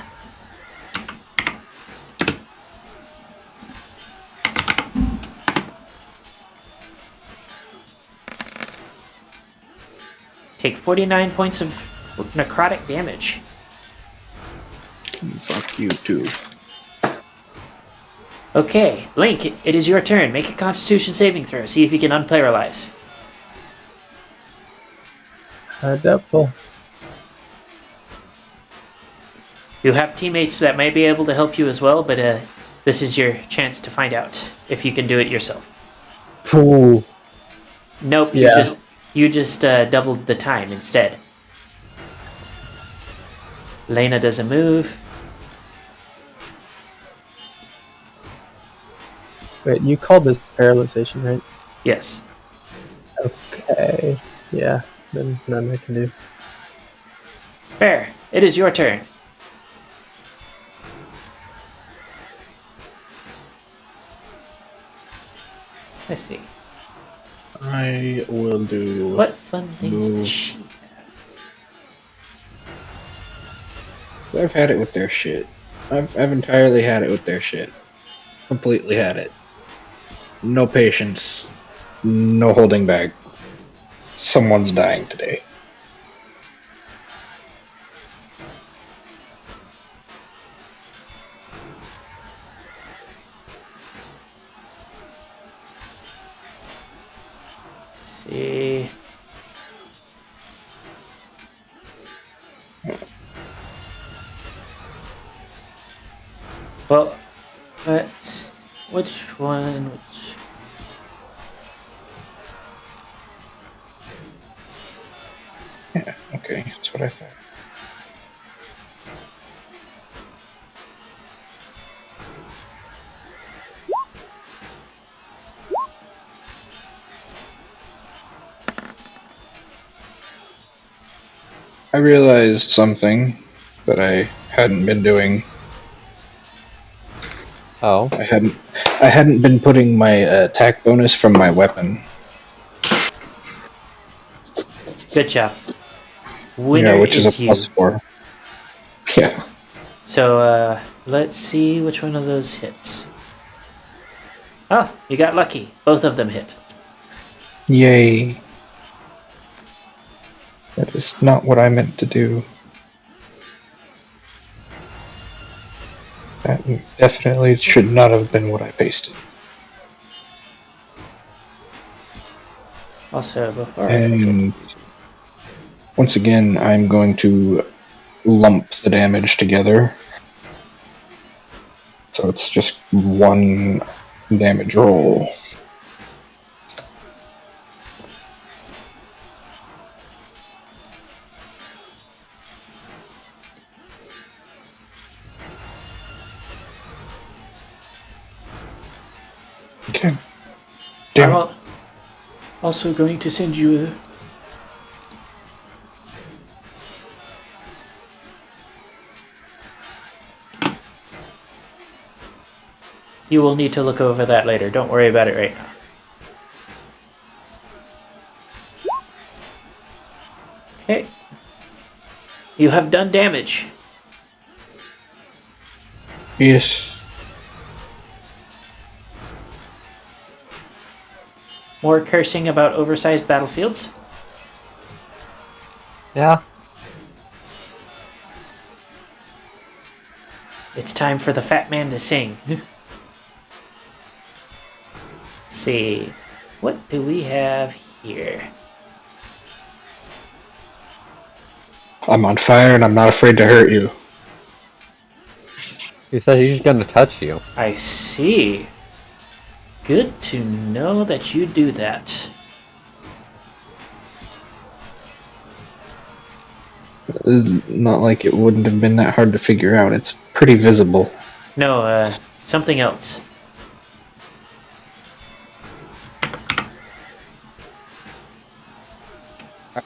Take 49 points of necrotic damage. Fuck you too. Okay, Link, it is your turn. Make a Constitution saving throw. See if you can unparalyze. Doubtful. You have teammates that may be able to help you as well, but this is your chance to find out if you can do it yourself. Ooh. Nope, Yeah. you just doubled the time instead. Lena does a move. Wait, you called this paralyzation, right? Yes. Okay. Yeah, then none I can do. Fair. It is your turn. Let's see. I will do. What fun things does she have? I've had it with their shit. I've entirely had it with their shit. Completely had it. No patience. No holding back. Someone's dying today. See. Well, which one? Yeah, okay, that's what I thought. I realized something that I hadn't been doing. Oh. I hadn't been putting my attack bonus from my weapon. Good job. Winner Yeah, which is a you. +4. Yeah. So, let's see which one of those hits. Oh, you got lucky. Both of them hit. Yay. That is not what I meant to do. That definitely should not have been what I pasted. Also, before And once again, I'm going to lump the damage together. So it's just one damage roll. Okay. Damn. I'm also going to send you a... You will need to look over that later. Don't worry about it right now. You have done damage. Yes. More cursing about oversized battlefields. Yeah. It's time for the fat man to sing. Let's see. What do we have here? I'm on fire and I'm not afraid to hurt you. He said he's gonna touch you. I see. Good to know that you do that. Not like it wouldn't have been that hard to figure out. It's pretty visible. No, something else.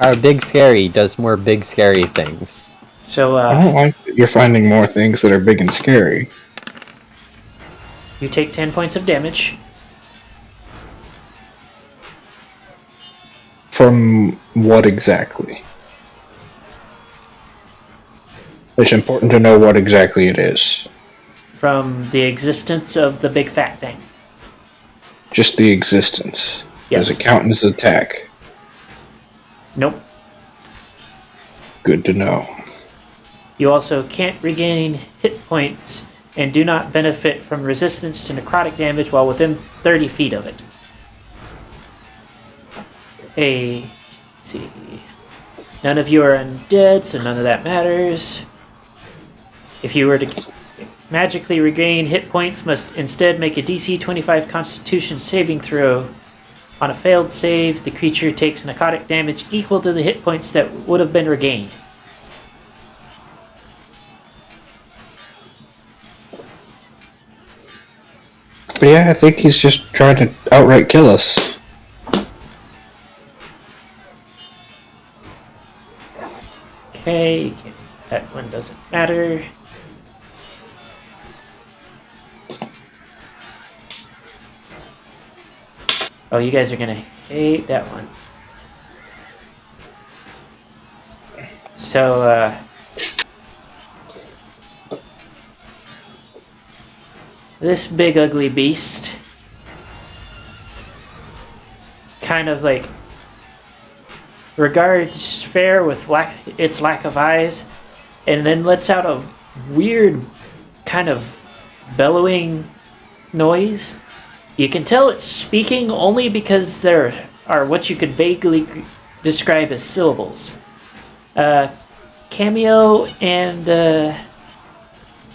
Our big scary does more big scary things. So, I don't like that you're finding more things that are big and scary. you take 10 points of damage. From what exactly? It's important to know what exactly it is. From the existence of the big fat thing. Just the existence. Yes. Does it count as attack? Nope. Good to know. You also can't regain hit points and do not benefit from resistance to necrotic damage while within 30 feet of it. Let's see. None of you are undead, so none of that matters. If you were to magically regain hit points, must instead make a DC 25 Constitution saving throw. On a failed save, the creature takes necrotic damage equal to the hit points that would have been regained. But yeah, I think he's just trying to outright kill us. Okay, that one doesn't matter. Oh, you guys are gonna hate that one. So, this big ugly beast kind of like regards Fair with its lack of eyes, and then lets out a weird kind of bellowing noise. You can tell it's speaking only because there are what you could vaguely describe as syllables. Cameo and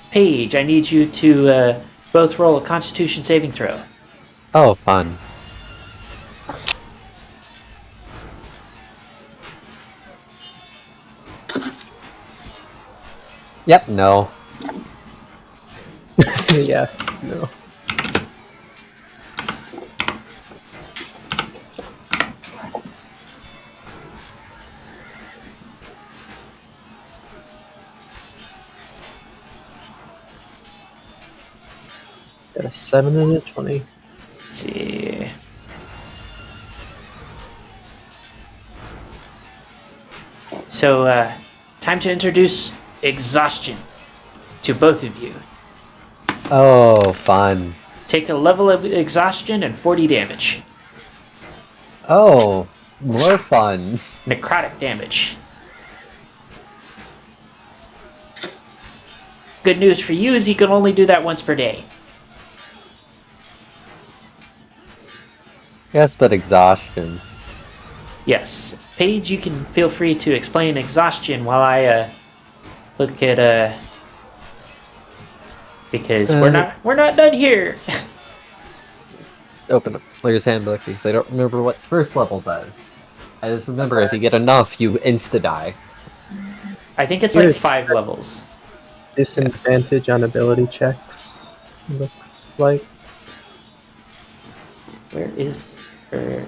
Paige, I need you to both roll a Constitution saving throw. Oh, fun. Yep, no. Yeah, no. Got a 7 and a 20. Let's see. So, time to introduce exhaustion to both of you. Oh, fun. Take a level of exhaustion and 40 damage. Oh, more fun. Necrotic damage. Good news for you is you can only do that once per day. Yes, but exhaustion. Yes. Paige, you can feel free to explain exhaustion while I look at because we're not done here. Open up player's handbook because I don't remember what first level does. I just remember if you get enough, you insta-die. I think it's like 5 levels. Disadvantage on ability checks, looks like. Where is her?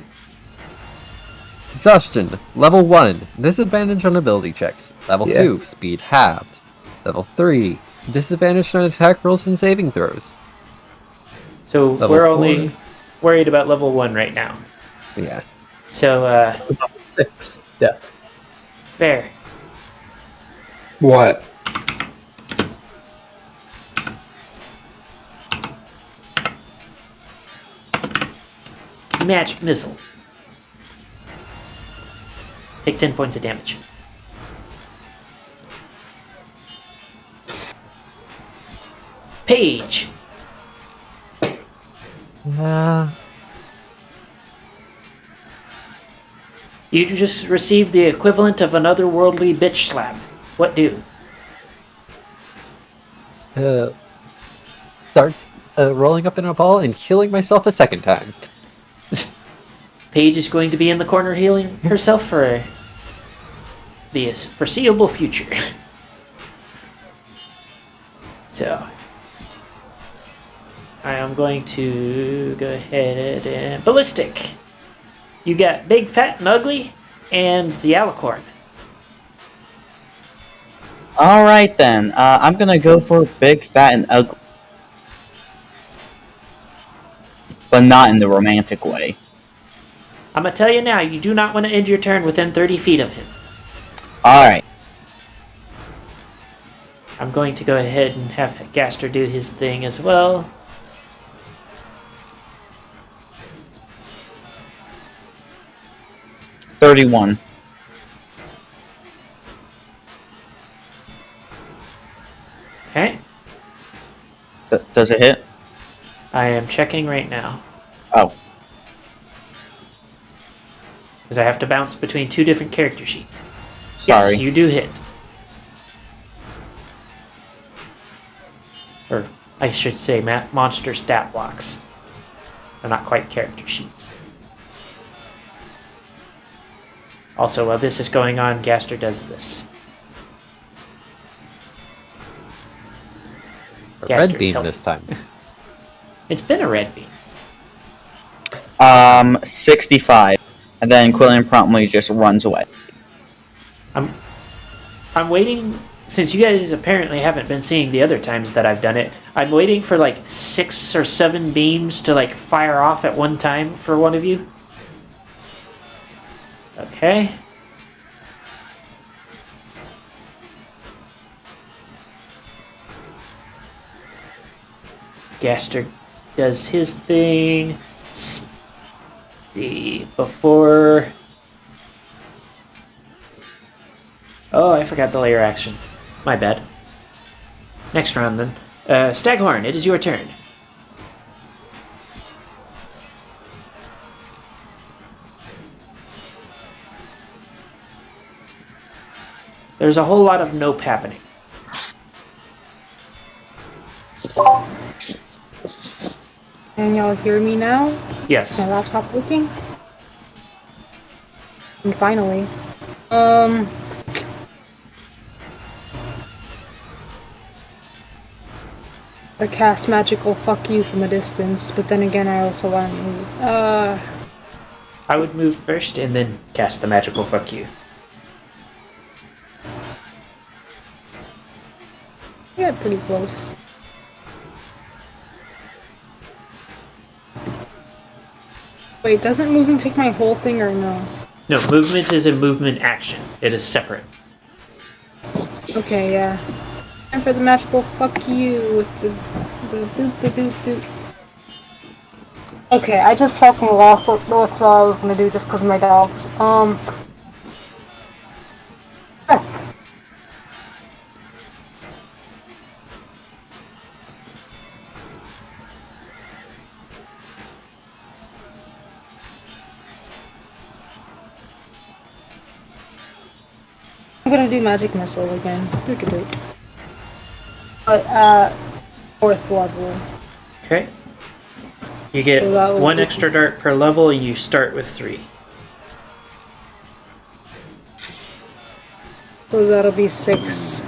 Exhaustion. Level 1. Disadvantage on ability checks. Level 2. Speed halved. Level 3. Disadvantage on attack rolls and saving throws. So Level we're 4. only worried about level 1 right now. Yeah. So, Level 6, death. fair. What? Magic missile. Take 10 points of damage. Paige. You just received the equivalent of an otherworldly bitch slap. What do? Starts rolling up in a ball and healing myself a second time. Paige is going to be in the corner healing herself for the foreseeable future. So, I am going to go ahead and... Ballistic! You got Big, Fat, and Ugly, and the Alicorn. Alright then, I'm gonna go for Big, Fat, and Ugly. But not in the romantic way. I'm gonna tell you now, you do not want to end your turn within 30 feet of him. Alright. I'm going to go ahead and have Gaster do his thing as well. $31. Okay. Does it hit? I am checking right now. Oh. Because I have to bounce between two different character sheets. Sorry. Yes, you do hit. Or, I should say, monster stat blocks. They're not quite character sheets. Also, while this is going on, Gaster does this. Red beam this time. It's been a red beam. 65. And then Quillian promptly just runs away. I'm waiting, since you guys apparently haven't been seeing the other times that I've done it, I'm waiting for like 6 or 7 beams to like fire off at one time for one of you. Okay. Gaster does his thing. See, before... Oh, I forgot the layer action. My bad. Next round, then. Staghorn, it is your turn. There's a whole lot of nope happening. Can y'all hear me now? Yes. My laptop working? And finally. I cast magical fuck you from a distance, but then again I also want to move. I would move first and then cast the magical fuck you. Yeah, pretty close. Wait, doesn't moving take my whole thing or no? No, movement is a movement action. It is separate. Okay, yeah. Time for the magical fuck you with the doop the doop doop. Okay, I just fucking lost what I was gonna do just because of my dogs. I'm gonna do magic missile again. But at 4th level. Okay. You get So one extra dart per level, and you start with 3. So that'll be 6.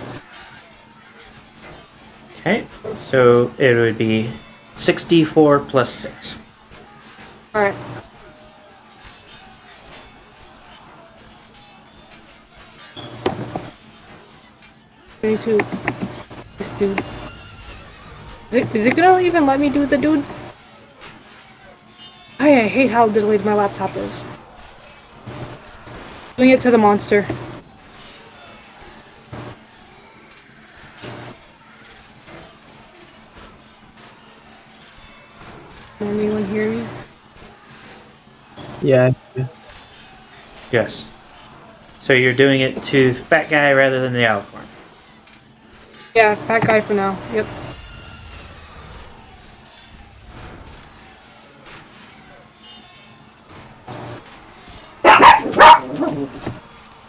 Okay. So it would be 6d4 plus 6. Alright. To this dude. Is it gonna even let me do the dude? I hate how delayed my laptop is. Doing it to the monster. Can anyone hear me? Yeah. Yes. So you're doing it to fat guy rather than the alicorn. Yeah, fat guy for now. Yep.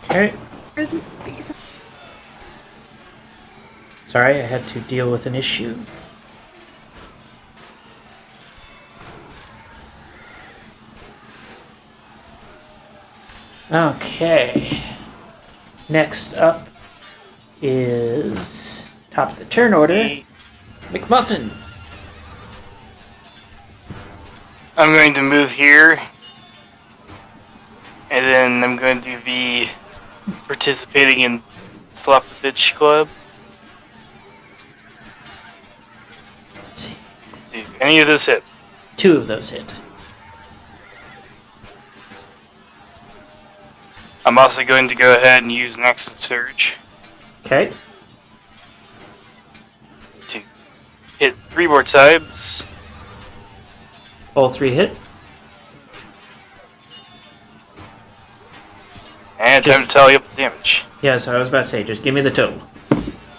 Okay. Sorry, I had to deal with an issue. Okay. Next up is top of the turn order, McMuffin. I'm going to move here, and then I'm going to be participating in Slap the Bitch Club. Do any of those hit? 2 of those hit. I'm also going to go ahead and use Next Surge Okay. to hit 3 more times. All 3 hit. And time to tally up the damage. Yeah, so I was about to say, just give me the total.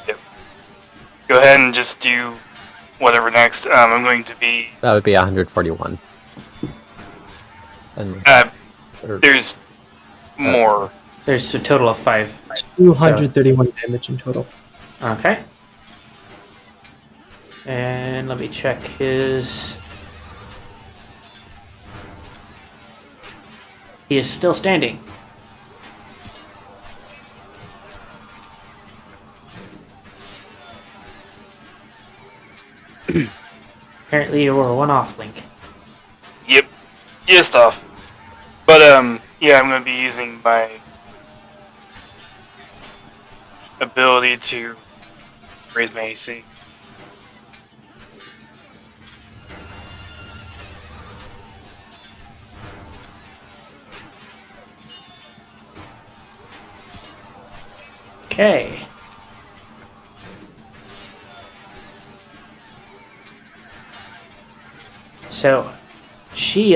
Yep. Go ahead and just do whatever next. I'm going to be... That would be 141. And there's more. There's a total of 5. 231 damage in total. Okay. And let me check his... He is still standing. Apparently you were one off, Link. Yep. Just off. But, yeah, I'm going to be using my ability to raise my AC. Okay. So, she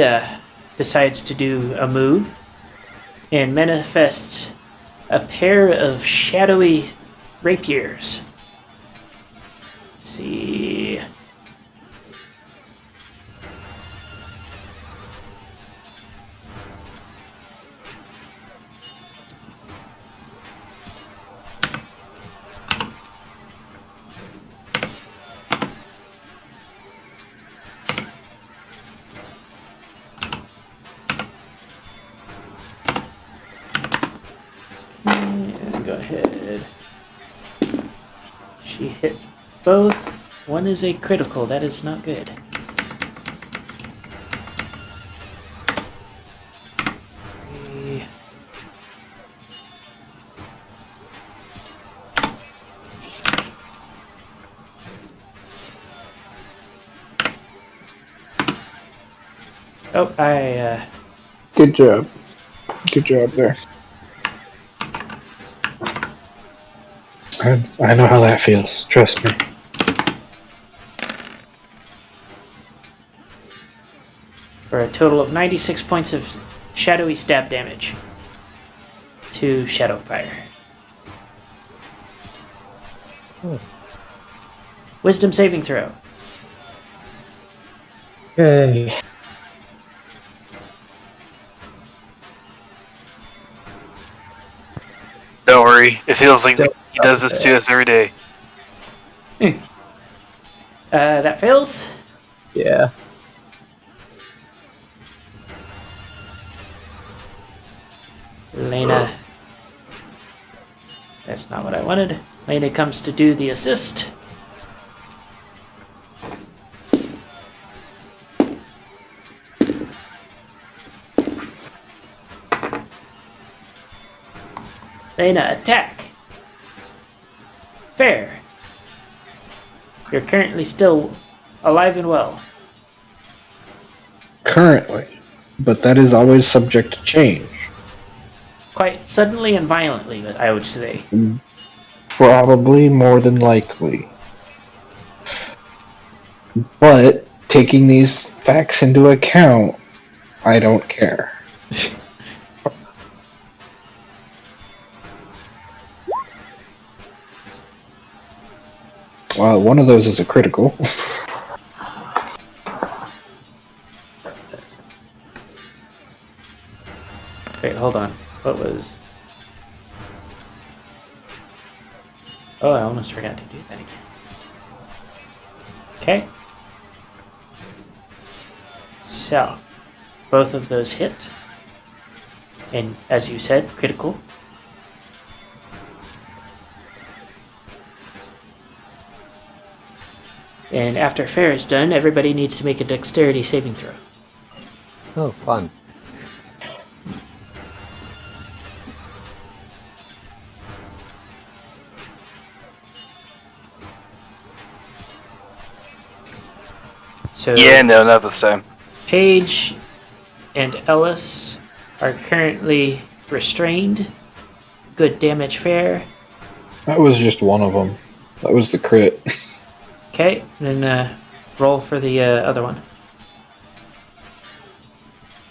decides to do a move and manifests a pair of shadowy rapiers. Let's see. And go ahead. She hits both. One is a critical. That is not good. Three. Oh, Good job. Good job there. I know how that feels. Trust me. for a total of 96 points of shadowy stab damage to Shadowfire. Wisdom saving throw. Okay. Don't worry, it feels like he does this to us every day. That fails. Yeah. Lena. That's not what I wanted. Lena comes to do the assist. Lena, attack. Fair. You're currently still alive and well. Currently. But that is always subject to change. Quite suddenly and violently, I would say. Probably more than likely. But taking these facts into account, I don't care. Well, one of those is a critical. Wait, hold on. What was... Oh, I almost forgot to do that again. Okay. So, both of those hit. And as you said, critical. And after Fair is done, everybody needs to make a dexterity saving throw. Oh, fun. So Yeah, no, not the same. Paige and Ellis are currently restrained. Good damage Fair. That was just one of them. That was the crit. Okay, then roll for the other one.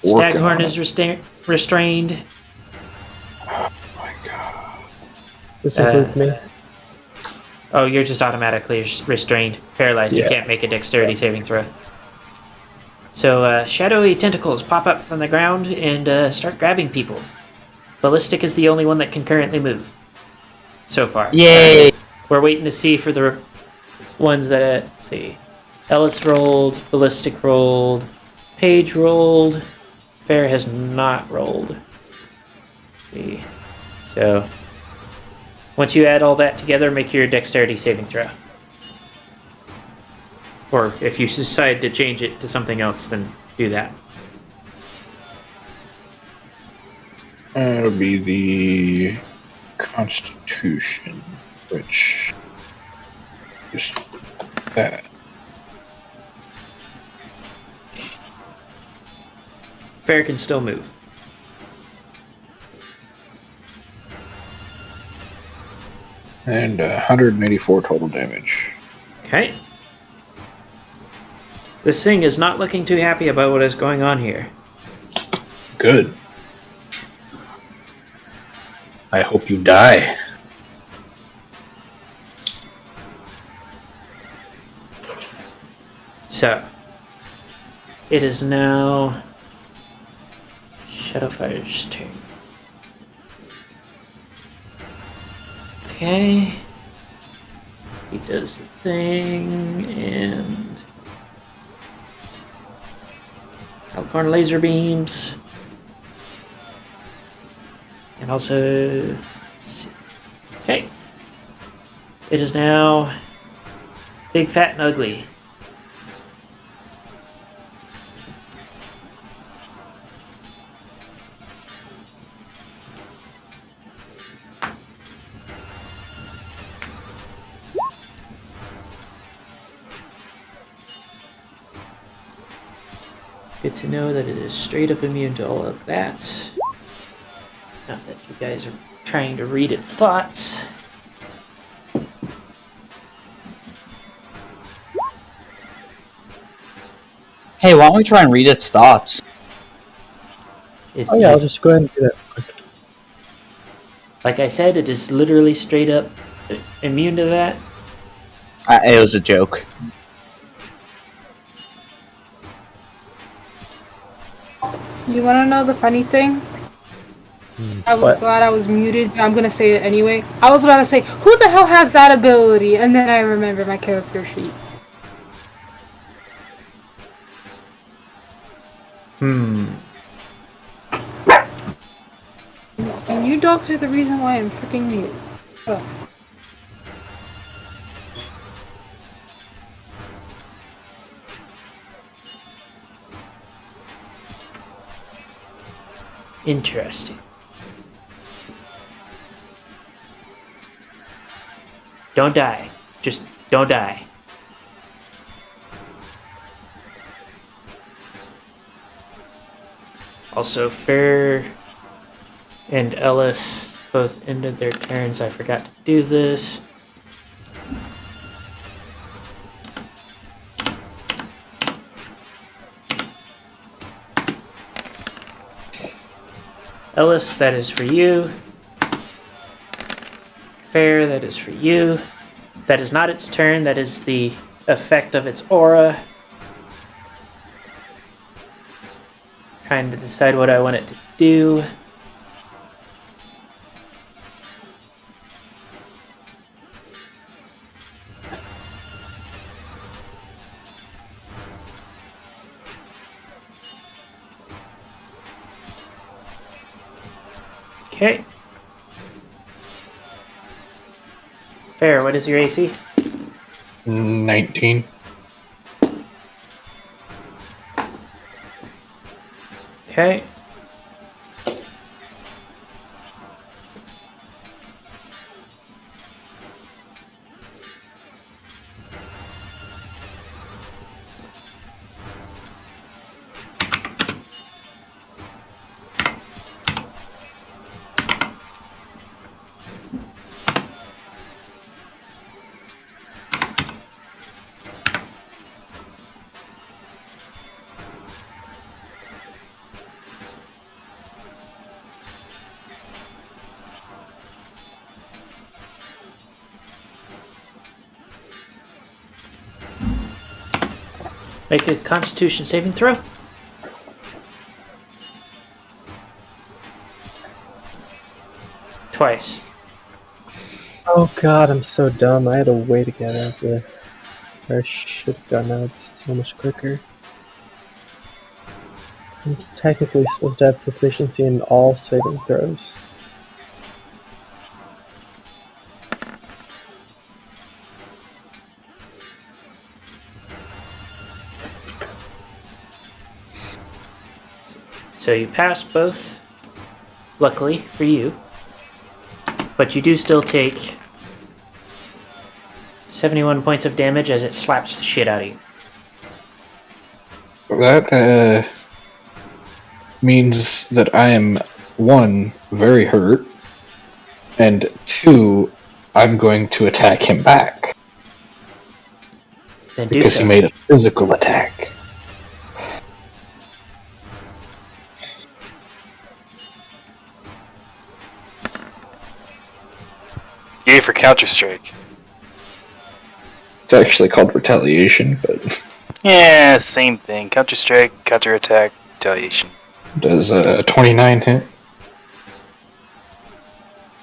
Working Staghorn on is restrained. Oh my god. This includes me. Oh, you're just automatically restrained. Paralyzed. You Yeah. can't make a dexterity saving throw. So shadowy tentacles pop up from the ground and start grabbing people. Ballistic is the only one that can currently move. So far. Yay! We're waiting to see for the ones that... let's see. Ellis rolled. Ballistic rolled. Paige rolled. Fair has not rolled. Let's see. So... once you add all that together, make your dexterity saving throw. Or if you decide to change it to something else, then do that. That'll be the Constitution, which is that. Fair can still move. And 184 total damage. Okay. This thing is not looking too happy about what is going on here. Good. I hope you die. So, it is now Shadowfire's turn. Okay. He does the thing, and Alcorn laser beams. And also... okay. It is now Big, Fat, and Ugly. Good to know that it is straight up immune to all of that. Not that you guys are trying to read its thoughts. Hey, why don't we try and read its thoughts? It's, Oh yeah, I'll just go ahead and do that quick. like I said, it is literally straight up immune to that. It was a joke. You wanna know the funny thing? I was What? glad I was muted, but I'm gonna say it anyway. I was about to say, who the hell has that ability? And then I remember my character sheet. And you dogs are the reason why I'm freaking muted. Oh. Interesting. Don't die. Just don't die. Also, Fair and Ellis both ended their turns. I forgot to do this. Ellis, that is for you. Fair, that is for you. That is not its turn, that is the effect of its aura. Trying to decide what I want it to do. Okay. Fair, what is your AC? 19. Okay. Make a Constitution saving throw. Twice. Oh god, I'm so dumb. I had a way to get out there. Or I should have gotten out of this so much quicker. I'm technically supposed to have proficiency in all saving throws. So you pass both, luckily for you. But you do still take 71 points of damage as it slaps the shit out of you. That means that I am, 1, very hurt, and 2, I'm going to attack him back. Then do Because so. he made a physical attack. Yay for Counter-Strike. It's actually called retaliation, but Yeah, same thing. Counter-Strike, counter-attack, retaliation. does 29 hit?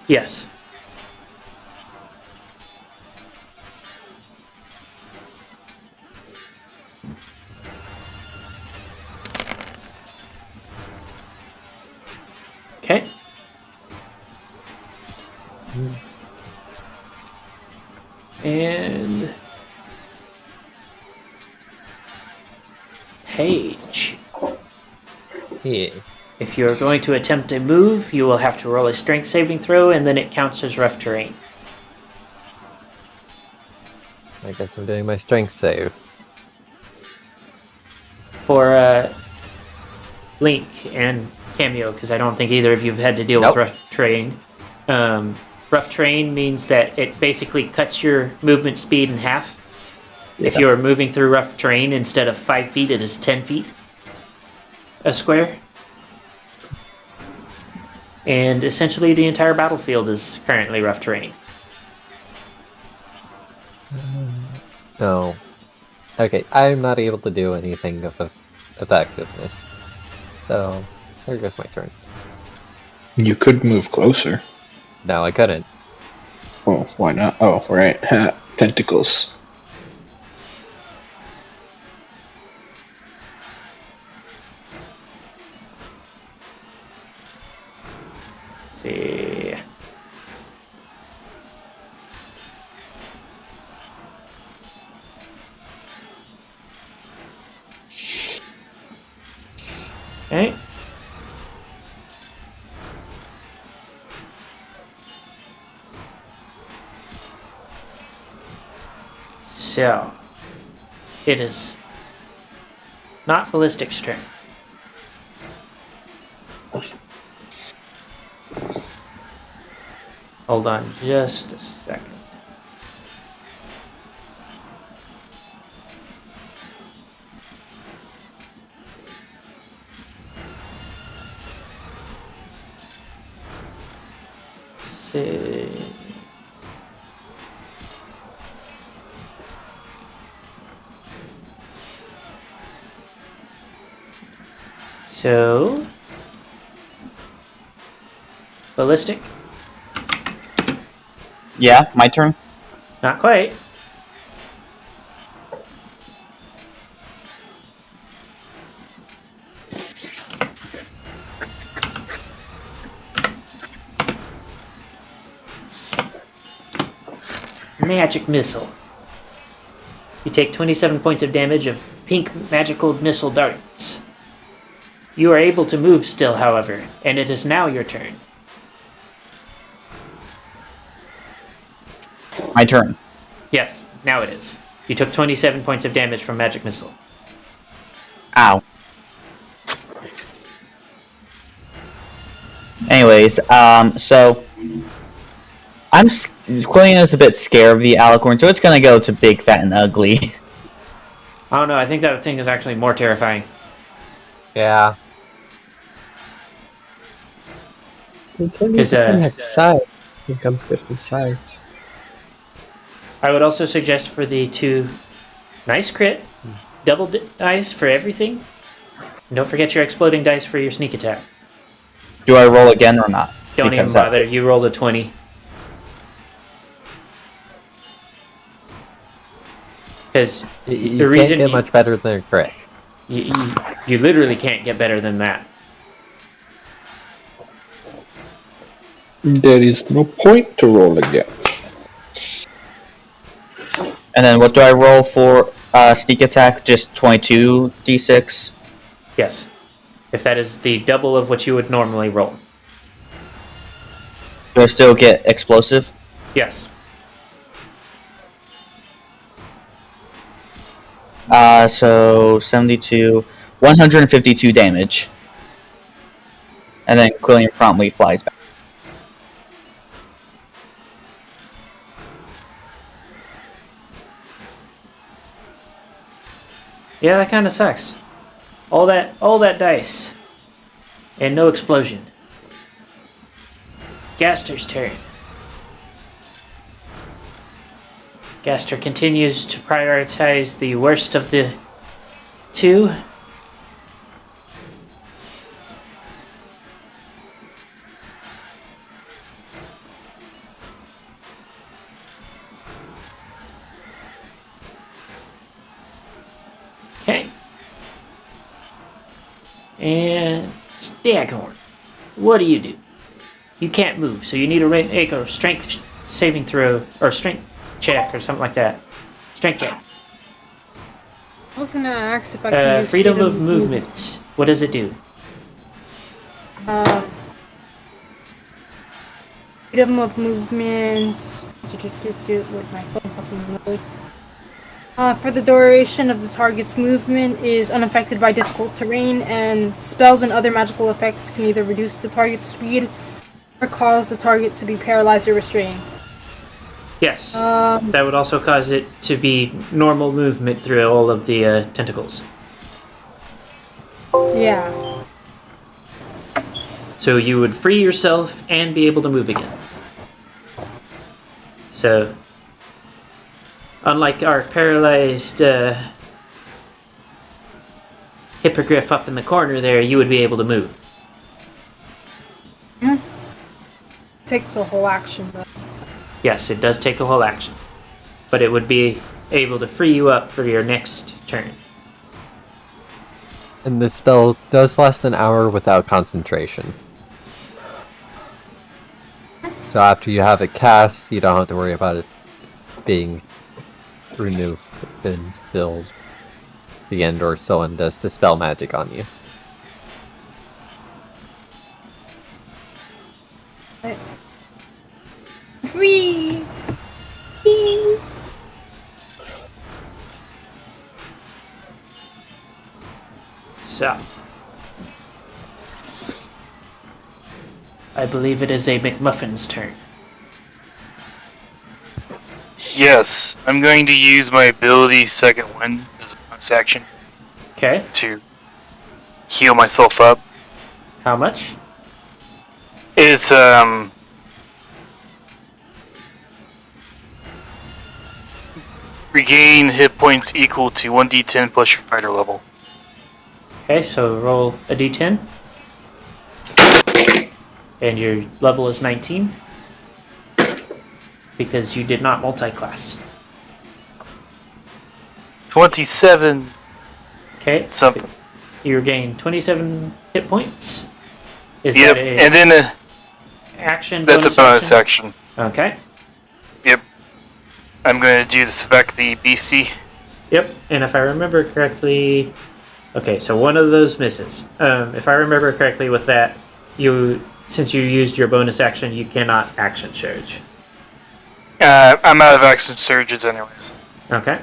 Yes. Okay. And Paige. Yeah. If you are going to attempt a move, you will have to roll a strength saving throw, and then it counts as rough terrain. I guess I'm doing my strength save. For Link and Cameo, because I don't think either of you have had to deal Nope. with rough terrain. Rough terrain means that it basically cuts your movement speed in half. If you are moving through rough terrain, instead of 5 feet, it is 10 feet a square. And essentially the entire battlefield is currently rough terrain. No. Okay, I'm not able to do anything of effectiveness. So, there goes my turn. You could move closer. No, I couldn't. Oh, why not? Oh, right. Ha, tentacles. Let's see. Okay. So, it is not Ballistic's turn. Hold on just a second. see. So, ballistic? Yeah, my turn. Not quite. Magic missile. You take 27 points of damage of pink magical missile darts. You are able to move still, however, and it is now your turn. My turn. Yes, now it is. You took 27 points of damage from magic missile. Ow. Anyways, so Quillian is a bit scared of the alicorn, so it's gonna go to Big, Fat, and Ugly. I don't know, I think that thing is actually more terrifying. Yeah. It can be at size. It comes good from size. I would also suggest for the 2 nice crit, double dice for everything. And don't forget your exploding dice for your sneak attack. Do I roll again or not? Don't even bother, you rolled a 20. Because You can't get much better than a crit. You literally can't get better than that. There is no point to roll again. And then what do I roll for sneak attack? Just 22 d6? Yes. If that is the double of what you would normally roll. Do I still get explosive? Yes. So 72, 152 damage. And then Quillian promptly flies back. Yeah, that kind of sucks. All that dice. And no explosion. Gaster's turn. Gaster continues to prioritize the worst of the 2. Okay. And Staghorn, what do? You can't move, so you need to make a strength saving throw, or strength check, or something like that. Strength check. I was gonna ask if I can use freedom of movement. What does it do? Freedom of movement. With my phone fucking load. For the duration of the target's movement is unaffected by difficult terrain, and spells and other magical effects can either reduce the target's speed or cause the target to be paralyzed or restrained. Yes. That would also cause it to be normal movement through all of the tentacles. Yeah. So you would free yourself and be able to move again. So, unlike our paralyzed hippogriff up in the corner there, you would be able to move. Takes a whole action, though. Yes, it does take a whole action. But it would be able to free you up for your next turn. And the spell does last an hour without concentration. So after you have it cast, you don't have to worry about it being removed until the end, or someone does dispel magic on you. Free! So, I believe it is a McMuffin's turn. Yes, I'm going to use my ability Second Wind as a bonus action Okay. to heal myself up. How much? It's regain hit points equal to 1d10 plus your fighter level. Okay, so roll a d10. And your level is 19. Because you did not multi-class. 27. Okay. Something. You regain 27 hit points. Is Yep, that a and then action? that's a bonus action. Okay. Yep. I'm going to do the spec the BC. Yep, and if I remember correctly, okay, so one of those misses. If I remember correctly with that, since you used your bonus action, you cannot action surge. I'm out of action surges anyways. Okay.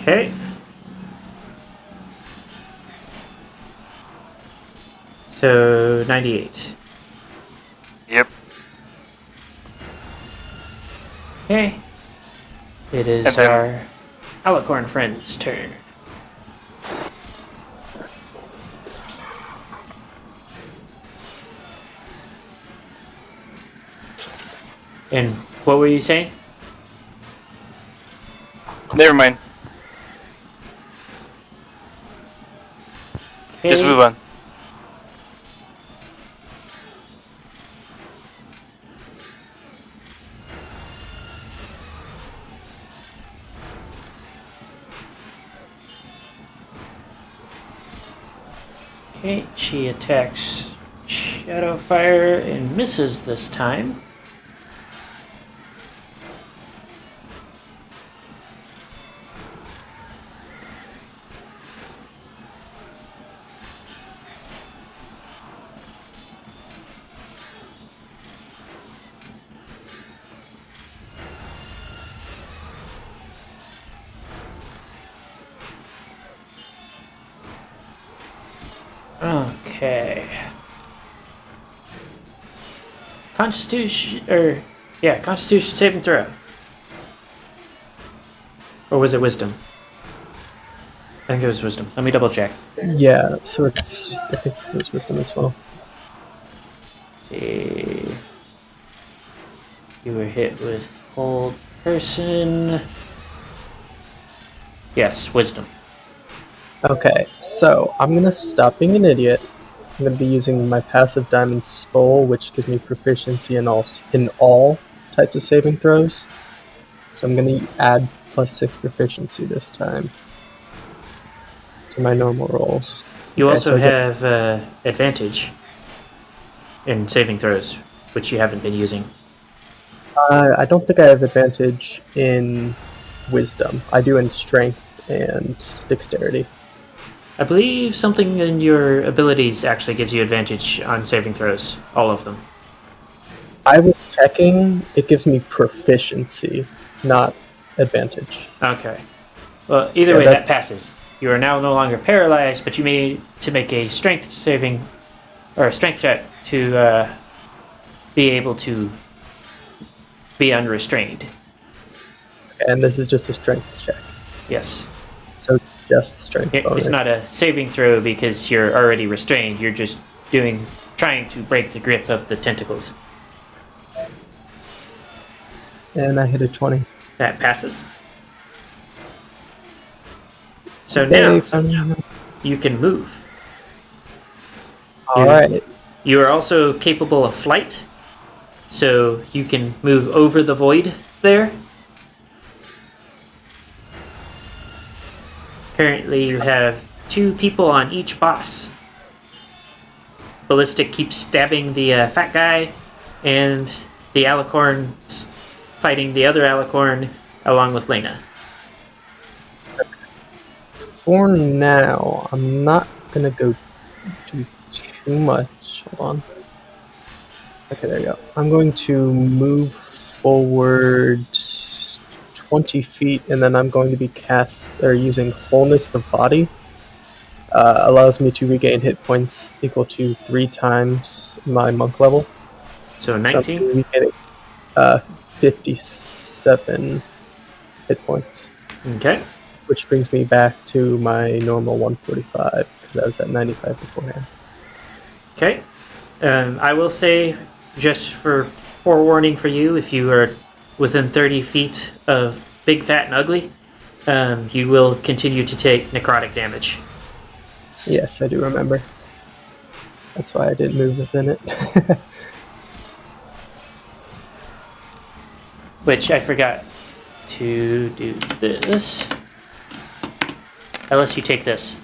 Okay. So 98. Yep. Okay. It is And then- our Alicorn friend's turn. And what were you saying? Never mind. Okay. Just move on. Okay, she attacks Shadowfire and misses this time. Okay. Constitution saving throw. Or was it wisdom? I think it was wisdom. Let me double check. Yeah, so I think it was wisdom as well. See. You were hit with hold person. Yes, wisdom. Okay, so I'm gonna stop being an idiot. I'm gonna be using my passive Diamond Soul, which gives me proficiency in all types of saving throws. So I'm gonna add +6 proficiency this time to my normal rolls. You Okay, also so I get- have advantage in saving throws, which you haven't been using. I don't think I have advantage in Wisdom. I do in Strength and Dexterity. I believe something in your abilities actually gives you advantage on saving throws. All of them. I was checking, it gives me proficiency, not advantage. Okay. Well, either Yeah, way, that that's- passes. You are now no longer paralyzed, but you need to make a strength saving or a strength check to be able to be unrestrained. And this is just a Strength check. Yes. So just Strength bonus. It's not a saving throw because you're already restrained. You're just trying to break the grip of the tentacles. And I hit a 20. That passes. So Okay, now you can move. Alright. You are also capable of flight, so you can move over the void there. Currently, you have 2 people on each boss. Ballistic keeps stabbing the fat guy, and the Alicorn's fighting the other Alicorn along with Lena. For now, I'm not gonna go do too much. Hold on. Okay, there you go. I'm going to move forward 20 feet, and then I'm going to be using Wholeness of Body. Allows me to regain hit points equal to 3 times my monk level. So So 19? I'm regaining 57 hit points, Okay. which brings me back to my normal 145, because I was at 95 beforehand. Okay. I will say, just for forewarning for you, if you are within 30 feet of Big, Fat, and Ugly, you will continue to take necrotic damage. Yes, I do remember. That's why I didn't move within it. Which I forgot to do this. Unless you take this.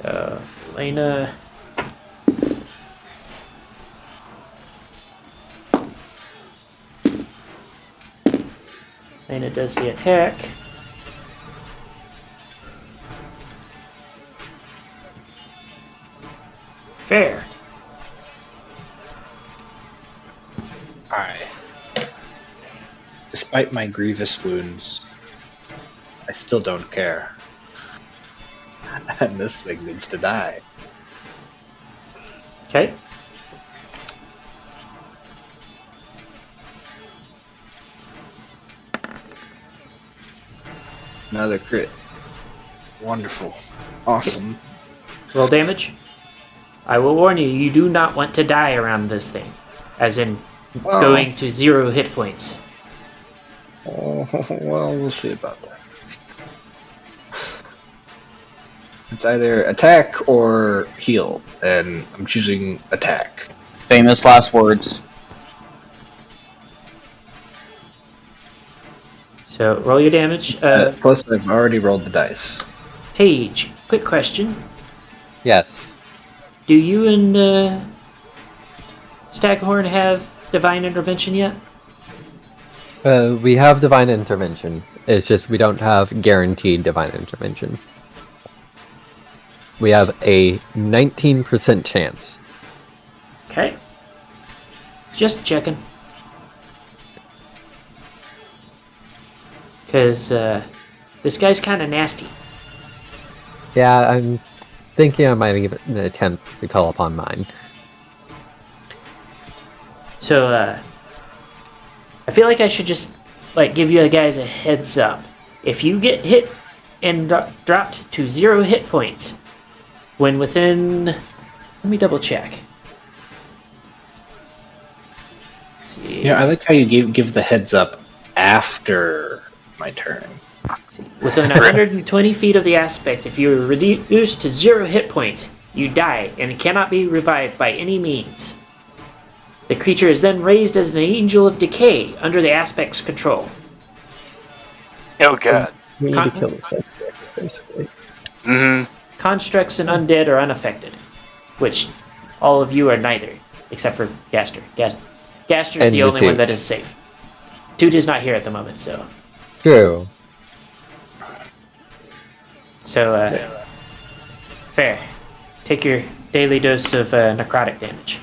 So, Elena. Elena does the attack. Fair. Despite my grievous wounds, I still don't care. And this thing needs to die. Okay. Another crit. Wonderful. Awesome. Roll damage. I will warn you, you do not want to die around this thing. As in, going to 0 hit points. Oh, well, we'll see about that. It's either attack or heal, and I'm choosing attack. Famous last words. So, roll your damage. Plus, I've already rolled the dice. Paige, quick question. Yes. Do you and Staghorn have Divine Intervention yet? We have Divine Intervention. It's just we don't have guaranteed Divine Intervention. We have a 19% chance. Okay. Just checking. Because this guy's kind of nasty. Yeah, I'm thinking I might give an attempt to call upon mine. So, I feel like I should just, give you guys a heads up. If you get hit and dropped to 0 hit points, when within... Let me double check. See. Yeah, I like how you give the heads up after my turn. Within 120 feet of the aspect, if you are reduced to 0 hit points, you die and cannot be revived by any means. The creature is then raised as an angel of decay under the aspect's control. Oh god. We need to kill this thing, basically. Mm-hmm. Constructs and undead are unaffected, which all of you are neither, except for Gaster. Gaster is the only one that is safe. Toot is not here at the moment, so... True. So, fair. Take your daily dose of necrotic damage.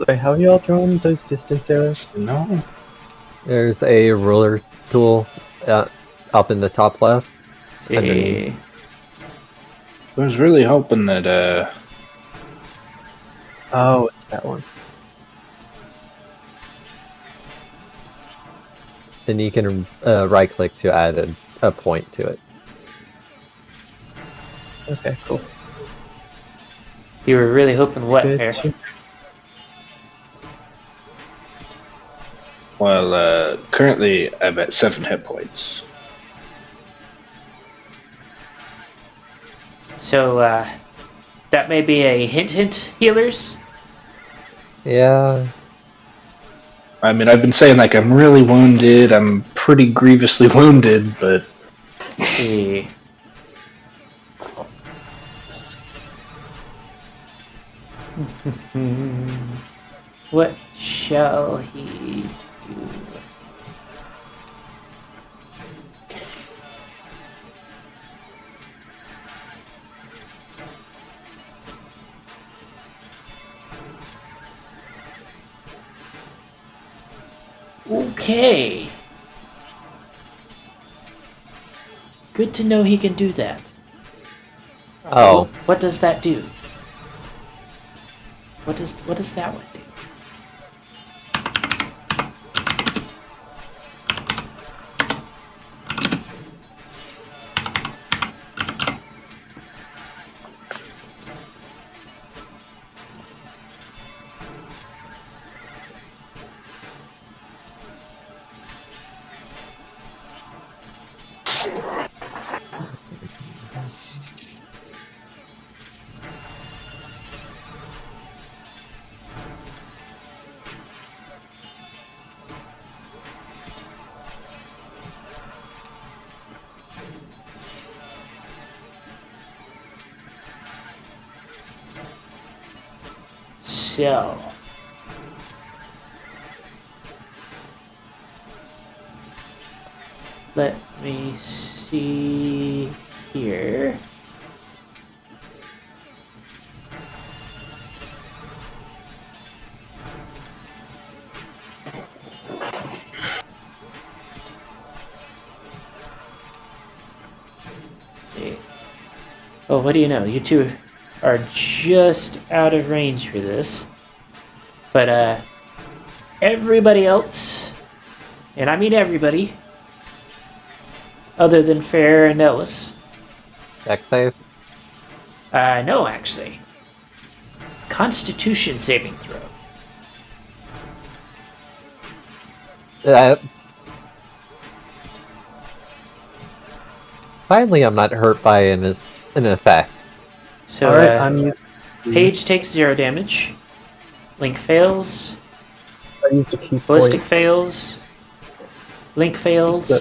Wait, how have you all drawn those distance arrows? No. There's a ruler tool up in the top left. See. I was really hoping that, Oh, it's that one. Then you can right click to add a point to it. Okay, cool. You were really hoping what, Good. Fair? well, currently I'm at 7 hit points. So, that may be a hint, healers? Yeah. I mean, I've been saying, I'm really wounded, I'm pretty grievously wounded, but... Let's see. What shall he do? Okay. Good to know he can do that. Oh. What does that do? What does that one do? So. Let me see here. Oh, what do you know? You two are just out of range for this. But, everybody else, and I mean everybody, other than Fair and Ellis. Dex save? No, actually. Constitution saving throw. Finally, I'm not hurt by an effect. So, Alright, I'm used. Paige takes 0 damage. Link fails. I used a key Ballistic point. fails. Link fails.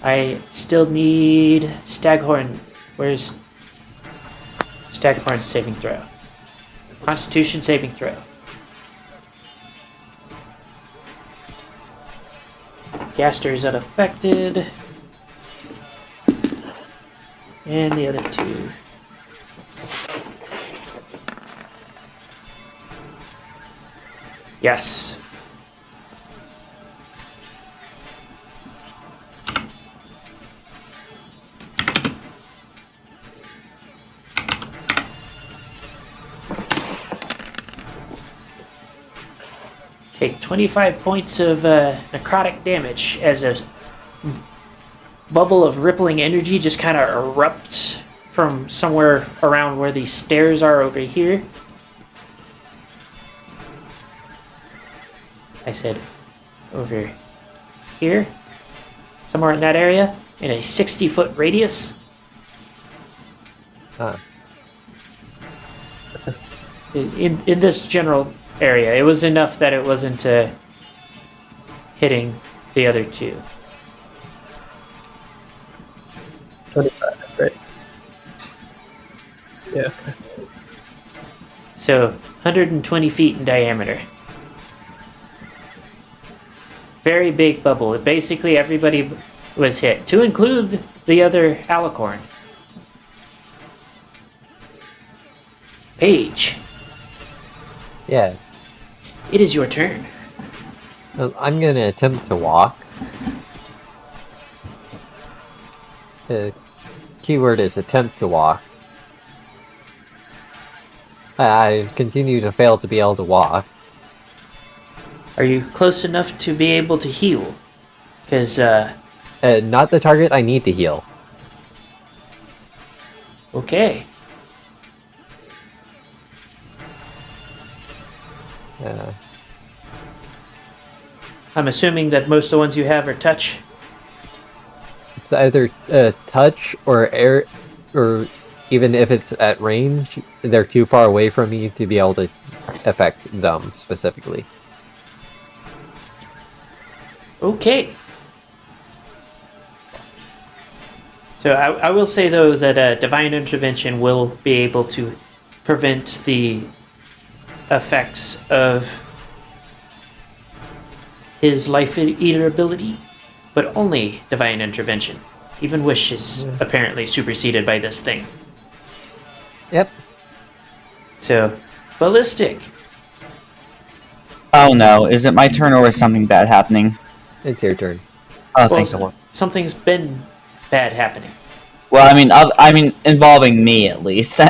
I still need Staghorn. Where's Staghorn's saving throw? Constitution saving throw. Gaster is unaffected. And the other two. Yes. Take 25 points of necrotic damage as a bubble of rippling energy just kind of erupts from somewhere around where these stairs are over here. I said over here. Somewhere in that area, in a 60-foot radius. In this general area. It was enough that it wasn't hitting the other two. 25, right? Yeah, okay. So, 120 feet in diameter. Very big bubble. Basically, everybody was hit, to include the other alicorn. Paige. Yeah. It is your turn. I'm gonna attempt to walk. The keyword is attempt to walk. I continue to fail to be able to walk. Are you close enough to be able to heal? Because, Not the target I need to heal. okay. I'm assuming that most of the ones you have are touch. It's either touch or air, or even if it's at range, they're too far away from me to be able to affect them specifically. Okay. So I will say, though, that Divine Intervention will be able to prevent the effects of his Life Eater ability, but only Divine Intervention. Even Wish is apparently superseded by this thing. Yep. So, Ballistic. Oh no, is it my turn or is something bad happening? It's your turn. Oh, thanks a lot. Something's been bad happening. Well, I mean, involving me at least.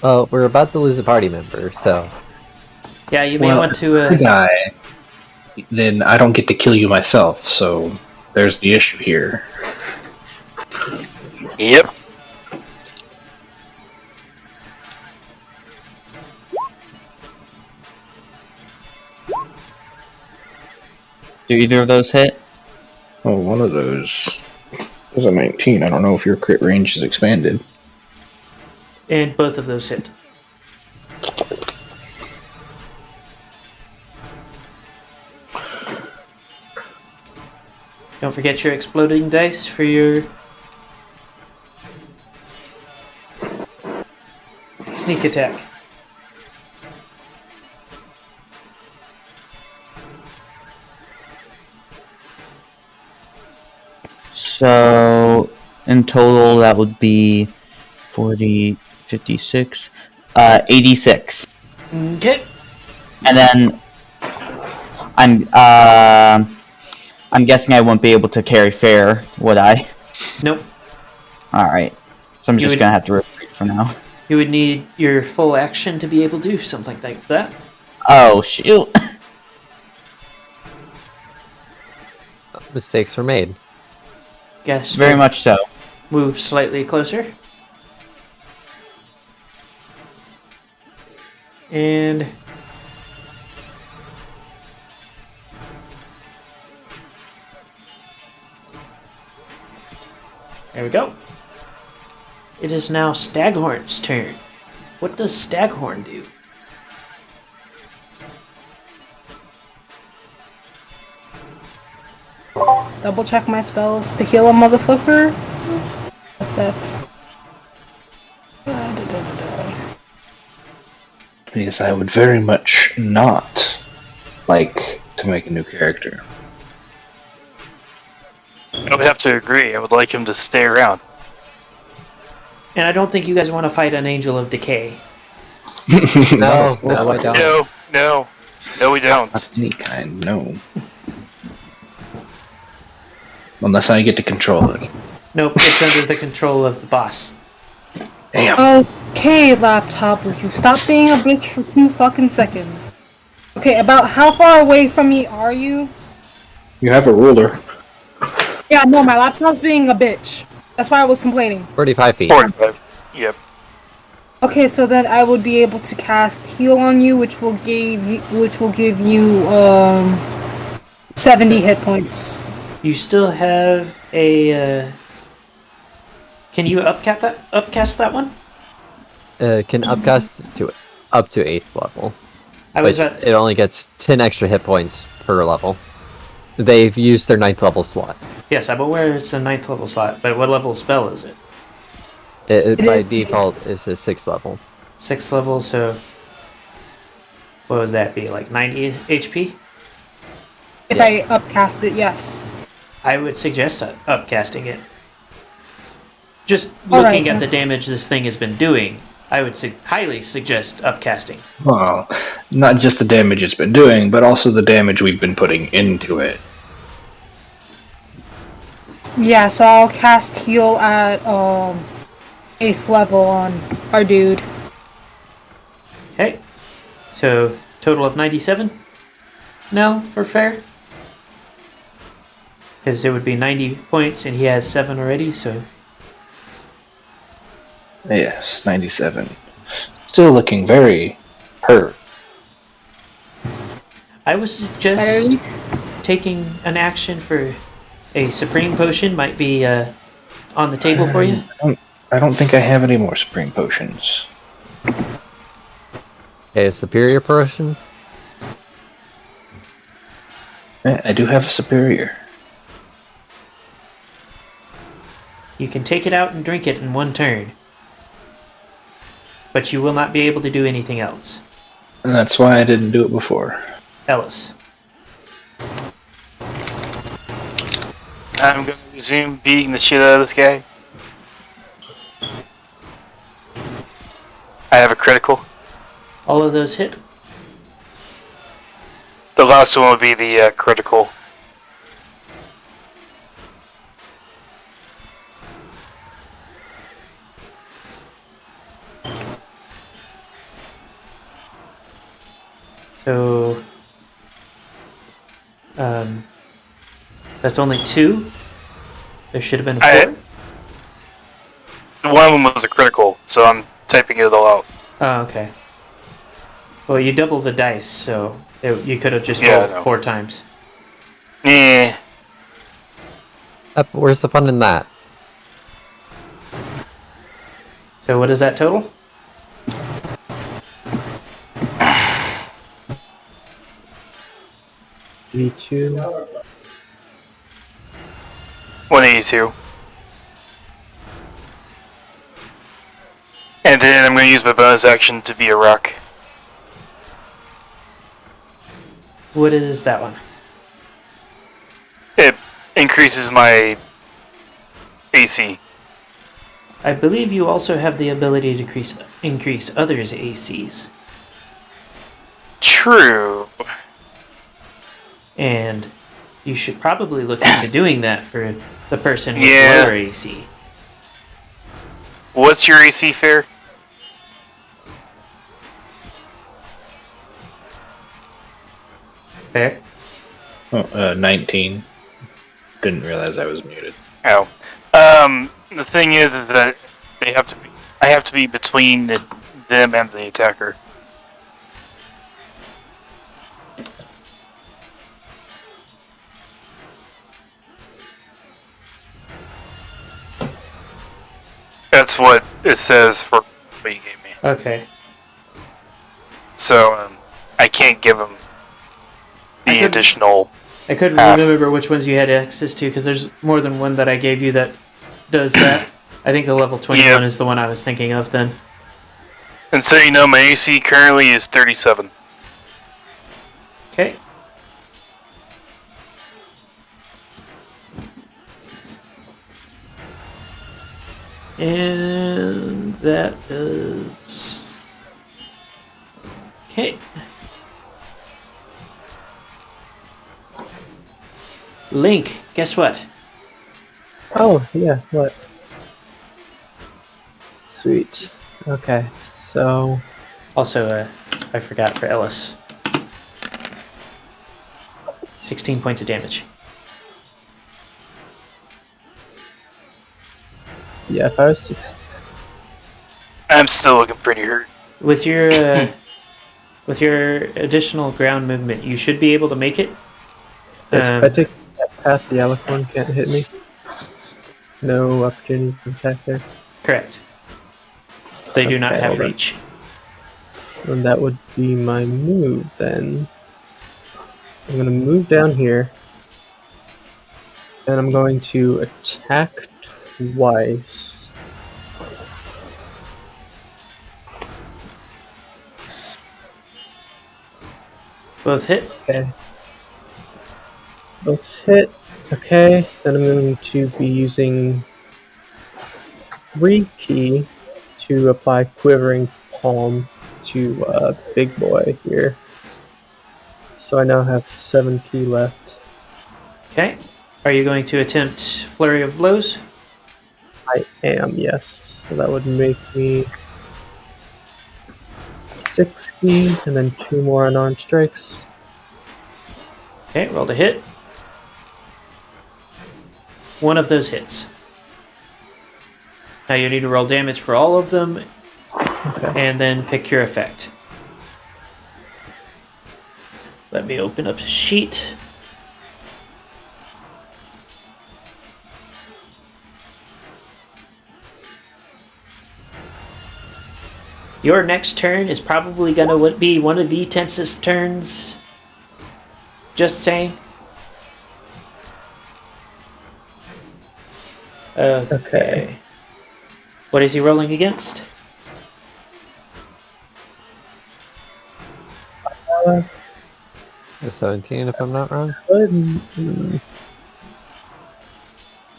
Well, we're about to lose a party member, so... Yeah, you may want to... guy, then I don't get to kill you myself, so there's the issue here. Yep. Do either of those hit? Oh, one of those is a 19. I don't know if your crit range is expanded. And both of those hit. Don't forget your exploding dice for your Sneak attack. So, in total, that would be 40, 56, 86. Okay. And then, I'm guessing I won't be able to carry fair, would I? Nope. Alright. So I'm You just would- gonna have to retreat for now. You would need your full action to be able to do something like that. Oh, shoot. Mistakes were made. Guess Very much so. move slightly closer. And there we go. It is now Staghorn's turn. What does Staghorn do? Double check my spells to heal a motherfucker. That. Because I would very much not like to make a new character. I would have to agree. I would like him to stay around. And I don't think you guys want to fight an Angel of Decay. No, I don't. No, we don't. Not any kind, no. Unless I get to control it. Nope, it's under the control of the boss. Damn. Okay, laptop, would you stop being a bitch for 2 fucking seconds? Okay, about how far away from me are you? You have a ruler. Yeah, no, my laptop's being a bitch. That's why I was complaining. 45 feet. 45. Yep. Okay, so then I would be able to cast heal on you, which will give you 70 hit points. You still have a. Can you upcast that one? Can upcast to up to 8th level. I It only gets 10 extra hit points per level. They've used their 9th level slot. Yes, I'm aware it's a 9th level slot, but what level spell is it? It by default is a 6th level. 6th level, so what would that be, like 90 HP? If I upcast it, yes. I would suggest upcasting it. Just All looking right, at the damage this thing has been doing, I would highly suggest upcasting. Well, not just the damage it's been doing, but also the damage we've been putting into it. Yeah, so I'll cast heal at 8th level on our dude. Okay, so total of 97 now for fair. Because it would be 90 points and he has 7 already, so... Yes, 97. Still looking very hurt. I would suggest taking an action for a Supreme Potion might be on the table for you. I don't think I have any more Supreme Potions. A superior potion? I do have a Superior. You can take it out and drink it in one turn. But you will not be able to do anything else. And that's why I didn't do it before. Ellis. I'm gonna resume beating the shit out of this guy. I have a critical. All of those hit? The last one would be the critical. So... that's only 2? There should have been 4? One of them was a critical, so I'm typing it all out. Oh, okay. Well, you double the dice, so you could have just Yeah, rolled I know. 4 times. Yeah. Where's the fun in that? So what is that total? V2. 182. And then I'm going to use my bonus action to be a rock. What is that one? It increases my AC. I believe you also have the ability to increase others' ACs. True. And you should probably look into doing that for the person with Yeah. lower AC. What's your AC, Fair? Fair? 19. Didn't realize I was muted. Oh. The thing is that I have to be between them and the attacker. That's what it says for what you gave me. Okay. So, I can't give them the additional... I couldn't remember which ones you had access to, because there's more than one that I gave you that does that. I think the level 21 is the one I was thinking of then. And so you know, my AC currently is 37. Okay. And that does... Okay. Link, guess what? Oh, yeah, what? Sweet. Okay, so... Also, I forgot for Ellis. 16 points of damage. Yeah, if I was 6... I'm still looking pretty hurt. With your additional ground movement, you should be able to make it. If I take that path, the Alicorn can't hit me. No opportunities to attack there. Correct. They do not Okay, have well reach. And that would be my move then. I'm going to move down here. And I'm going to attack twice. Both hit. Okay. Both hit. Okay. Then I'm going to be using 3 key to apply Quivering Palm to Big Boy here. So I now have 7 key left. Okay. Are you going to attempt Flurry of Blows? I am, yes. So that would make me 6 key and then 2 more unarmed strikes. Okay, roll to hit. One of those hits. Now you need to roll damage for all of them, and then pick your effect. Let me open up a sheet. Your next turn is probably going to be one of the tensest turns. Just saying. Okay. What is he rolling against? A 17, if I'm not wrong.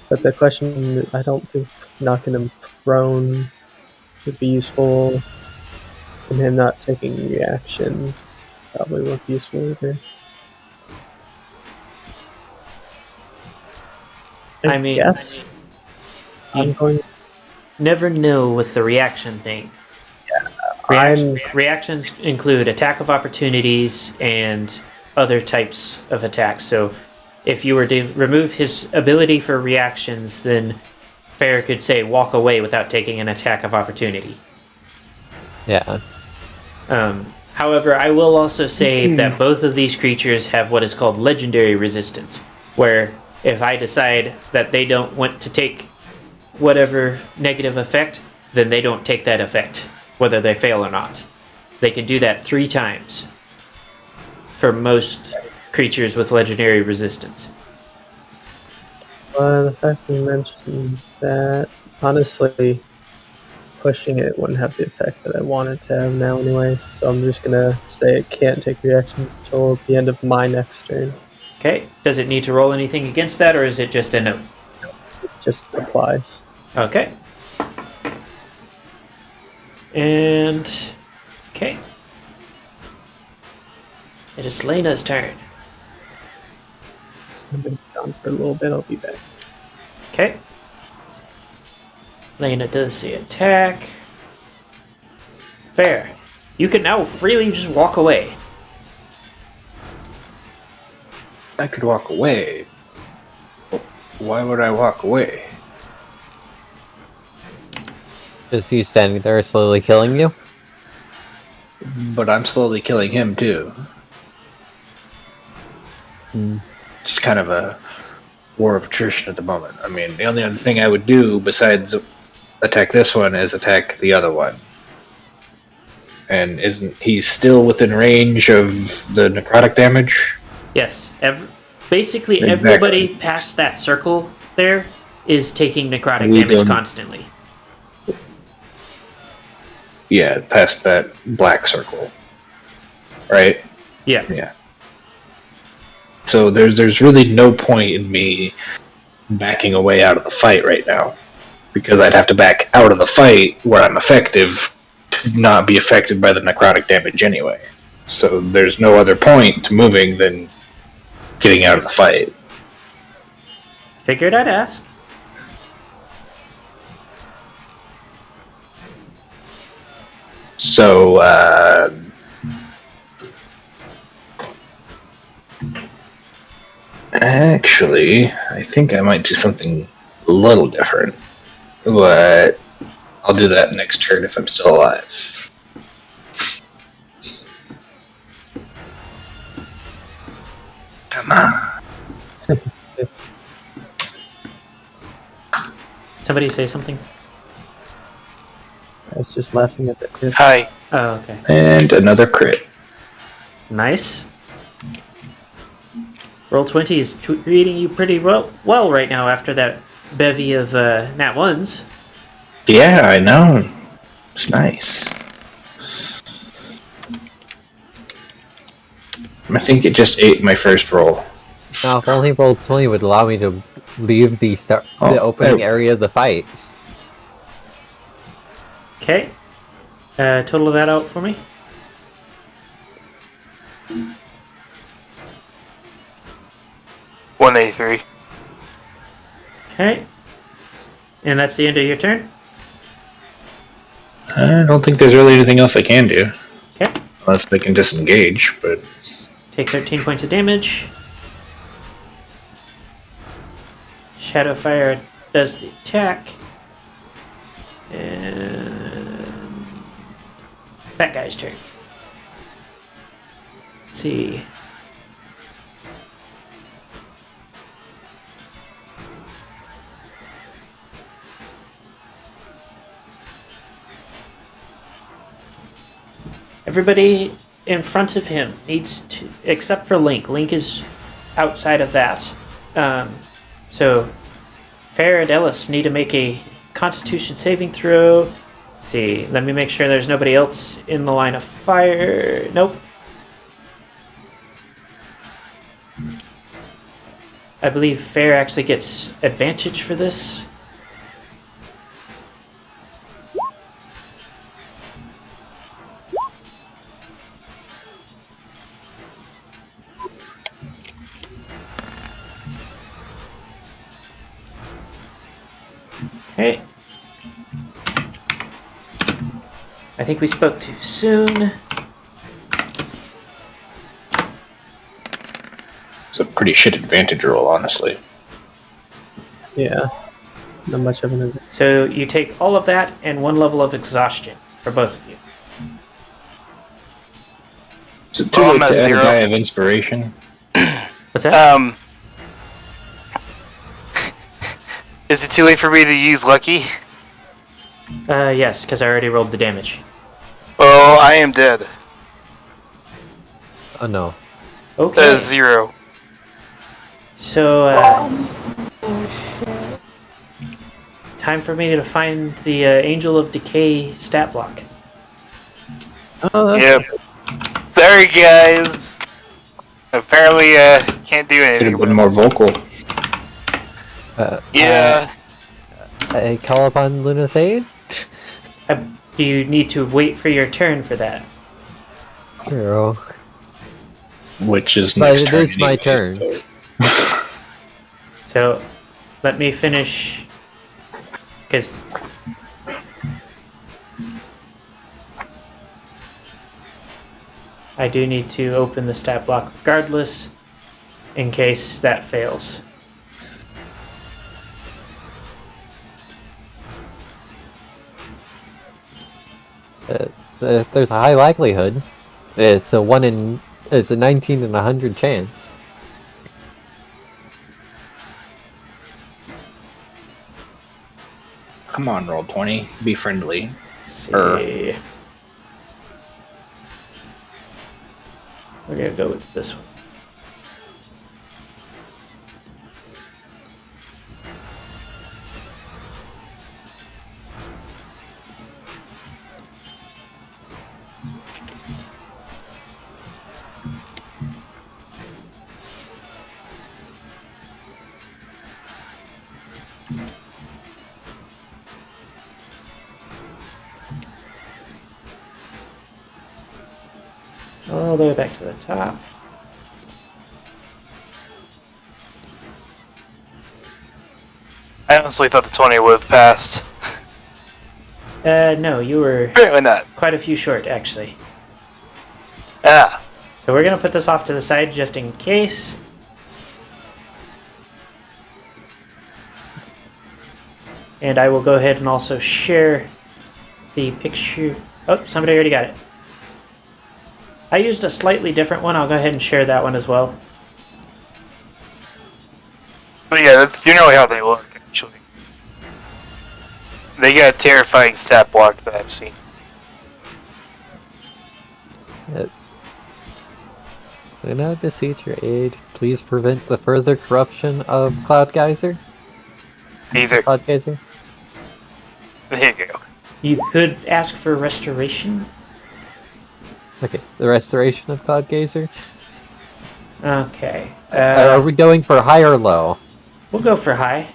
But the question, I don't think knocking him prone would be useful. And him not taking reactions probably won't be useful either. I mean, yes. I'm going. Never know with the reaction thing. Yeah, reactions include attack of opportunities and other types of attacks. So if you were to remove his ability for reactions, then Fair could say walk away without taking an attack of opportunity. Yeah. However, I will also say that both of these creatures have what is called legendary resistance, where if I decide that they don't want to take whatever negative effect, then they don't take that effect, whether they fail or not. They can do that 3 times for most creatures with legendary resistance. The fact you mentioned that, honestly, pushing it wouldn't have the effect that I wanted to have now anyways, so I'm just gonna say it can't take reactions until the end of my next turn. Okay. Does it need to roll anything against that, or is it just a no? It just applies. Okay. And... Okay. It is Lena's turn. I'm gonna be gone for a little bit, I'll be back. Okay. Lena does the attack. Fair. You can now freely just walk away. I could walk away. Why would I walk away? Is he standing there slowly killing you? But I'm slowly killing him too. Just kind of a war of attrition at the moment. I mean, the only other thing I would do besides attack this one is attack the other one. And isn't he still within range of the necrotic damage? Yes. Basically, Exactly. everybody past that circle there is taking necrotic We damage don't- constantly. Yeah, past that black circle. Right? Yeah. Yeah. So there's really no point in me backing away out of the fight right now. Because I'd have to back out of the fight where I'm effective to not be affected by the necrotic damage anyway. So there's no other point to moving than getting out of the fight. Figured I'd ask. So, actually, I think I might do something a little different. But I'll do that next turn if I'm still alive. Come on. Somebody say something? I was just laughing at that crit. Hi. Oh, okay. And another crit. Nice. Roll20 is treating you pretty well right now after that bevy of nat 1s. Yeah, I know. It's nice. I think it just ate my first roll. Now, if only Roll20 would allow me to leave the the opening area of the fight. Okay. Total that out for me. $183. Okay. And that's the end of your turn? I don't think there's really anything else I can do. Okay. Unless they can disengage, but... Take 13 points of damage. Shadowfire does the attack. And that guy's turn. Let's see. Everybody in front of him needs to, except for Link. Link is outside of that. So, Fair and Ellis need to make a Constitution saving throw. Let's see, let me make sure there's nobody else in the line of fire. Nope. I believe Fair actually gets advantage for this. Okay. I think we spoke too soon. It's a pretty shit advantage roll, honestly. Yeah. Not much of an advantage. So you take all of that and 1 level of exhaustion for both of you. So too I'm late at to add a 0. die of inspiration. What's that? Is it too late for me to use Lucky? Yes, because I already rolled the damage. Well, I am dead. Oh no. Okay. That is 0. So, time for me to find the Angel of Decay stat block. Oh, Yep. Sorry, guys. Apparently, can't do Could anything. have been more vocal. Yeah. I call upon Luna's aid? Do you need to wait for your turn for that? True. Which is But next it turn. is my anyway, turn. So, let me finish. Because. I do need to open the stat block regardless, in case that fails. There's a high likelihood. It's a 19 in 100 chance. Come on, roll 20. Be friendly. See. We're gonna go with this one. All the way back to the top. I honestly thought the 20 would have passed. No, you were Apparently not. quite a few short, actually. Ah. So we're gonna put this off to the side just in case. And I will go ahead and also share the picture. Oh, somebody already got it. I used a slightly different one. I'll go ahead and share that one as well. But yeah, that's generally how they look, actually. They got a terrifying stat block that I've seen. Luna, I beseech your aid. Please prevent the further corruption of Cloud Geyser. Cloud Geyser. There you go. You could ask for restoration. Okay, the restoration of Cloud Geyser. Okay. Are we going for high or low? We'll go for high.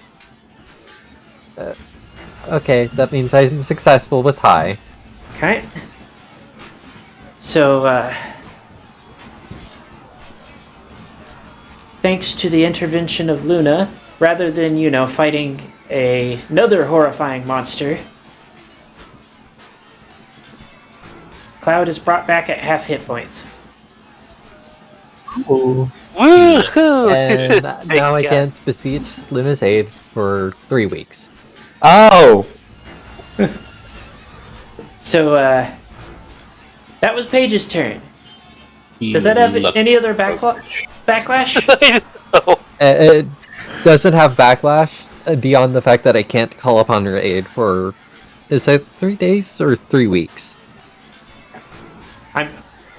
Okay, that means I'm successful with high. Okay. So, thanks to the intervention of Luna, rather than, fighting another horrifying monster, Cloud is brought back at half hit points. Ooh. Woohoo! And now I God. can't beseech Luna's aid for 3 weeks. Oh! So, that was Paige's turn. Does that have any other backlash? It doesn't have backlash beyond the fact that I can't call upon her aid for, is it 3 days or 3 weeks? I'm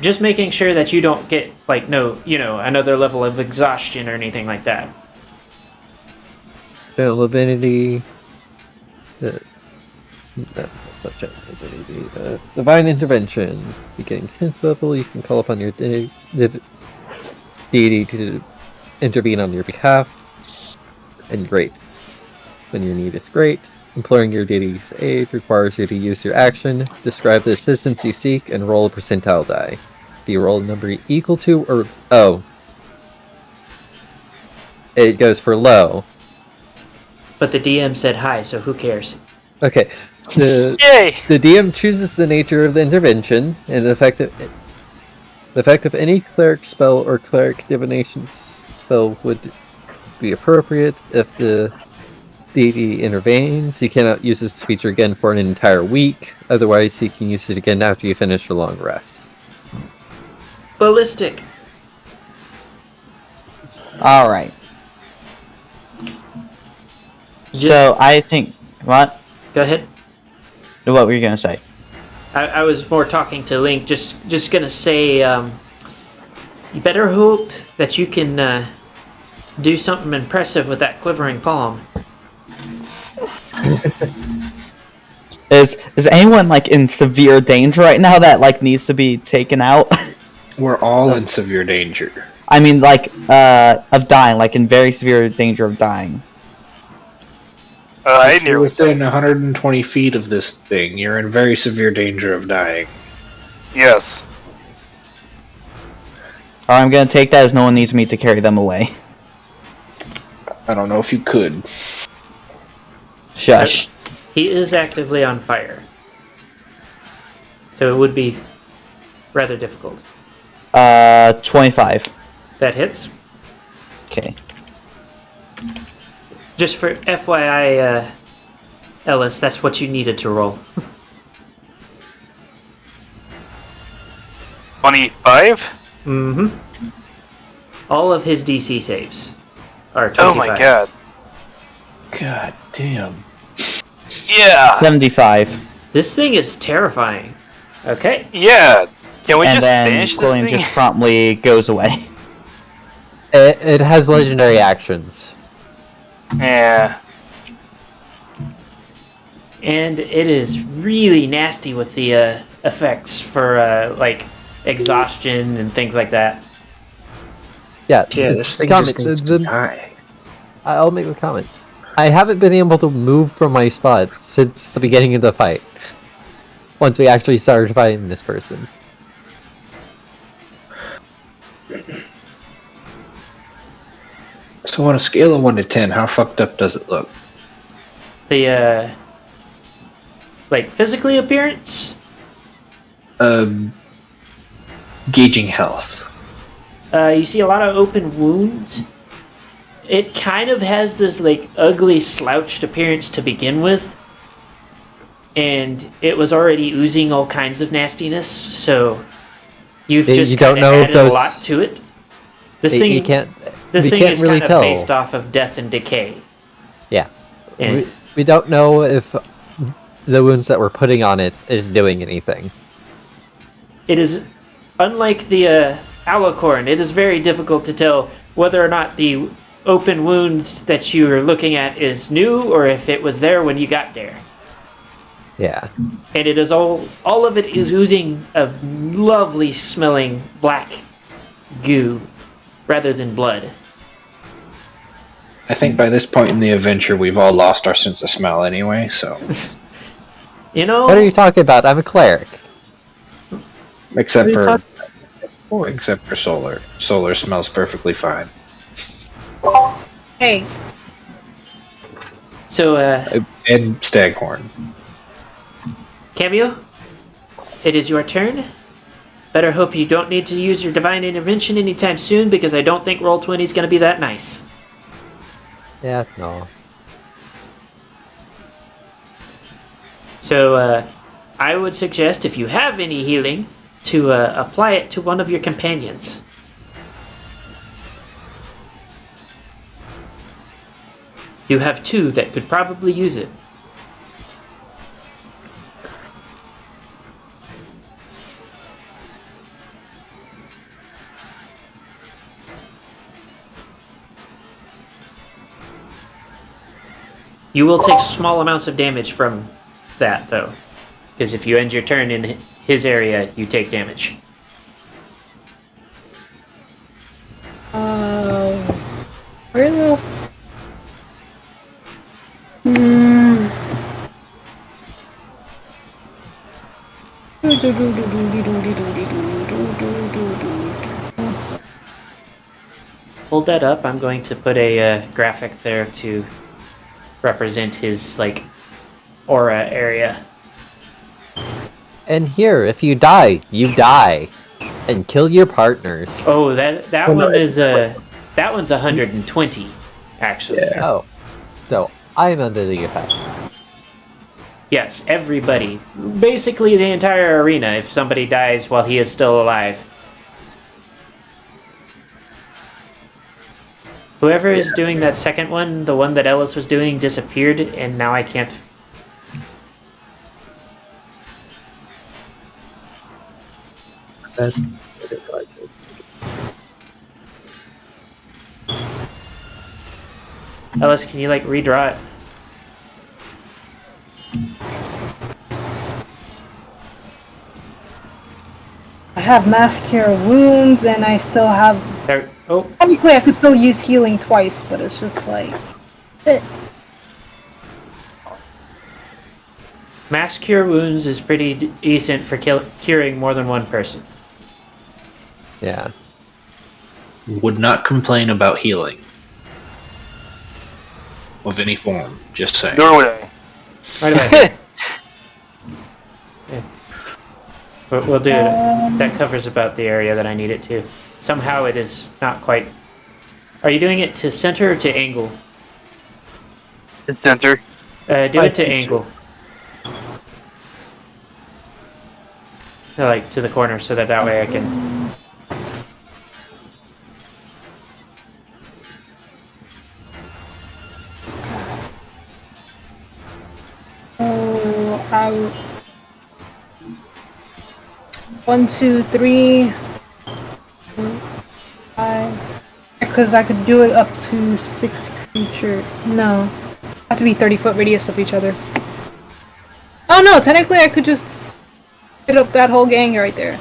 just making sure that you don't get, another level of exhaustion or anything like that. Divinity. Divine intervention. Beginning his level, you can call upon your deity to intervene on your behalf. And great. When your need is great, imploring your deity's aid requires you to use your action, describe the assistance you seek, and roll a percentile die. Do you roll a number equal to or... Oh. It goes for low. But the DM said high, so who cares? Okay. Yay! The DM chooses the nature of the intervention, and the effect of any cleric spell or cleric divination spell would be appropriate. If the deity intervenes, you cannot use this feature again for an entire week. Otherwise, you can use it again after you finish your long rest. Ballistic. Alright. So, I think... What? Go ahead. What were you gonna say? I was more talking to Link. Just gonna say, you better hope that you can do something impressive with that quivering palm. Is anyone like in severe danger right now that like needs to be taken out? We're all in severe danger. I mean, like of dying, like in very severe danger of dying. I If you're nearly within 120 feet of this thing, you're in very severe danger of dying. Yes. Alright, I'm gonna take that as no one needs me to carry them away. I don't know if you could. Shush. He is actively on fire. So it would be rather difficult. 25. That hits. Okay. Just for FYI, Ellis, that's what you needed to roll. 25? Mm-hmm. All of his DC saves are 25. Oh my god. God damn. Yeah. 75. This thing is terrifying. Okay. Yeah. Can we And just then finish this Quillian thing? just promptly goes away. It has legendary actions. Yeah. And it is really nasty with the effects for like exhaustion and things like that. Yeah, Yeah, this thing comment, just needs to die. I'll make a comment. I haven't been able to move from my spot since the beginning of the fight. Once we actually started fighting this person. So on a scale of 1 to 10, how fucked up does it look? The like physically appearance. Gauging health. You see a lot of open wounds. It kind of has this like ugly slouched appearance to begin with, and it was already oozing all kinds of nastiness. So you've just you don't kind know of if added those- a lot to it. This You thing, can't. this we thing can't is really kind of tell. based off of death and decay. Yeah. And We don't know if the wounds that we're putting on it is doing anything. it is unlike the alicorn. It is very difficult to tell whether or not the open wounds that you are looking at is new or if it was there when you got there. Yeah. And it is all of it is oozing of lovely smelling black goo rather than blood. I think by this point in the adventure, we've all lost our sense of smell anyway, so... You know, What are you talking about? I'm a cleric. Except What are you for... Except for Solar. Solar smells perfectly fine. Hey, so And Staghorn. Cameo, it is your turn. Better hope you don't need to use your divine intervention anytime soon because I don't think Roll20 is going to be that nice. Yeah, no. So I would suggest if you have any healing to apply it to one of your companions. You have two that could probably use it. You will take small amounts of damage from that, though. Because if you end your turn in his area, you take damage. Where the... Hold that up. I'm going to put a graphic there to represent his, like, aura area. And here, if you die, you die. And kill your partners. Oh, that Well, no, one is that one's 120, actually. Yeah. Oh. So, I'm under the effect. Yes, everybody. Basically the entire arena if somebody dies while he is still alive. Whoever is doing that second one, the one that Ellis was doing, disappeared, and now I can't... That, Ellis, can you, like, redraw it? I have Mass Cure Wounds, and I still have... There. Oh, Technically, I could still use healing twice, but it's just like... Mass Cure Wounds is pretty decent for curing more than one person. Yeah. Would not complain about healing. Of any form, just saying. Nor would I. Right about here. Yeah. We'll do it. That covers about the area that I need it to. Somehow it is not quite... Are you doing it to center or to angle? The center. Do it to angle. Like to the corner, so that way I can... Oh, out. 1, 2, 3, 5. Because I could do it up to 6 creature. No. Has to be 30-foot radius of each other. Oh no, technically I could just hit up that whole gang right there.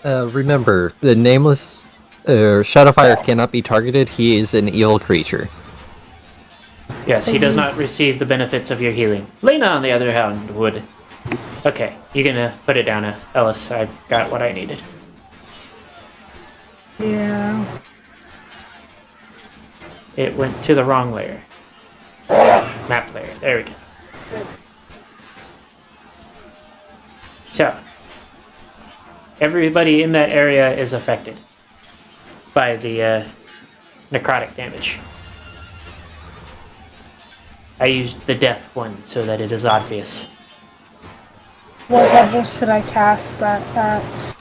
Remember, the Nameless Shadowfire cannot be targeted. He is an evil creature. Yes, he does not receive the benefits of your healing. Lena, on the other hand, would. Okay, you can put it down, Ellis. I've got what I needed. Yeah. It went to the wrong layer. Map layer. There we go. So, everybody in that area is affected by the necrotic damage. I used the death one so that it is obvious. What level should I cast that at?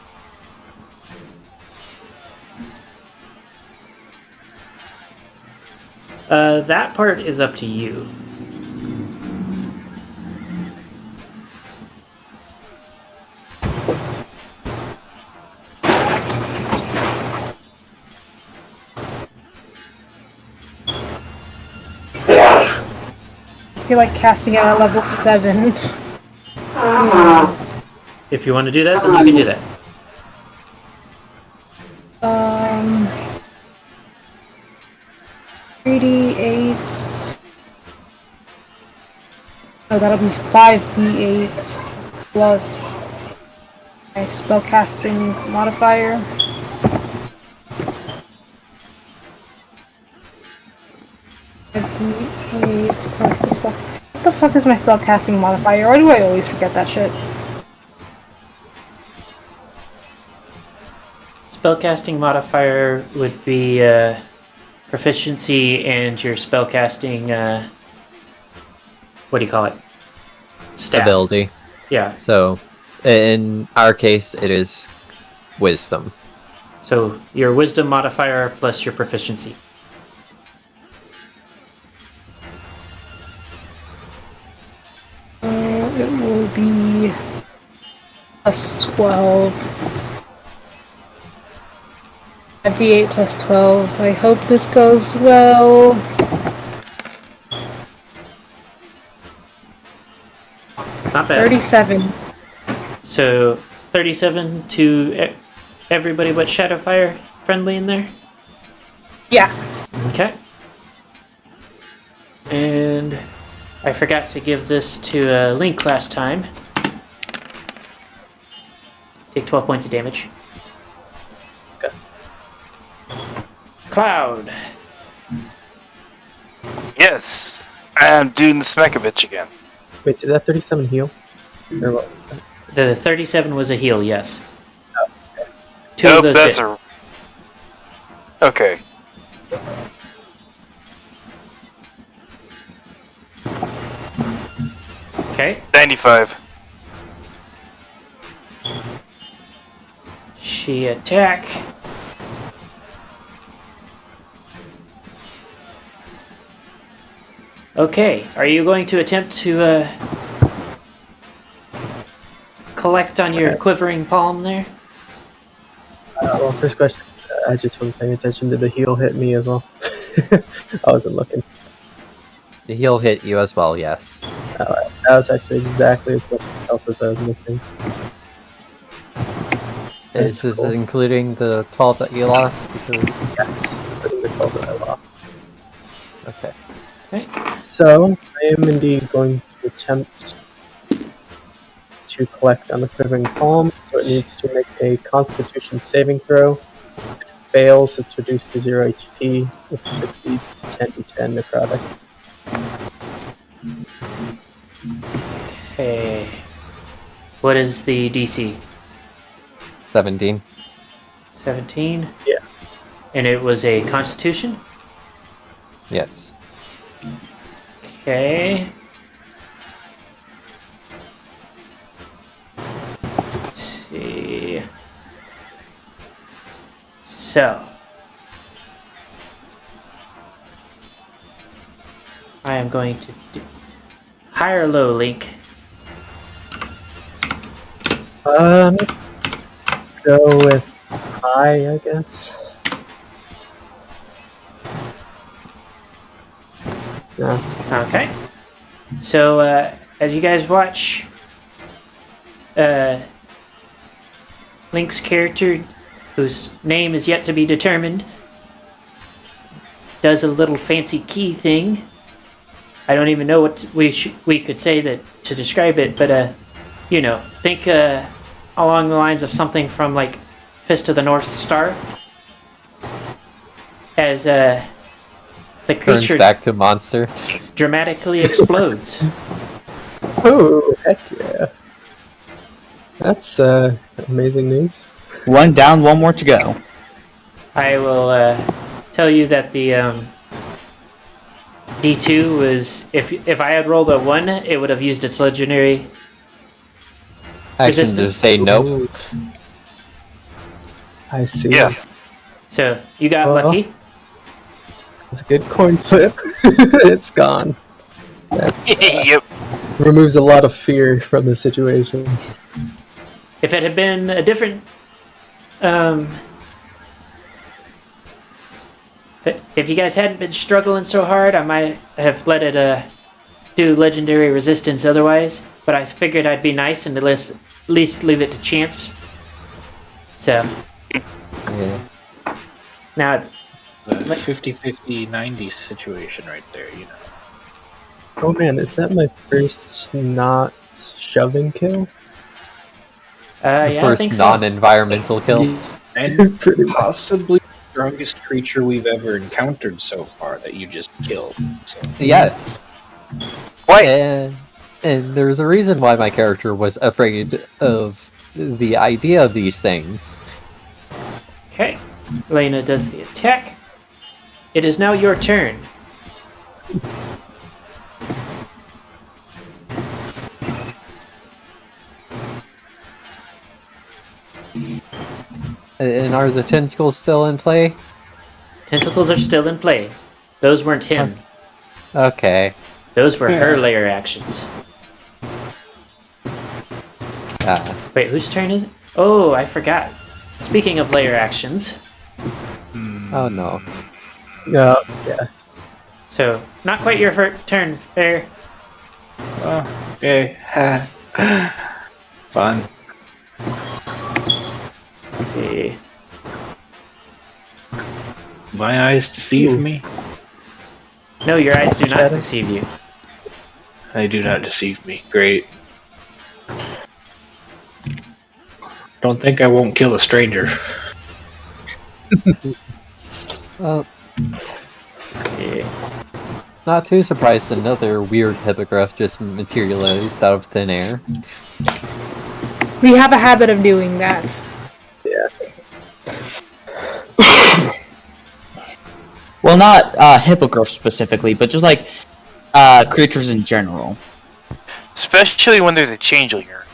That part is up to you. I feel like casting it at level 7. If you want to do that, then you can do that. 3d8. Oh, that'll be 5d8 plus my spellcasting modifier. Plus the spell. What the fuck is my spellcasting modifier? Why do I always forget that shit? Spellcasting modifier would be proficiency and your spellcasting, what do you call it? Stat. Ability. Yeah. So, in our case, it is wisdom. So your wisdom modifier plus your proficiency. It will be plus 12. 5d8 plus 12. I hope this goes well. Not bad. 37. So 37 to everybody but Shadowfire friendly in there? Yeah. Okay. And I forgot to give this to Link last time. Take 12 points of damage. Okay. Cloud. Yes, I'm doing the Smekovich again. Wait, did that 37 heal? Or what was that? The 37 was a heal, yes. Oh, okay. Two Nope, of those that's hit. Okay. Okay. 95. She attack. Okay, are you going to attempt to collect on your quivering palm there? Well, first question. I just wasn't paying attention. Did the heal hit me as well? I wasn't looking. He'll hit you as well, yes. Alright, that was actually exactly as much health as I was missing. This is cool. including the 12 that you lost, because... Yes, including the 12 that I lost. Okay. So, I am indeed going to attempt to collect on the Quivering Palm, so it needs to make a Constitution saving throw. If it fails, it's reduced to 0 HP. If it succeeds, 10d10 necrotic. Okay. What is the DC? 17. 17? Yeah. And it was a Constitution? Yes. Okay. Let's see. So. I am going to do high or low, Link. Go with high, I guess. No. Okay. So, as you guys watch, Link's character, whose name is yet to be determined, does a little fancy key thing. I don't even know what we could say that to describe it, but you know, think along the lines of something from like Fist of the North Star, as the creature Turns back to monster. dramatically explodes. Oh, heck yeah. That's amazing news. One down, one more to go. I will tell you that the D2 was, if I had rolled a 1, it would have used its legendary Action to resistance. say no. I see. Yes. So you got Well. lucky. It's a good coin flip. It's gone. That's, Yep. removes a lot of fear from the situation. If it had been a different, if you guys hadn't been struggling so hard, I might have let it do legendary resistance otherwise. But I figured I'd be nice and at least leave it to chance. So Yeah. now, The 50-50 90 situation right there, you know. Oh man, is that my first not shoving kill? The yeah, I first think so. non-environmental kill. And Pretty much. possibly the strongest creature we've ever encountered so far that you just killed. So, Yes. Why? And there's a reason why my character was afraid of the idea of these things. Okay, Lena does the attack. It is now your turn. And are the tentacles still in play? Tentacles are still in play. Those weren't him. Okay. Those were her layer actions. Wait, whose turn is it? Oh, I forgot. Speaking of layer actions, Oh no. Yeah. so not quite your turn there. okay. Fun. Let's see. My eyes deceive me. No, your eyes do not Shadow? deceive you. They do not deceive me. Great. Don't think I won't kill a stranger. Well, Yeah. not too surprised another weird hippogriff just materialized out of thin air. We have a habit of doing that. Yeah. Well, not hippogriffs specifically, but just like creatures in general. Especially when there's a changeling here.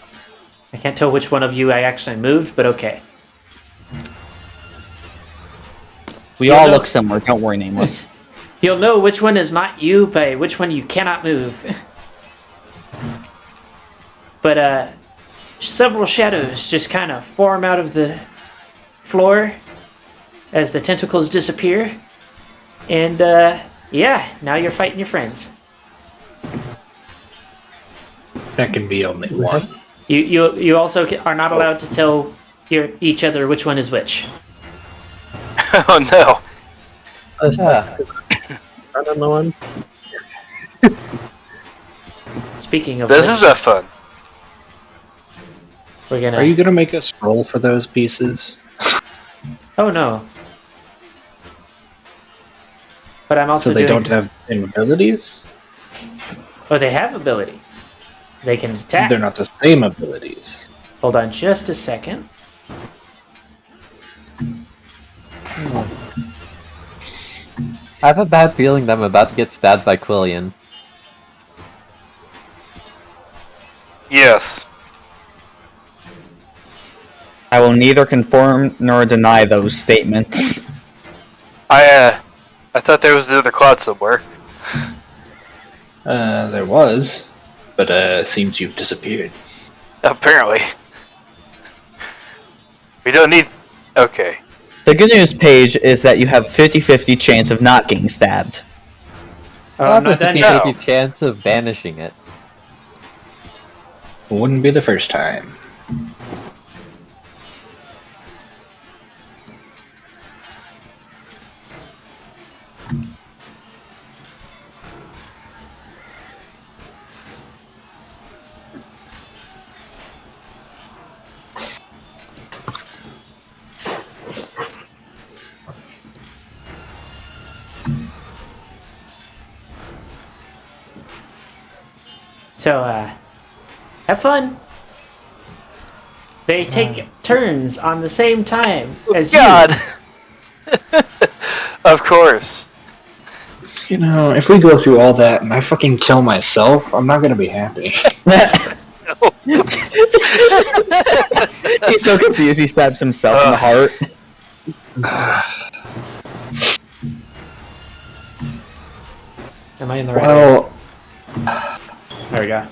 I can't tell which one of you I actually moved, but okay. We Yeah, all no. look similar. Don't worry, Nameless. You'll know which one is not you by which one you cannot move. But several shadows just kind of form out of the floor as the tentacles disappear. And yeah, now you're fighting your friends. That can be only one. You also are not allowed to tell each other which one is which. Oh no. That sucks, 'cause I'm on the one. Speaking of This which, is that fun. we're gonna. Are you gonna make us roll for those pieces? Oh no. But I'm also So they doing. don't have the same abilities? Oh, they have abilities. They can attack. They're not the same abilities. Hold on just a second. I have a bad feeling that I'm about to get stabbed by Quillian. Yes. I will neither confirm nor deny those statements. I thought there was another cloud somewhere. There was, but seems you've disappeared. Apparently. We don't need... Okay. The good news, Paige, is that you have 50-50 chance of not getting stabbed. Oh, I I'm have not a done yet. 50-50 chance of banishing it. Wouldn't be the first time. So, have fun. They take turns on the same time as God! you. Of course. You know, if we go through all that and I fucking kill myself, I'm not gonna be happy. He's so confused, he stabs himself in the heart. Am I in the right way? Well, There we go.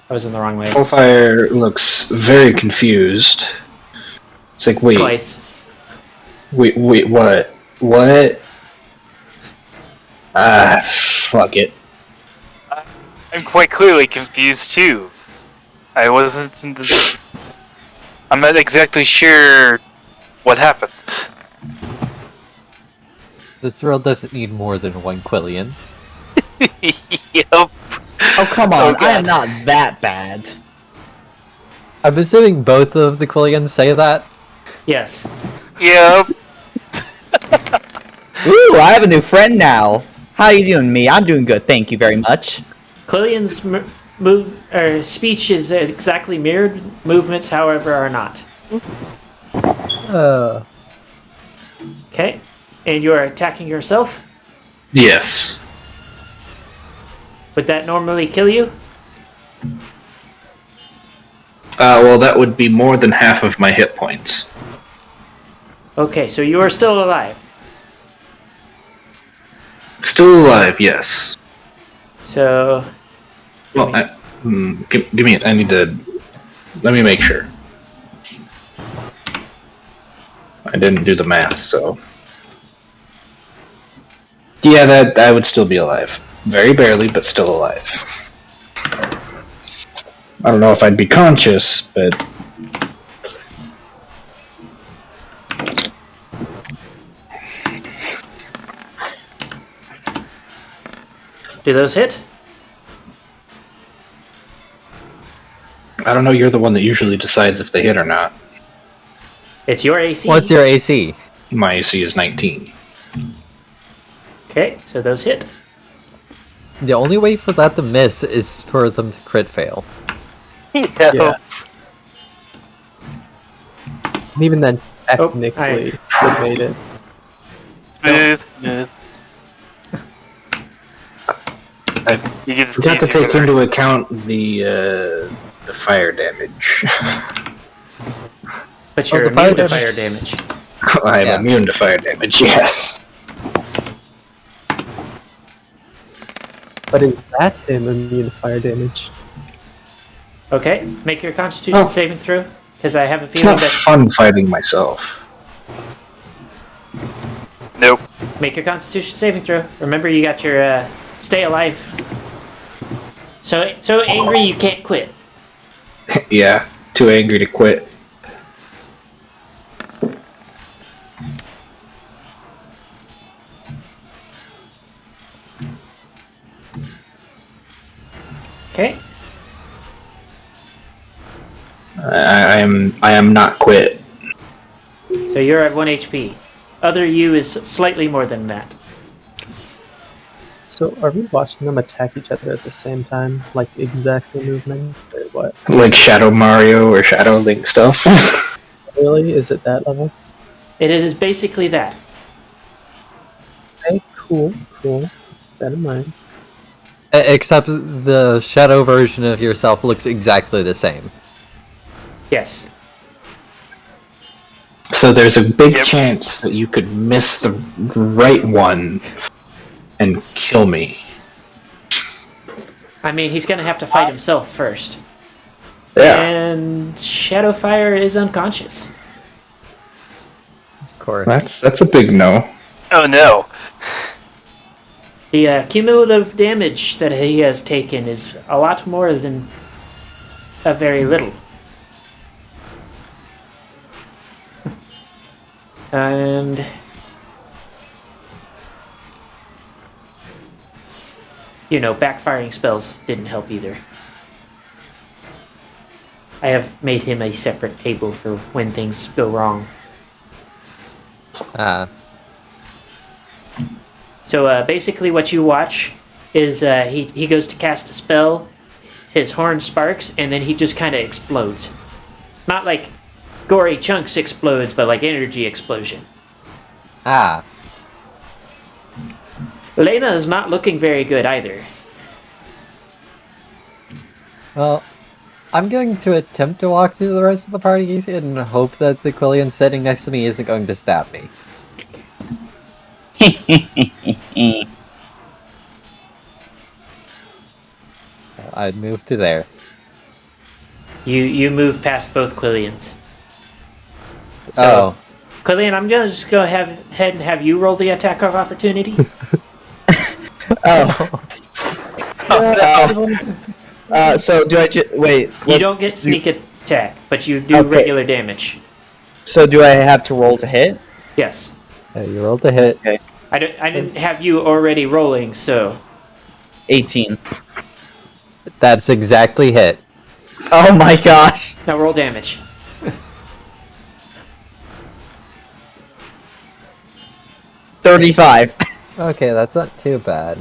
I was in the wrong way. Hellfire looks very confused. It's like, wait, Twice. wait, what? What? Fuck it. I'm quite clearly confused too. I wasn't... I'm not exactly sure what happened. This world doesn't need more than one Quillian. Yep. Oh, come on, God. I am not that bad. I'm assuming both of the Quillians say that. Yes. Yep. Ooh, I have a new friend now. How you doing, me? I'm doing good, thank you very much. Quillian's speech is exactly mirrored. Movements, however, are not. Okay. And you are attacking yourself? Yes. Would that normally kill you? Well, that would be more than half of my hit points. Okay, so you are still alive. Still alive, yes. So... Well, give me. I need to. Let me make sure. I didn't do the math, so. Yeah, that I would still be alive. Very barely, but still alive. I don't know if I'd be conscious, but. Do those hit? I don't know, you're the one that usually decides if they hit or not. It's your AC. What's your AC? My AC is 19. Okay, so those hit. The only way for that to miss is for them to crit fail. Yep. Yeah. And even then, technically, it made it. Smooth. Smooth. I You get forgot to take into account the fire damage. But you're the fire immune to damage. fire damage. I'm Yeah. immune to fire damage, yes. But is that him immune to fire damage? Okay, make your Constitution Oh. saving throw, because I have a It's feeling not that... fun fighting myself. Nope. Make your Constitution saving throw. Remember, you got your stay alive So angry you can't quit. Yeah, too angry to quit. Okay. I am not quit. So you're at 1 HP. Other you is slightly more than that. So, are we watching them attack each other at the same time? Like, exact same movement? Or what? Like Shadow Mario or Shadow Link stuff. Really? Is it that level? It is basically that. Okay, cool. That in mind. Except the shadow version of yourself looks exactly the same. Yes. So there's a big chance that you could miss the right one and kill me. I mean, he's gonna have to fight himself first. Yeah. And Shadowfire is unconscious. Of course. That's a big no. Oh no. The cumulative damage that he has taken is a lot more than a very little. And backfiring spells didn't help either. I have made him a separate table for when things go wrong. So basically what you watch is he goes to cast a spell, his horn sparks, and then he just kind of explodes. Not like gory chunks explodes, but like energy explosion. Elena is not looking very good either. Well, I'm going to attempt to walk through the rest of the party and hope that the Quillian sitting next to me isn't going to stab me. I'd move to there. You move past both Quillians. So, Quillian, I'm gonna just go ahead and have you roll the attack of opportunity. So do I just wait? You don't get sneak attack, but you do regular damage. So do I have to roll to hit? Yes. You rolled a hit. Okay. I didn't have you already rolling, so 18. That's exactly hit. Oh my gosh. now roll damage. 35. Okay, that's not too bad.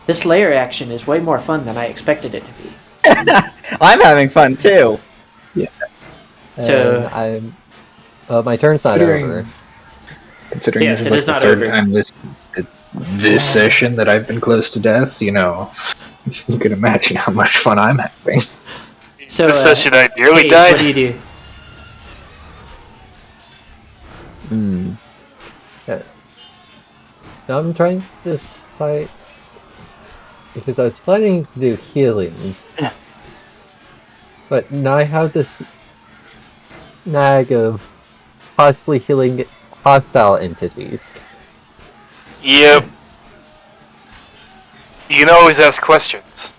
This layer action is way more fun than I expected it to be. I'm having fun too. So I'm. My turn's not over. Considering Yes, this it is is like not the third over. time this session that I've been close to death, you can imagine how much fun I'm having. So This session I nearly Paige, died. what do you do? Now I'm trying to fight because I was planning to do healing, but now I have this snag of possibly healing hostile entities. Yep. You can always ask questions.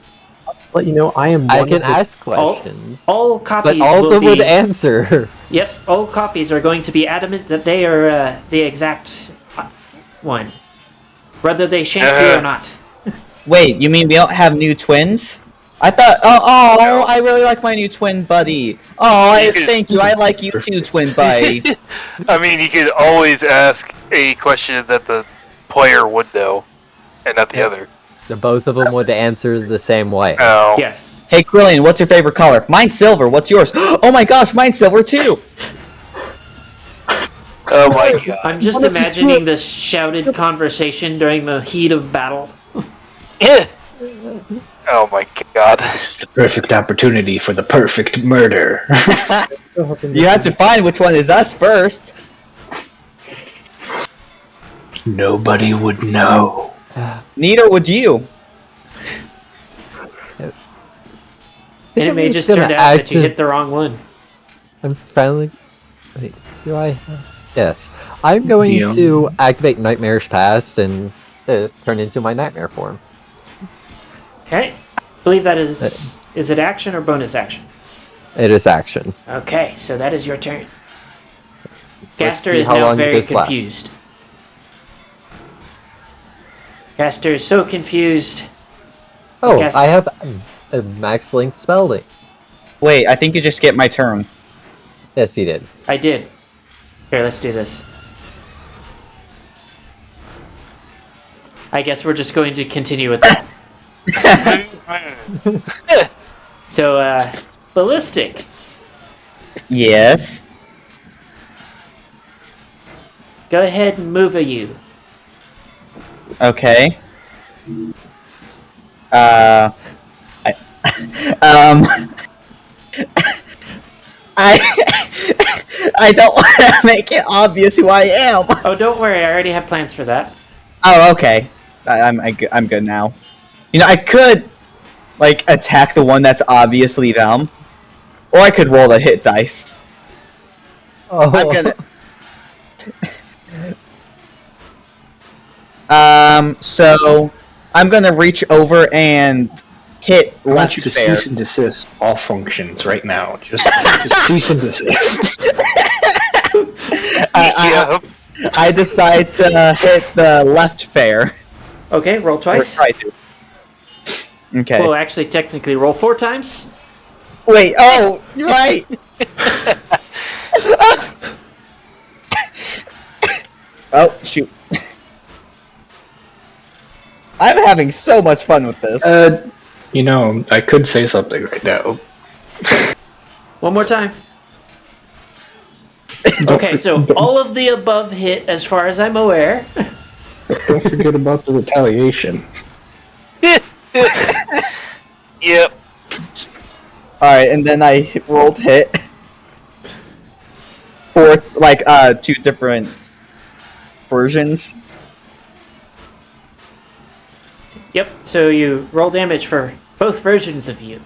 Let you know, I am. I one can of the- ask questions, All copies but all of will them be, would answer. Yep, all copies are going to be adamant that they are the exact one, whether they shank you or not. Wait, you mean we don't have new twins? I thought. Oh, I really like my new twin buddy. Oh, thank you. I like you too, twin buddy. I mean, you could always ask a question that the player would know, and not the other. The both of them would answer the same way. Oh. Yes. Hey, Quillian, what's your favorite color? Mine's silver. What's yours? Oh my gosh, mine's silver too. Oh my god. I'm just imagining this shouted conversation during the heat of battle. Oh my god. This is the perfect opportunity for the perfect murder. Still hoping You have to find which one is us first. Nobody would know. Neither would you. And it may I'm just gonna turn out that you acti- hit the wrong one. I'm finally. Wait, do I? Yes. I'm going Yeah. to activate Nightmarish Past and turn into my nightmare form. Okay. believe that is it action or bonus action? It is action. Okay, so that is your turn. Gaster is how now long very this lasts. confused. Gaster is so confused. Oh, Gaster- I have a max length spell link. Wait, I think you just skipped my turn. Yes, he did. I did. Here, let's do this. I guess we're just going to continue with that. So, Ballistic. Yes. Go ahead and move you. Okay. I I don't want to make it obvious who I am. Oh, don't worry, I already have plans for that. Oh, okay. I'm good now. You know, I could like attack the one that's obviously them, or I could roll the hit dice. Oh. I'm gonna. So I'm gonna reach over and hit I want left you to fair. cease and desist all functions right now. Just cease and desist. I decide to hit the left fair. Okay, roll Or twice. try to. Okay. Well, actually, technically, roll 4 times. Wait. Oh, you're right. Oh shoot. I'm having so much fun with this. You know, I could say something right now. One more time. Okay, so all of the above hit as far as I'm aware. Don't forget about the retaliation. Yep. Alright, and then I rolled hit. Fourth, like, 2 different versions. Yep, so you roll damage for both versions of you.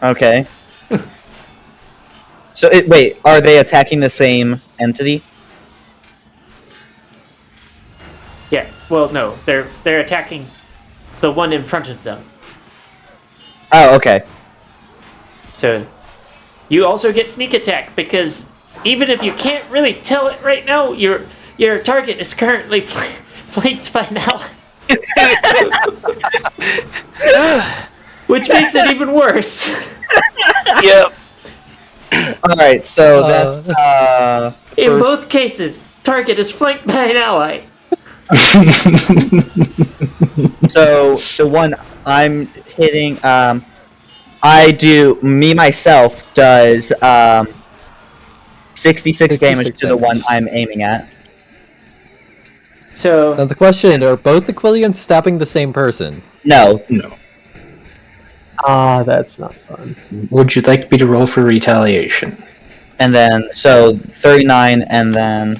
Okay. So, wait, are they attacking the same entity? Yeah, well, no, they're attacking the one in front of them. Oh, okay. So you also get sneak attack because even if you can't really tell it right now, your target is currently flanked by now. Which makes it even worse. Yep. Alright, so that's, In both cases, target is flanked by an ally. So, the one I'm hitting, myself does, 66 damage to the one I'm aiming at. So Now the question, are both the Quillians stabbing the same person? No. No. Ah, that's not fun. Would you like me to roll for retaliation? And then, so 39 and then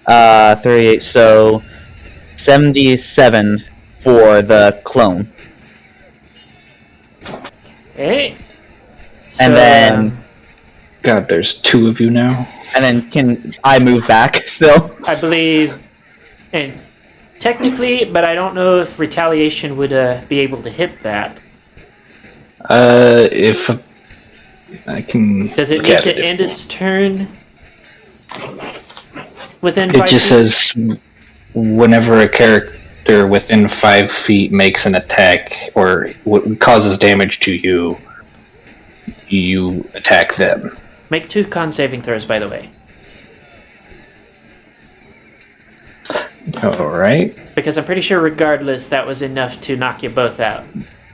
38, so 77 for the clone. hey. And then God, there's 2 of you now. and then can I move back still? I believe, and technically, but I don't know if retaliation would be able to hit that. If I can. Does it look need at to it. end its turn within It 5 just feet? says whenever a character within 5 feet makes an attack or causes damage to you, you attack them. Make 2 con saving throws, by the way. Alright. Because I'm pretty sure regardless, that was enough to knock you both out.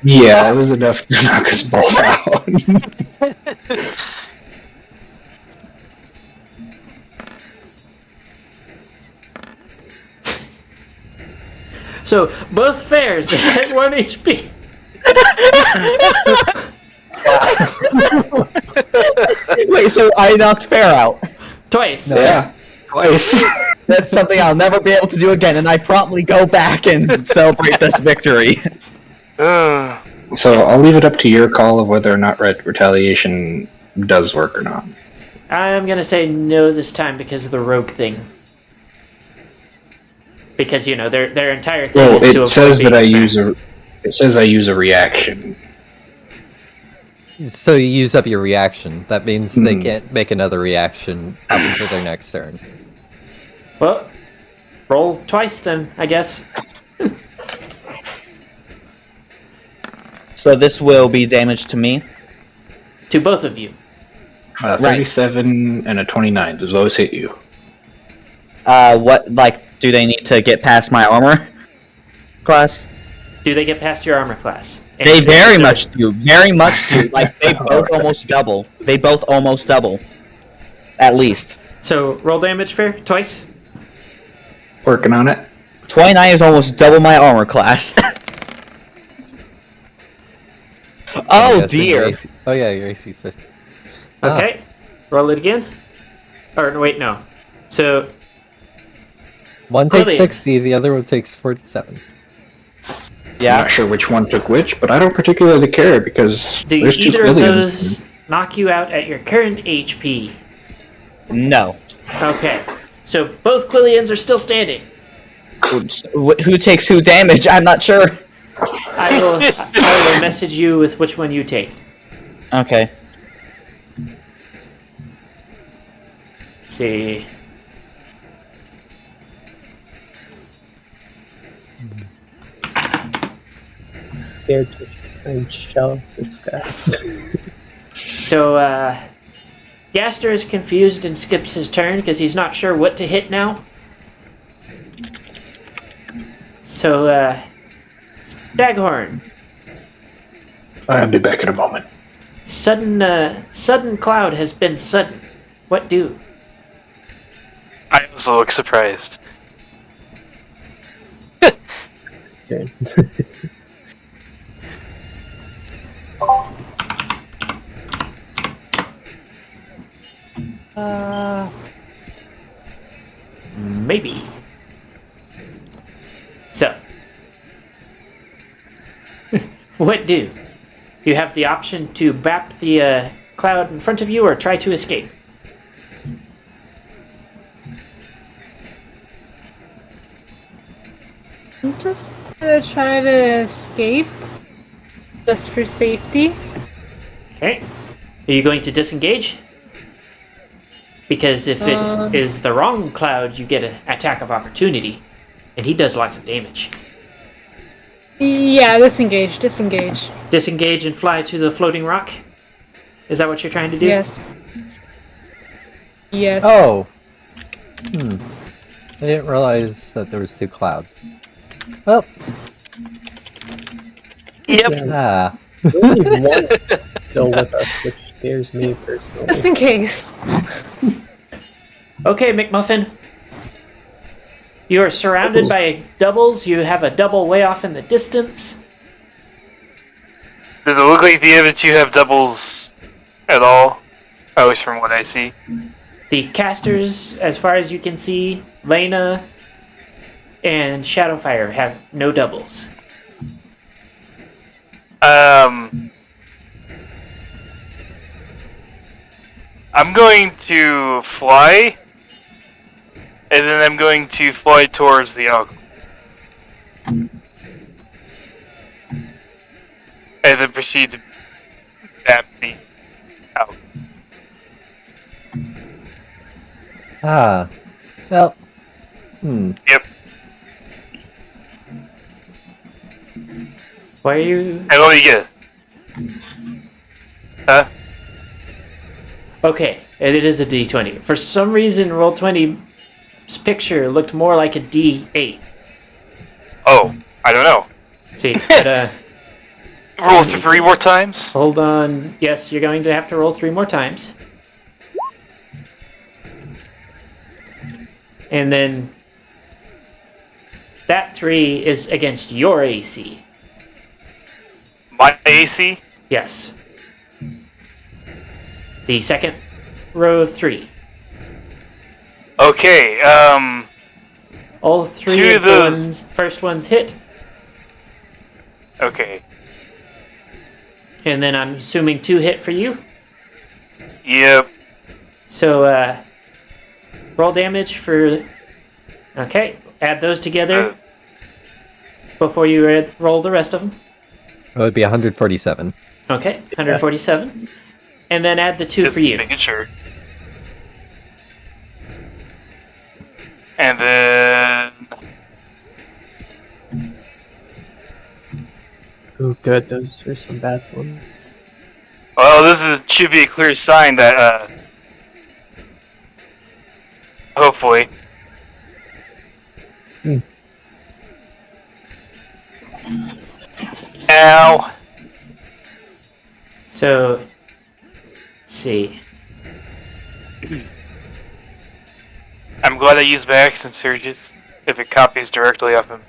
Yeah, that was enough to knock us both out. So, both fairs at 1 HP. Wait, so I knocked Fair out. Twice. Yeah, twice. That's something I'll never be able to do again, and I promptly go back and celebrate this victory. So I'll leave it up to your call of whether or not retaliation does work or not. I'm gonna say no this time because of the rogue thing. Because, you know, their entire thing Well, is to it avoid says that being I smacked. It says I use a reaction. So you use up your reaction. That means they can't make another reaction up until their next turn. Well, roll twice then, I guess. So this will be damage to me. To both of you. 37 and a 29. Does those hit you? What, like, do they need to get past my armor class? Do they get past your armor class? And They very much do. Very much do. Like, they both almost double. They both almost double. At least. So, roll damage fair, twice. Working on it. 29 is almost double my armor class. Oh, dear. Oh, yeah, your AC's 50. Okay, roll it again. Or, no, wait, no. So, One takes Quillian. 60, the other one takes 47. I'm Yeah. not sure which one took which, but I don't particularly care because do there's two either of Quillians. those knock you out at your current HP? No. Okay, so both Quillians are still standing. Who takes who damage? I'm not sure. I will message you with which one you take. Okay. Let's see. Scared to try and shove this guy. So, Gaster is confused and skips his turn because he's not sure what to hit now. So, Staghorn, I'll be back in a moment. sudden cloud has been sudden. What do? I also look surprised. Okay. Maybe. So, what do? You have the option to bap the cloud in front of you or try to escape. I'm just gonna try to escape. Just for safety. Okay. Are you going to disengage? Because if it is the wrong cloud, you get an attack of opportunity. And he does lots of damage. Yeah, disengage. Disengage and fly to the floating rock? Is that what you're trying to do? Yes. Yes. Oh! I didn't realize that there was two clouds. Well, Yep. ah. Only one still with us, which scares me personally. Just in case. Okay, McMuffin. You are surrounded by doubles. You have a double way off in the distance. Does it look like the other two have doubles at all? At least from what I see. The casters, as far as you can see, Lena and Shadowfire have no doubles. I'm going to fly, and then I'm going to fly towards the alcohol. And then proceed to tap the out. Ah. Well. Yep. Why are you... And what do you get? Huh? Okay, it is a D20. For some reason, Roll20's picture looked more like a D8. Oh, I don't know. See, but, Roll 3 more times? hold on. Yes, you're going to have to roll 3 more times. And then that 3 is against your AC. My AC? Yes. The second row of 3. Okay, All 3 Two of of the those- first ones hit. okay. And then I'm assuming 2 hit for you. Yep. So, roll damage for... Okay, add those together before you roll the rest of them. It would be 147. Okay, 147. And then add the 2 Just for you. making sure. And then Oh, good. Those are some bad ones. well, should be a clear sign that hopefully. Ow. So, let's see. I'm glad I used my action surges if it copies directly off him.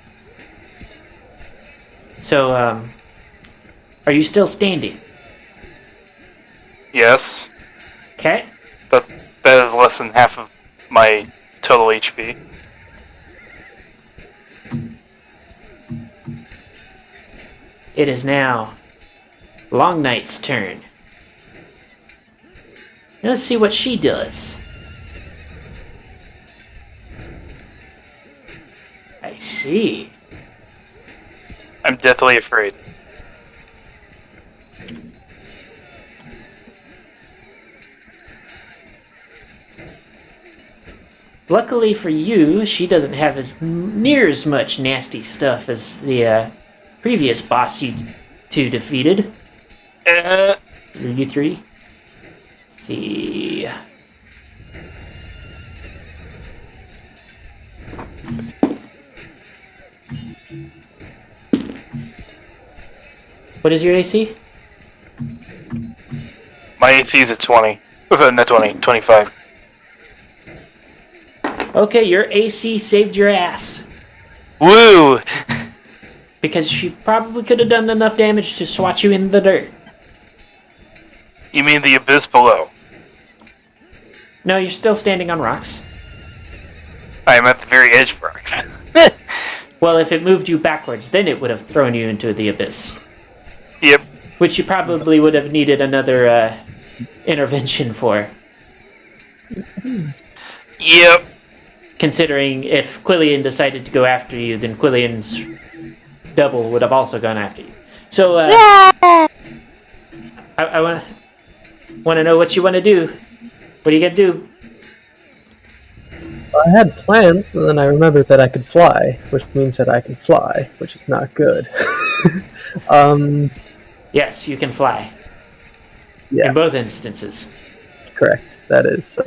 So, are you still standing? Yes. Okay. That is less than half of my total HP. It is now Long Night's turn. Let's see what she does. I see. I'm deathly afraid. Luckily for you, she doesn't have near as much nasty stuff as the previous boss you two defeated. You three. Let's see. What is your AC? My AC is at 20. Not 20, 25. Okay, your AC saved your ass. Woo! Because she probably could have done enough damage to swat you in the dirt. You mean the abyss below? No, you're still standing on rocks. I am at the very edge of rock. Well, if it moved you backwards, then it would have thrown you into the abyss. Yep. Which you probably would have needed another intervention for. Yep. Considering if Quillian decided to go after you, then Quillian's double would have also gone after you. So, I want to know what you want to do. What are you going to do? I had plans, and then I remembered that I could fly, which means that I can fly, which is not good. Yes, you can fly. Yeah. In both instances. Correct. That is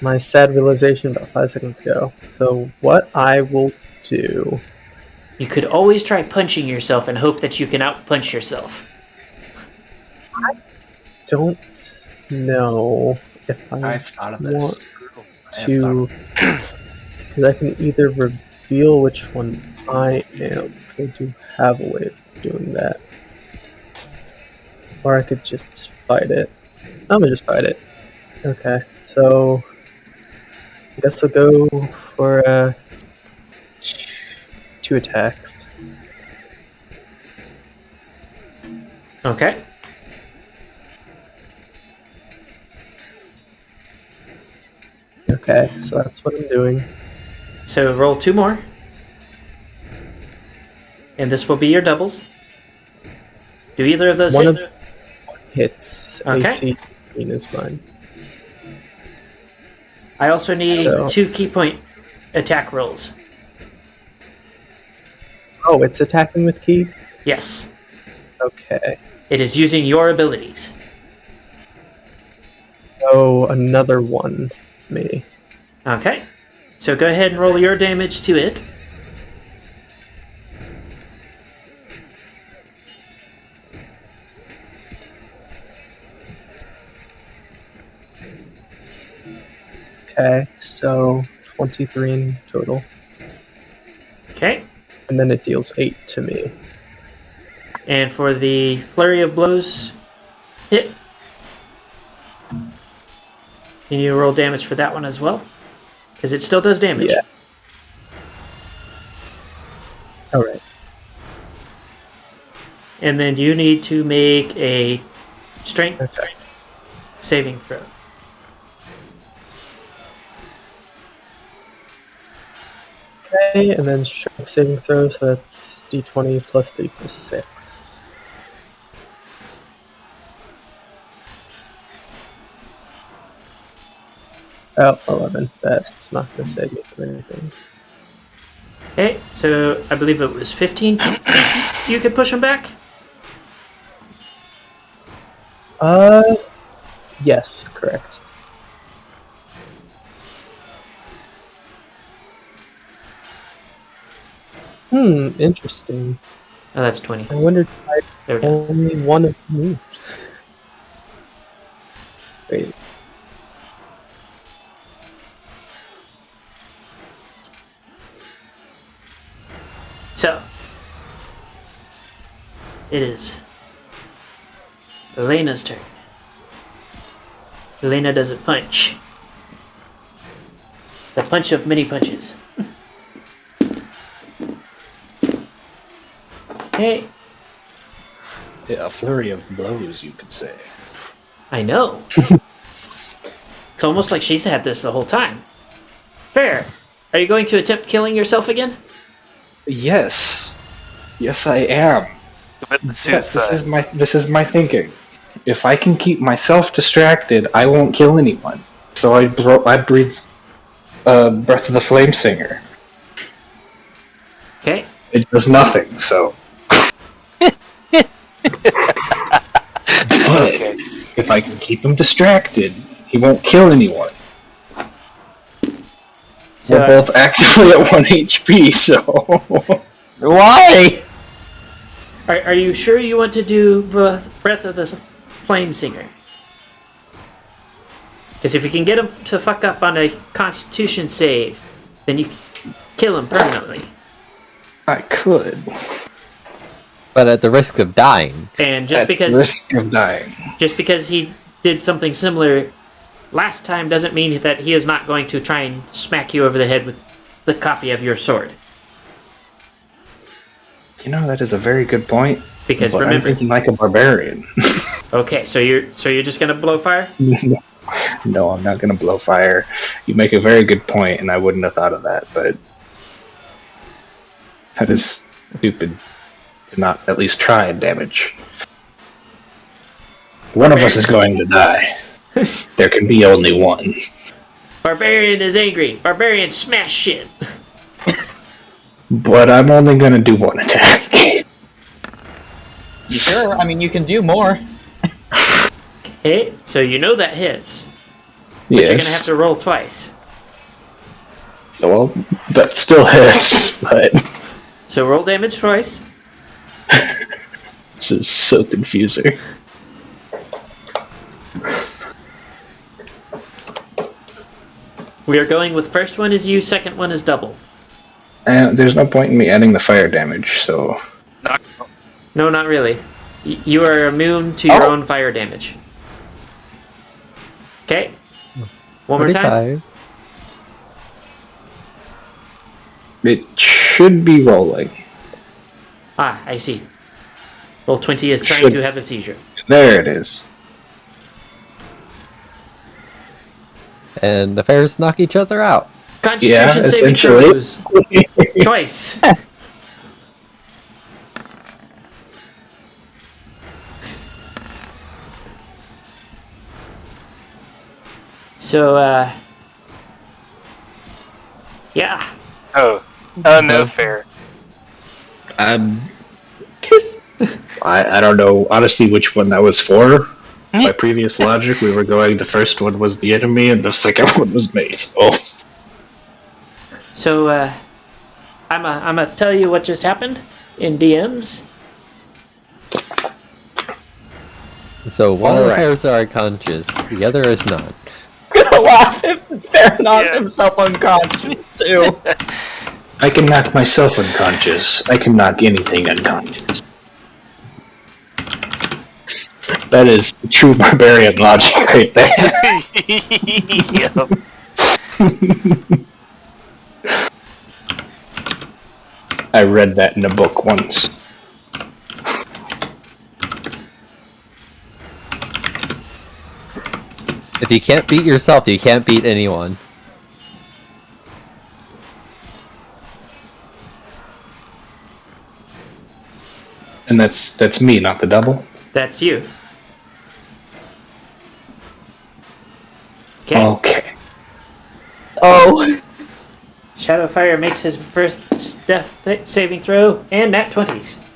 my sad realization about 5 seconds ago. So what I will do... You could always try punching yourself and hope that you can out-punch yourself. I don't know if I've thought of want this. to... Because I can either reveal which one I am. I do have a way of doing that. Or I could just fight it. I'm gonna just fight it. Okay, so I guess I'll go for 2 attacks. Okay. Okay, so that's what I'm doing. So roll 2 more. And this will be your doubles. Do either of those One hit? of hits. Okay. AC 15 is mine. I also need So- 2 key point attack rolls. Oh, it's attacking with key? Yes. Okay. It is using your abilities. So another one, me. Okay. So go ahead and roll your damage to it. Okay, so 23 in total. Okay. And then it deals 8 to me. And for the flurry of blows hit, can you roll damage for that one as well? Because it still does damage. Yeah. Alright. And then you need to make a strength Okay. saving throw. Okay, and then strength saving throw, so that's d20 plus 3 plus 6. Oh, 11. That's not going to save me from anything. Okay, so I believe it was 15. You could push him back? Yes, correct. Interesting. Oh, that's 20. I wondered why There we go. only one of them moved. Wait. So, it is Elena's turn. Elena does a punch. The punch of many punches. Okay, Yeah, a flurry of blows, you could say. I know. It's almost like she's had this the whole time. Fair. Are you going to attempt killing yourself again? Yes. Yes, I am. Commit the Yes, suicide. this is my thinking. If I can keep myself distracted, I won't kill anyone. So I breathe Breath of the Flame Singer. Okay. It does nothing, so. But Okay. if I can keep him distracted, he won't kill anyone. So, We're both actively at 1 HP, so. Why? are you sure you want to do Breath of the Flame Singer? Because if you can get him to fuck up on a Constitution save, then you kill him permanently. I could. But at the risk of dying. And just At because risk of dying. just because he did something similar last time doesn't mean that he is not going to try and smack you over the head with the copy of your sword. You know, that is a very good point. Because But I'm remember, thinking like a barbarian. okay, so you're just gonna blow fire? No, I'm not gonna blow fire. You make a very good point, and I wouldn't have thought of that, but that is stupid to not at least try and damage. One of us is going to die. There can be only one. Barbarian is angry. Barbarian smash shit. But I'm only gonna do one attack. You sure? I mean, you can do more. Okay, so you know that hits. But you're gonna have to roll twice. Well, that still hits, but So roll damage twice. this is so confusing. We are going with first one is you, second one is double. And there's no point in me adding the fire damage, so No, not really. You are immune to your own fire damage. Okay. One more time. 45. it should be rolling. Ah, I see. Roll 20 is trying Should- to have a seizure. There it is. And the fairs knock each other out. Constitution saving essentially. throws. Twice. So, yeah. Oh, no fair. I don't know honestly which one that was for. By previous logic, we were going the first one was the enemy and the second one was me. So, I'm gonna tell you what just happened in DMs. So one of the Alright. pairs are unconscious, the other is not. I'm gonna laugh if Bear knocks Yeah. himself unconscious too. I can knock myself unconscious. I can knock anything unconscious. That is true barbarian logic right there. Yep. I read that in a book once. If you can't beat yourself, you can't beat anyone. And that's me, not the double? That's you. Okay. Okay. Oh. Shadowfire makes his first death saving throw, and nat 20s.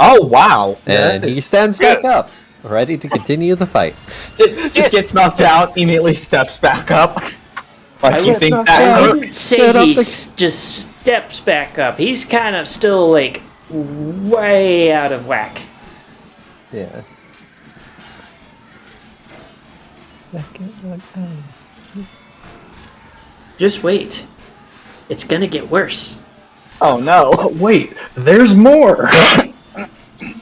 Oh, wow. And he stands back up, ready to continue the fight. Just gets knocked out, immediately steps back up. Like, you think that I hurt? wouldn't say he just steps back up. He's kind of still, like, way out of whack. Yeah. Just wait. It's gonna get worse. Oh, no. Oh, wait, there's more!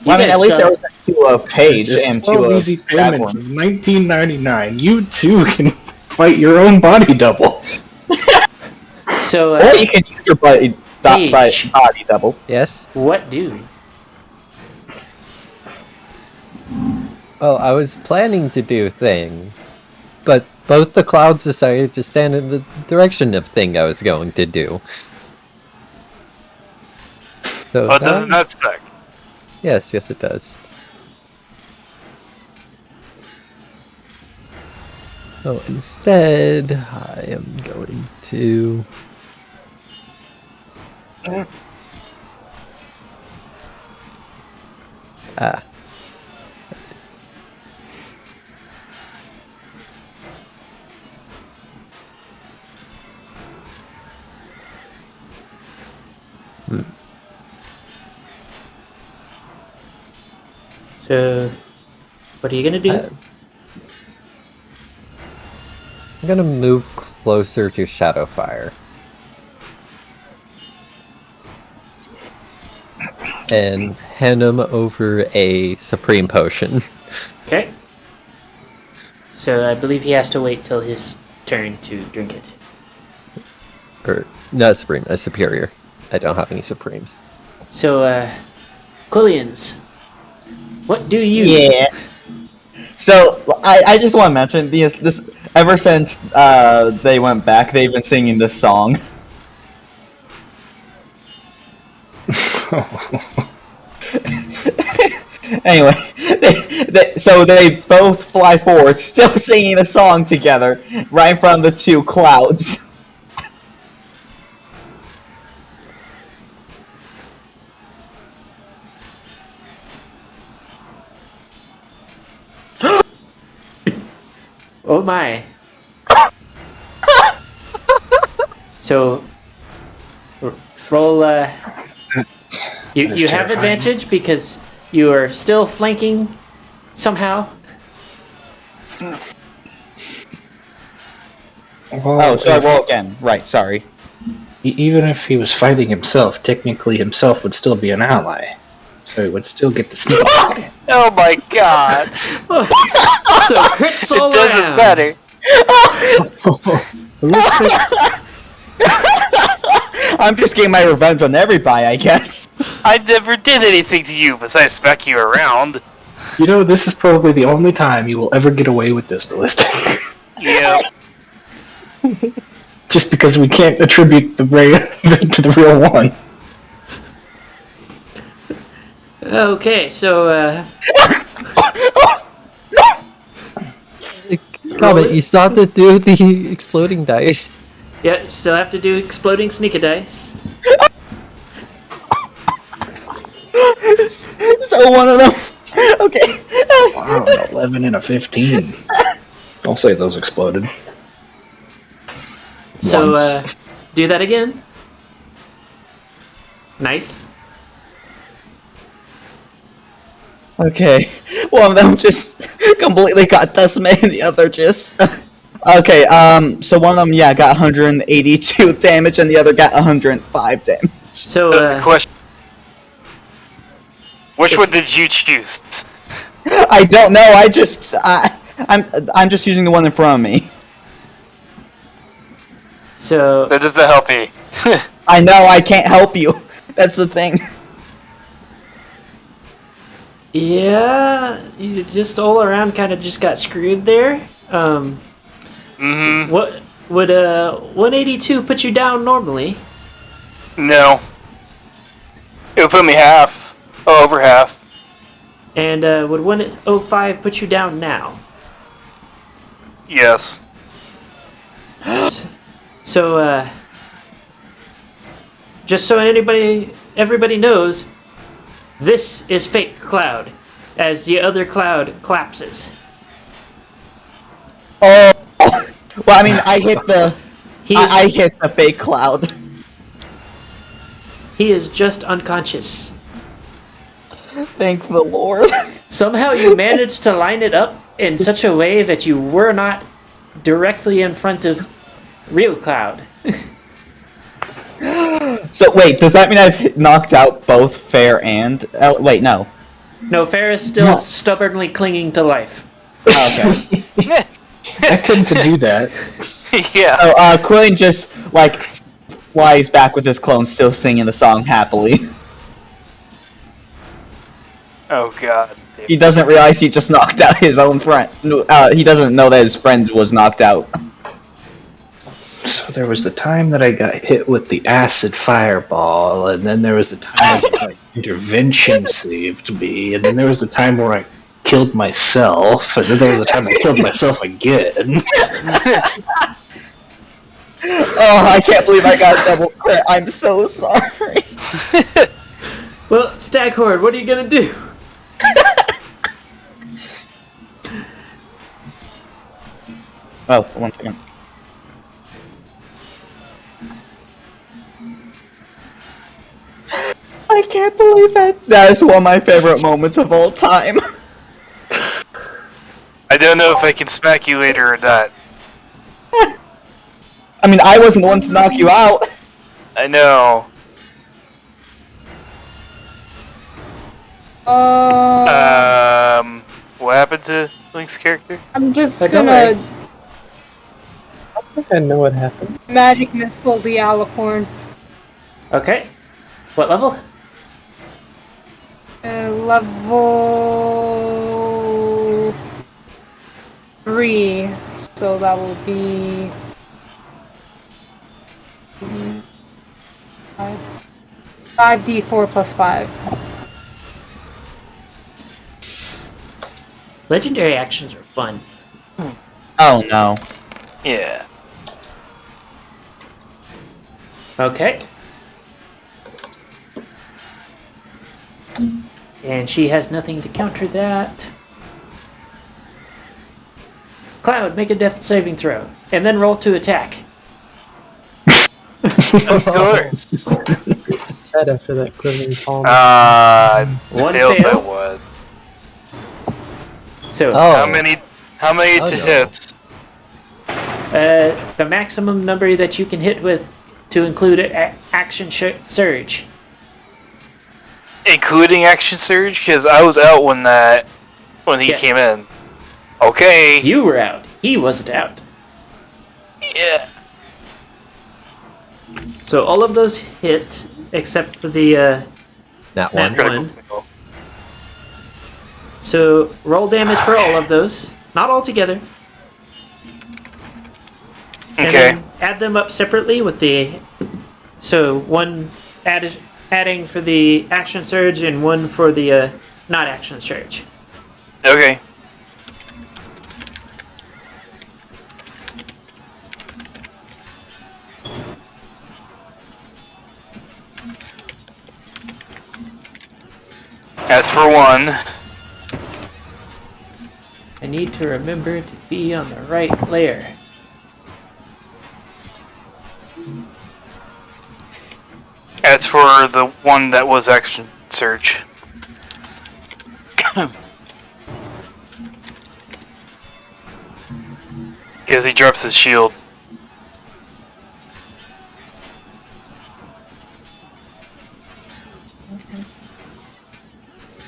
Well, I mean, at least there was a 2 of Page Just and 2 12 of easy that payments one. of $19.99. You too can fight your own body double. So, Or you can use your body Page. double. Yes? what do? Well, I was planning to do Thing, but both the clouds decided to stand in the direction of Thing I was going to do. So Oh, doesn't that suck? Yes, it does. So instead, I am going to... Ah. So, what are you gonna do? I'm gonna move closer to Shadowfire. And hand him over a Supreme Potion. Okay. So, I believe he has to wait till his turn to drink it. Or, not Supreme, a Superior. I don't have any Supremes. So, Quillians, what do you? Yeah. So I just want to mention this ever since they went back, they've been singing this song. Anyway, so they both fly forward, still singing a song together, right in front of the 2 clouds. Oh my. So, roll, you have advantage because you are still flanking somehow. Well, Oh, so I roll again. Right, sorry. Even if he was fighting himself, technically himself would still be an ally. So he would still get the sneak attack. Oh my god! So crits all It doesn't around. matter. I'm just getting my revenge on everybody, I guess. I never did anything to you besides smack you around. You know, this is probably the only time you will ever get away with this, Ballistic. Yeah. Just because we can't attribute the to the real one. Okay, so, Comment, you still have to do the exploding dice. yeah, still have to do exploding sneaker dice. So one of them. Okay. Wow, an 11 and a 15. I'll say those exploded. So, Once. do that again. Nice. Okay. One of them just completely got decimated, and the other just. Okay. So one of them, yeah, got 182 damage, and the other got 105 damage. So, Question. Which one did you choose? I don't know. I'm just using the one in front of me. so, That doesn't help me. I know I can't help you. That's the thing. yeah, you just all around kind of just got screwed there. Mm-hmm. What would 182 put you down normally? No. It would put me half. Oh, over half. And would 105 put you down now? Yes. So, just so everybody knows, this is fake cloud, as the other cloud collapses. Oh, well, I mean, I hit the I hit the fake cloud. He is just unconscious. Thank the Lord. Somehow you managed to line it up in such a way that you were not directly in front of real cloud. So wait, does that mean I've knocked out both Fair and... wait, no. No, Fair is still stubbornly clinging to life. Okay. I tend to do that. Yeah. So, Quillian just, like, flies back with his clone still singing the song happily. Oh god. He doesn't realize he just knocked out his own friend. He doesn't know that his friend was knocked out. So there was the time that I got hit with the acid fireball, and then there was the time that intervention saved me, and then there was the time where I killed myself, and then there was the time I killed myself again. Oh, I can't believe I got double crit. I'm so sorry. Well, Staghorn, what are you gonna do? Oh, 1 second. I can't believe that. That is one of my favorite moments of all time. I don't know if I can smack you later or not. I mean, I wasn't the one to knock you out. I know. What happened to Link's character? I'm just Like, gonna alright. I think I know what happened. magic missile the alicorn. Okay. What level? Level 3. So that will be 5d4 plus 5. Legendary actions are fun. Oh no. Yeah. Okay. And she has nothing to counter that. Cloud, make a death saving throw. And then roll to attack. Of course. Said after that quivering palm. One failed fail. that one. So, How many Oh, to no. hits? the maximum number that you can hit with to include action surge. Including action surge? Because I was out when he Yeah. came in. Okay. You were out. He wasn't out. Yeah. So all of those hit, except for the That Nat one. one. So roll damage for all of those. Not all together. And Okay. then add them up separately with the... So one adding for the action surge and one for the not action surge. Okay. That's for one. I need to remember to be on the right layer. That's for the one that was action surge. Because he drops his shield.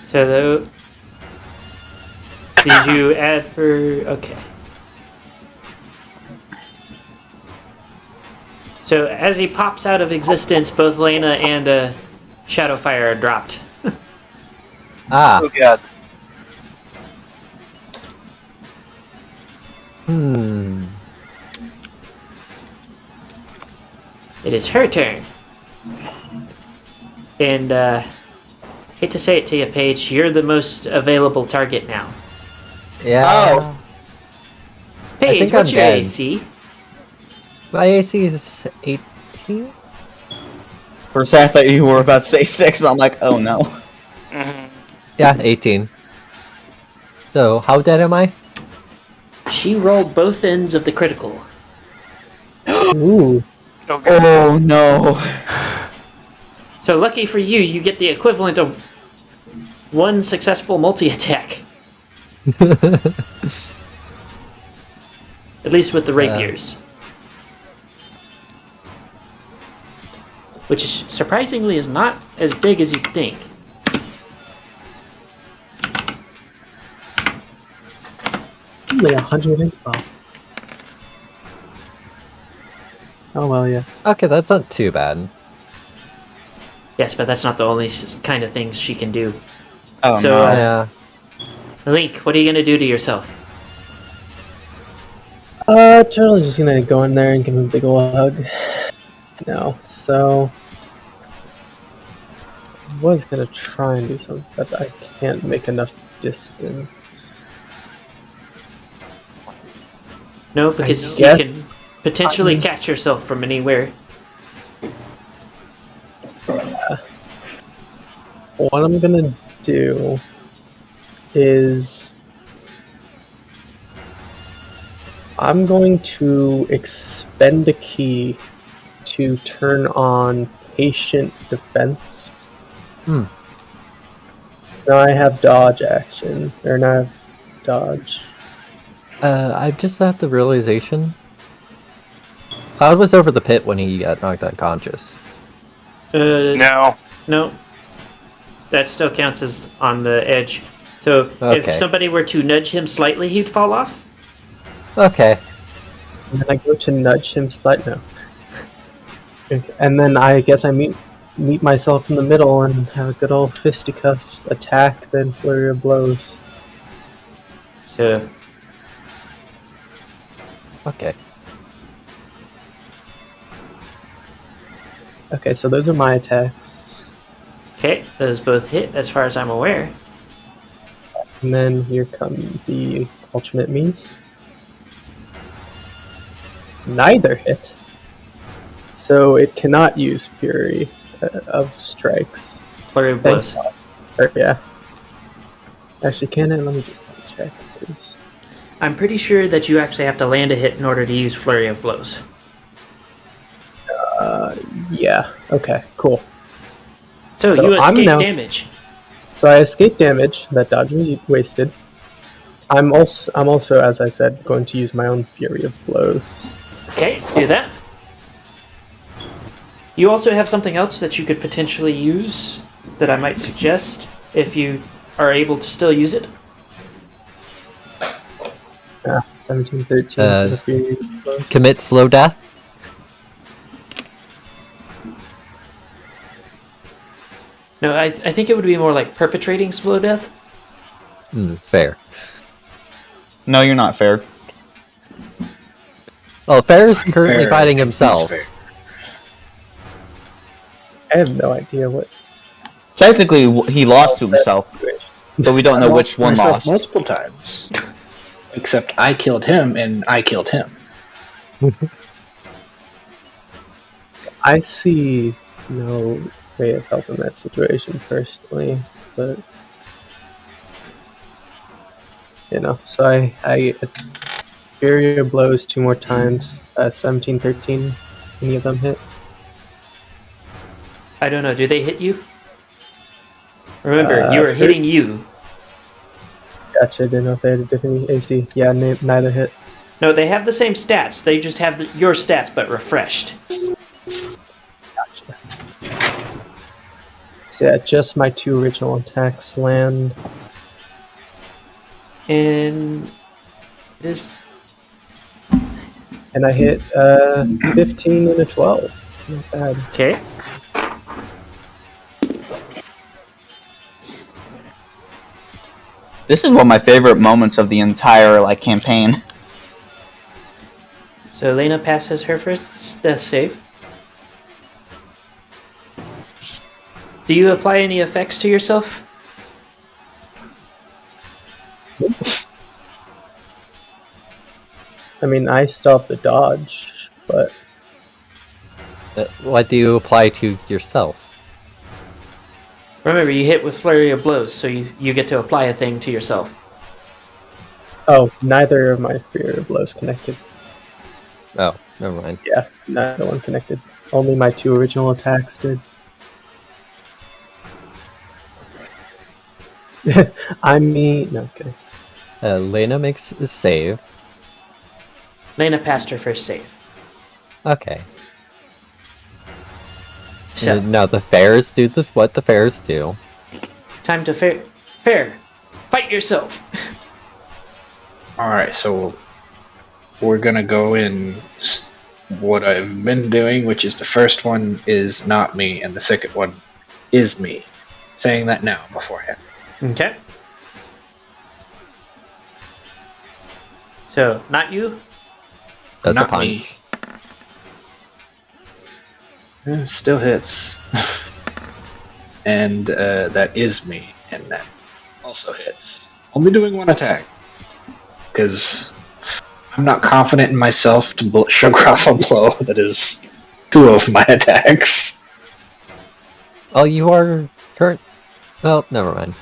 So did you add for... Okay. So as he pops out of existence, both Lena and Shadowfire are dropped. Ah. Oh god. It is her turn. And Hate to say it to you, Paige, you're the most available target now. Yeah. Oh. Paige, think what's I'm your dead. AC? My AC is 18. For a second, I thought you were about to say 6. I'm like, oh no. Yeah, 18. So, how dead am I? She rolled both ends of the critical. Ooh. Okay. Oh no. So lucky for you, you get the equivalent of one successful multi-attack. At least with the rapiers. Which surprisingly is not as big as you'd think. Only 112. Oh well, yeah. Okay, that's not too bad. Yes, but that's not the only kind of things she can do. Oh So, no. Yeah. Link, what are you gonna do to yourself? Totally just gonna go in there and give him a big ol' hug. No, so I was gonna try and do something, but I can't make enough distance. No, because you guess can potentially catch yourself from anywhere. What I'm gonna do is I'm going to expend a key to turn on patient defense. Hmm. So now I have dodge action, or now I have dodge. I just had the realization. Cloud was over the pit when he got knocked unconscious. No. No. That still counts as on the edge. So Okay. if somebody were to nudge him slightly, he'd fall off? Okay. And then I go to nudge him slightly. No. Okay. And then I guess I meet myself in the middle and have a good old fisticuffs attack, then flurry of blows. So, Okay. Okay, so those are my attacks. okay, those both hit as far as I'm aware. And then here come the alternate means. Neither hit. So it cannot use Fury of Strikes. Flurry of Thank blows. God. Or, yeah. Actually, can it? Let me just double check. Please. I'm pretty sure that you actually have to land a hit in order to use Flurry of Blows. Yeah. Okay, cool. So So you I'm escape now- damage. So I escape damage. That dodge was wasted. I'm also, as I said, going to use my own Fury of Blows. Okay, do that. You also have something else that you could potentially use that I might suggest if you are able to still use it. 17, 13 for the Fury of Blows. Commit slow death. No, I think it would be more like perpetrating slow death. Fair. No, you're not fair. Well, Fair is currently Fair, fighting he's himself. fair. I have no idea what. Technically, he lost to that himself, situation. but we don't I know which lost one myself lost. multiple times. Except I killed him and I killed him. I see no way of helping that situation personally, but so I Fury of Blows 2 more times, 17, 13, any of them hit? I don't know. Do they hit you? Remember, you are 13. hitting you. Gotcha, didn't know if they had a different AC. Yeah, neither hit. No, they have the same stats. They just have your stats, but refreshed. Gotcha. So yeah, just my 2 original attacks land. And it is. And I hit 15 and a 12. Not bad. Okay. This is one of my favorite moments of the entire campaign. So Lena passes her first death save. Do you apply any effects to yourself? I mean, I still have the dodge, but What do you apply to yourself? Remember, you hit with flurry of blows, so you get to apply a thing to yourself. oh, neither of my fear blows connected. Oh, never mind. Yeah, neither one connected. Only my 2 original attacks did. I'm me. No, okay. Lena makes a save. Lena passed her first save. Okay. So, Now the fairs do what the fairs do. time to fair. Fight yourself. Alright, so we're gonna go in what I've been doing, which is the first one is not me, and the second one is me. Saying that now beforehand. Okay. So, not you? That's Not a punch. me. Still hits. And that is me, and that also hits. Only doing 1 attack. Because I'm not confident in myself to shrug off a blow that is 2 of my attacks. Oh, you are current. Well, never mind.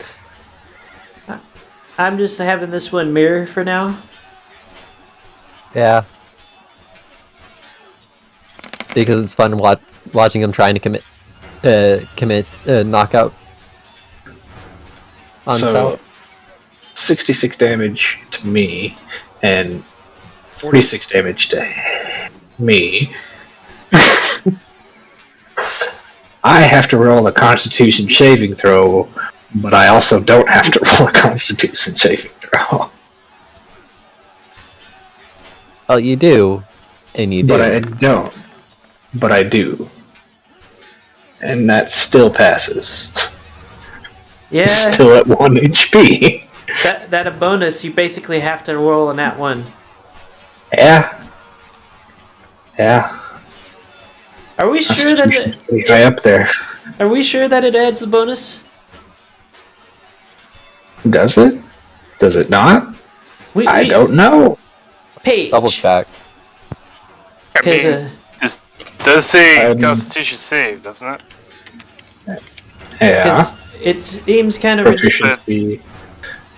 I'm just having this one mirror for now. Yeah. Because it's fun watching him trying to commit knockout on So, self. 66 damage to me, and 46 damage to me. I have to roll a Constitution saving throw, but I also don't have to roll a Constitution saving throw. Oh, you do, and you do. But I don't. But I do. And that still passes. Yeah. Still at 1 HP. That a bonus, you basically have to roll a nat 1. Yeah. Yeah. Are we sure that Constitution's pretty high up there. Are we sure that it adds the bonus? Does it? Does it not? I don't know. Page. Double check. I mean, it does say Constitution save, doesn't it? Yeah. It seems kind of Proficiency.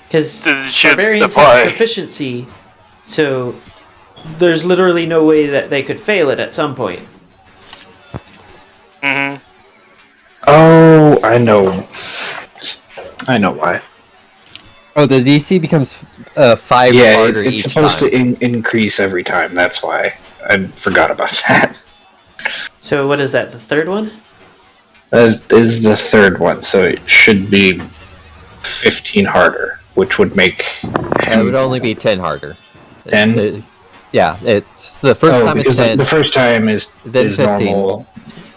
because It should barbarians apply. have proficiency, so there's literally no way that they could fail it at some point. Mm-hmm. Oh, I know. I know why. Oh, the DC becomes 5 Yeah, harder it's each supposed time. to increase every time. That's why. I forgot about that. So what is that? The third one? That is the third one, so it should be 15 harder, which would make It him would only be 10 harder. 10? Yeah, it's the first time it's because 10. the first time is Then 15. normal.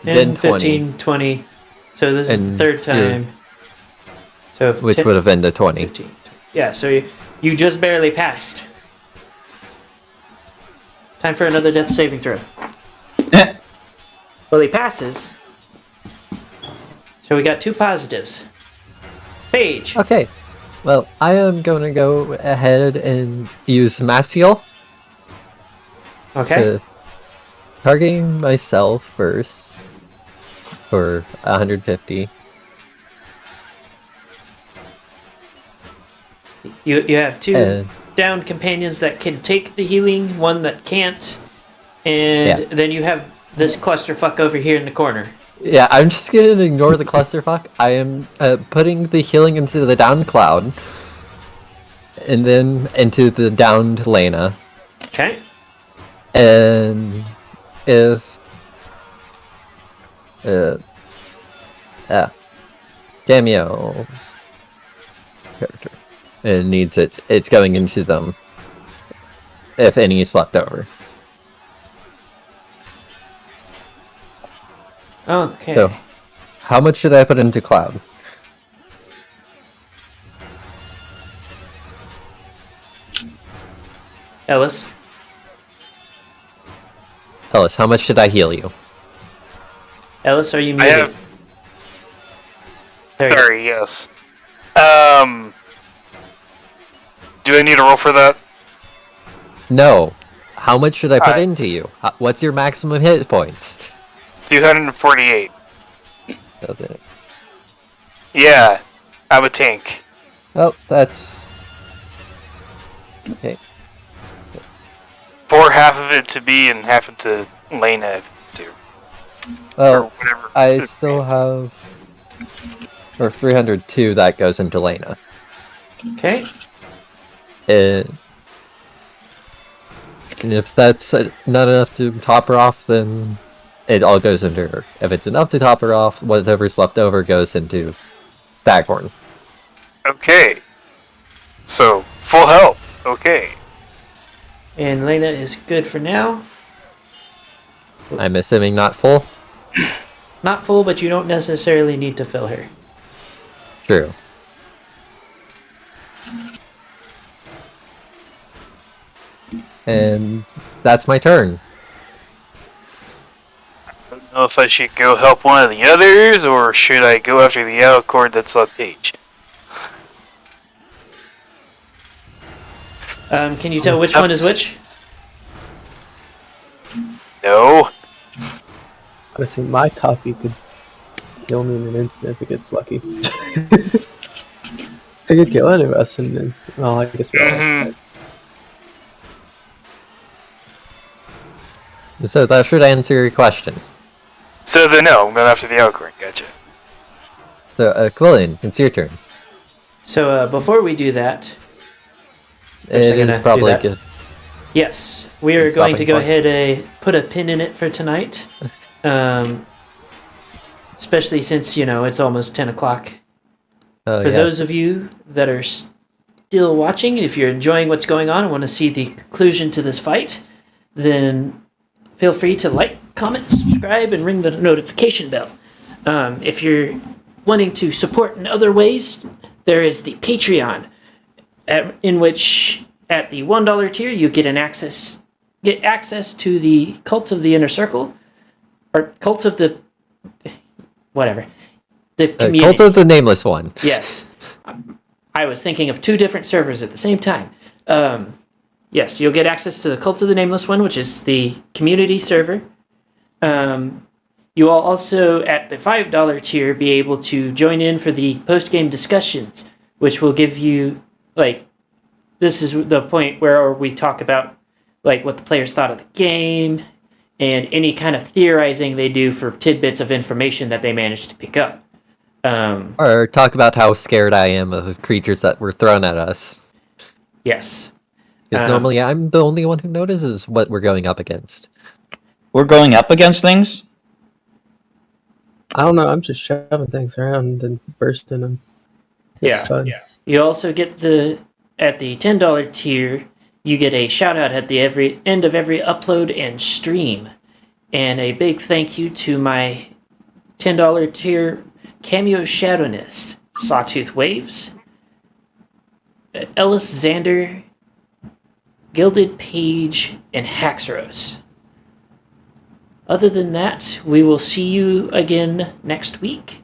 Then 15, 20. So this is the And third time. So which 10, would have been the 20. 15. Yeah, so you just barely passed. Time for another death saving throw. Well, he passes. So we got 2 positives. Page. Okay, well, I am going to go ahead and use Maciel Okay. to targeting myself first for 150. You have 2 And downed companions that can take the healing, 1 that can't, and Yeah. then you have this clusterfuck over here in the corner. yeah, I'm just going to ignore the clusterfuck. I am putting the healing into the downed cloud, and then into the downed Lena. Okay. And if Cameo character it needs it, it's going into them. If any is left over. Okay. So, how much should I put into cloud? Ellis. Ellis, how much should I heal you? Ellis, are you I muted? Sorry, yes. Do I need to roll for that? No. How much should I put Alright. into you? What's your maximum hit points? 248. Okay. Yeah, I'm a tank. Oh, that's... Okay. Pour half of it to B and half into Lena if you do. Or Well, whatever. I still have... Or 302 that goes into Lena. Okay. And if that's not enough to top her off, then it all goes into her. If it's enough to top her off, whatever's left over goes into Staghorn. Okay. So, full health. Okay. And Lena is good for now. I'm assuming not full? Not full, but you don't necessarily need to fill her. True. And that's my turn. I don't know if I should go help one of the others, or should I go after the yellow cord that's on page? Can you tell which one is which? No. Honestly, my copy could kill me in an instant if it gets lucky. It could kill any of us in an instant. Well, I guess we all. Mhm. So that should answer your question. So then, no, I'm going after the yellow cord. Gotcha. So, Quillian, it's your turn. So before we do that, It I'm is gonna probably do that. good. yes, we are Stopping going to go point. ahead and put a pin in it for tonight. Especially since, it's almost 10 o'clock. For Yeah. those of you that are still watching, if you're enjoying what's going on and want to see the conclusion to this fight, then feel free to like, comment, subscribe, and ring the notification bell. If you're wanting to support in other ways, there is the Patreon, in which at the $1 tier you get access to the Cult of the Inner Circle, or Cult of the whatever, the community. Cult of the Nameless one. Yes. I was thinking of two different servers at the same time. Yes, you'll get access to the Cult of the Nameless one, which is the community server. You will also, at the $5 tier, be able to join in for the post-game discussions, which will give you, this is the point where we talk about, what the players thought of the game, and any kind of theorizing they do for tidbits of information that they managed to pick up. Or talk about how scared I am of creatures that were thrown at us. Yes. Because normally I'm the only one who notices what we're going up against. We're going up against things? I don't know. I'm just shoving things around and bursting them. It's fun. You also get at the $10 tier, you get a shout out at the end of every upload and stream. And a big thank you to my $10 tier Cameo Shadownist, Sawtooth Waves, Ellis Xander, Gilded Page, and Haxeros. Other than that, we will see you again next week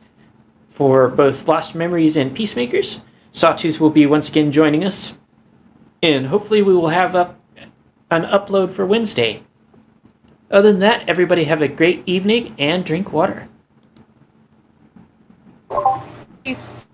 for both Lost Memories and Peacemakers. Sawtooth will be once again joining us, and hopefully we will have up an upload for Wednesday. Other than that, everybody have a great evening and drink water. Peace.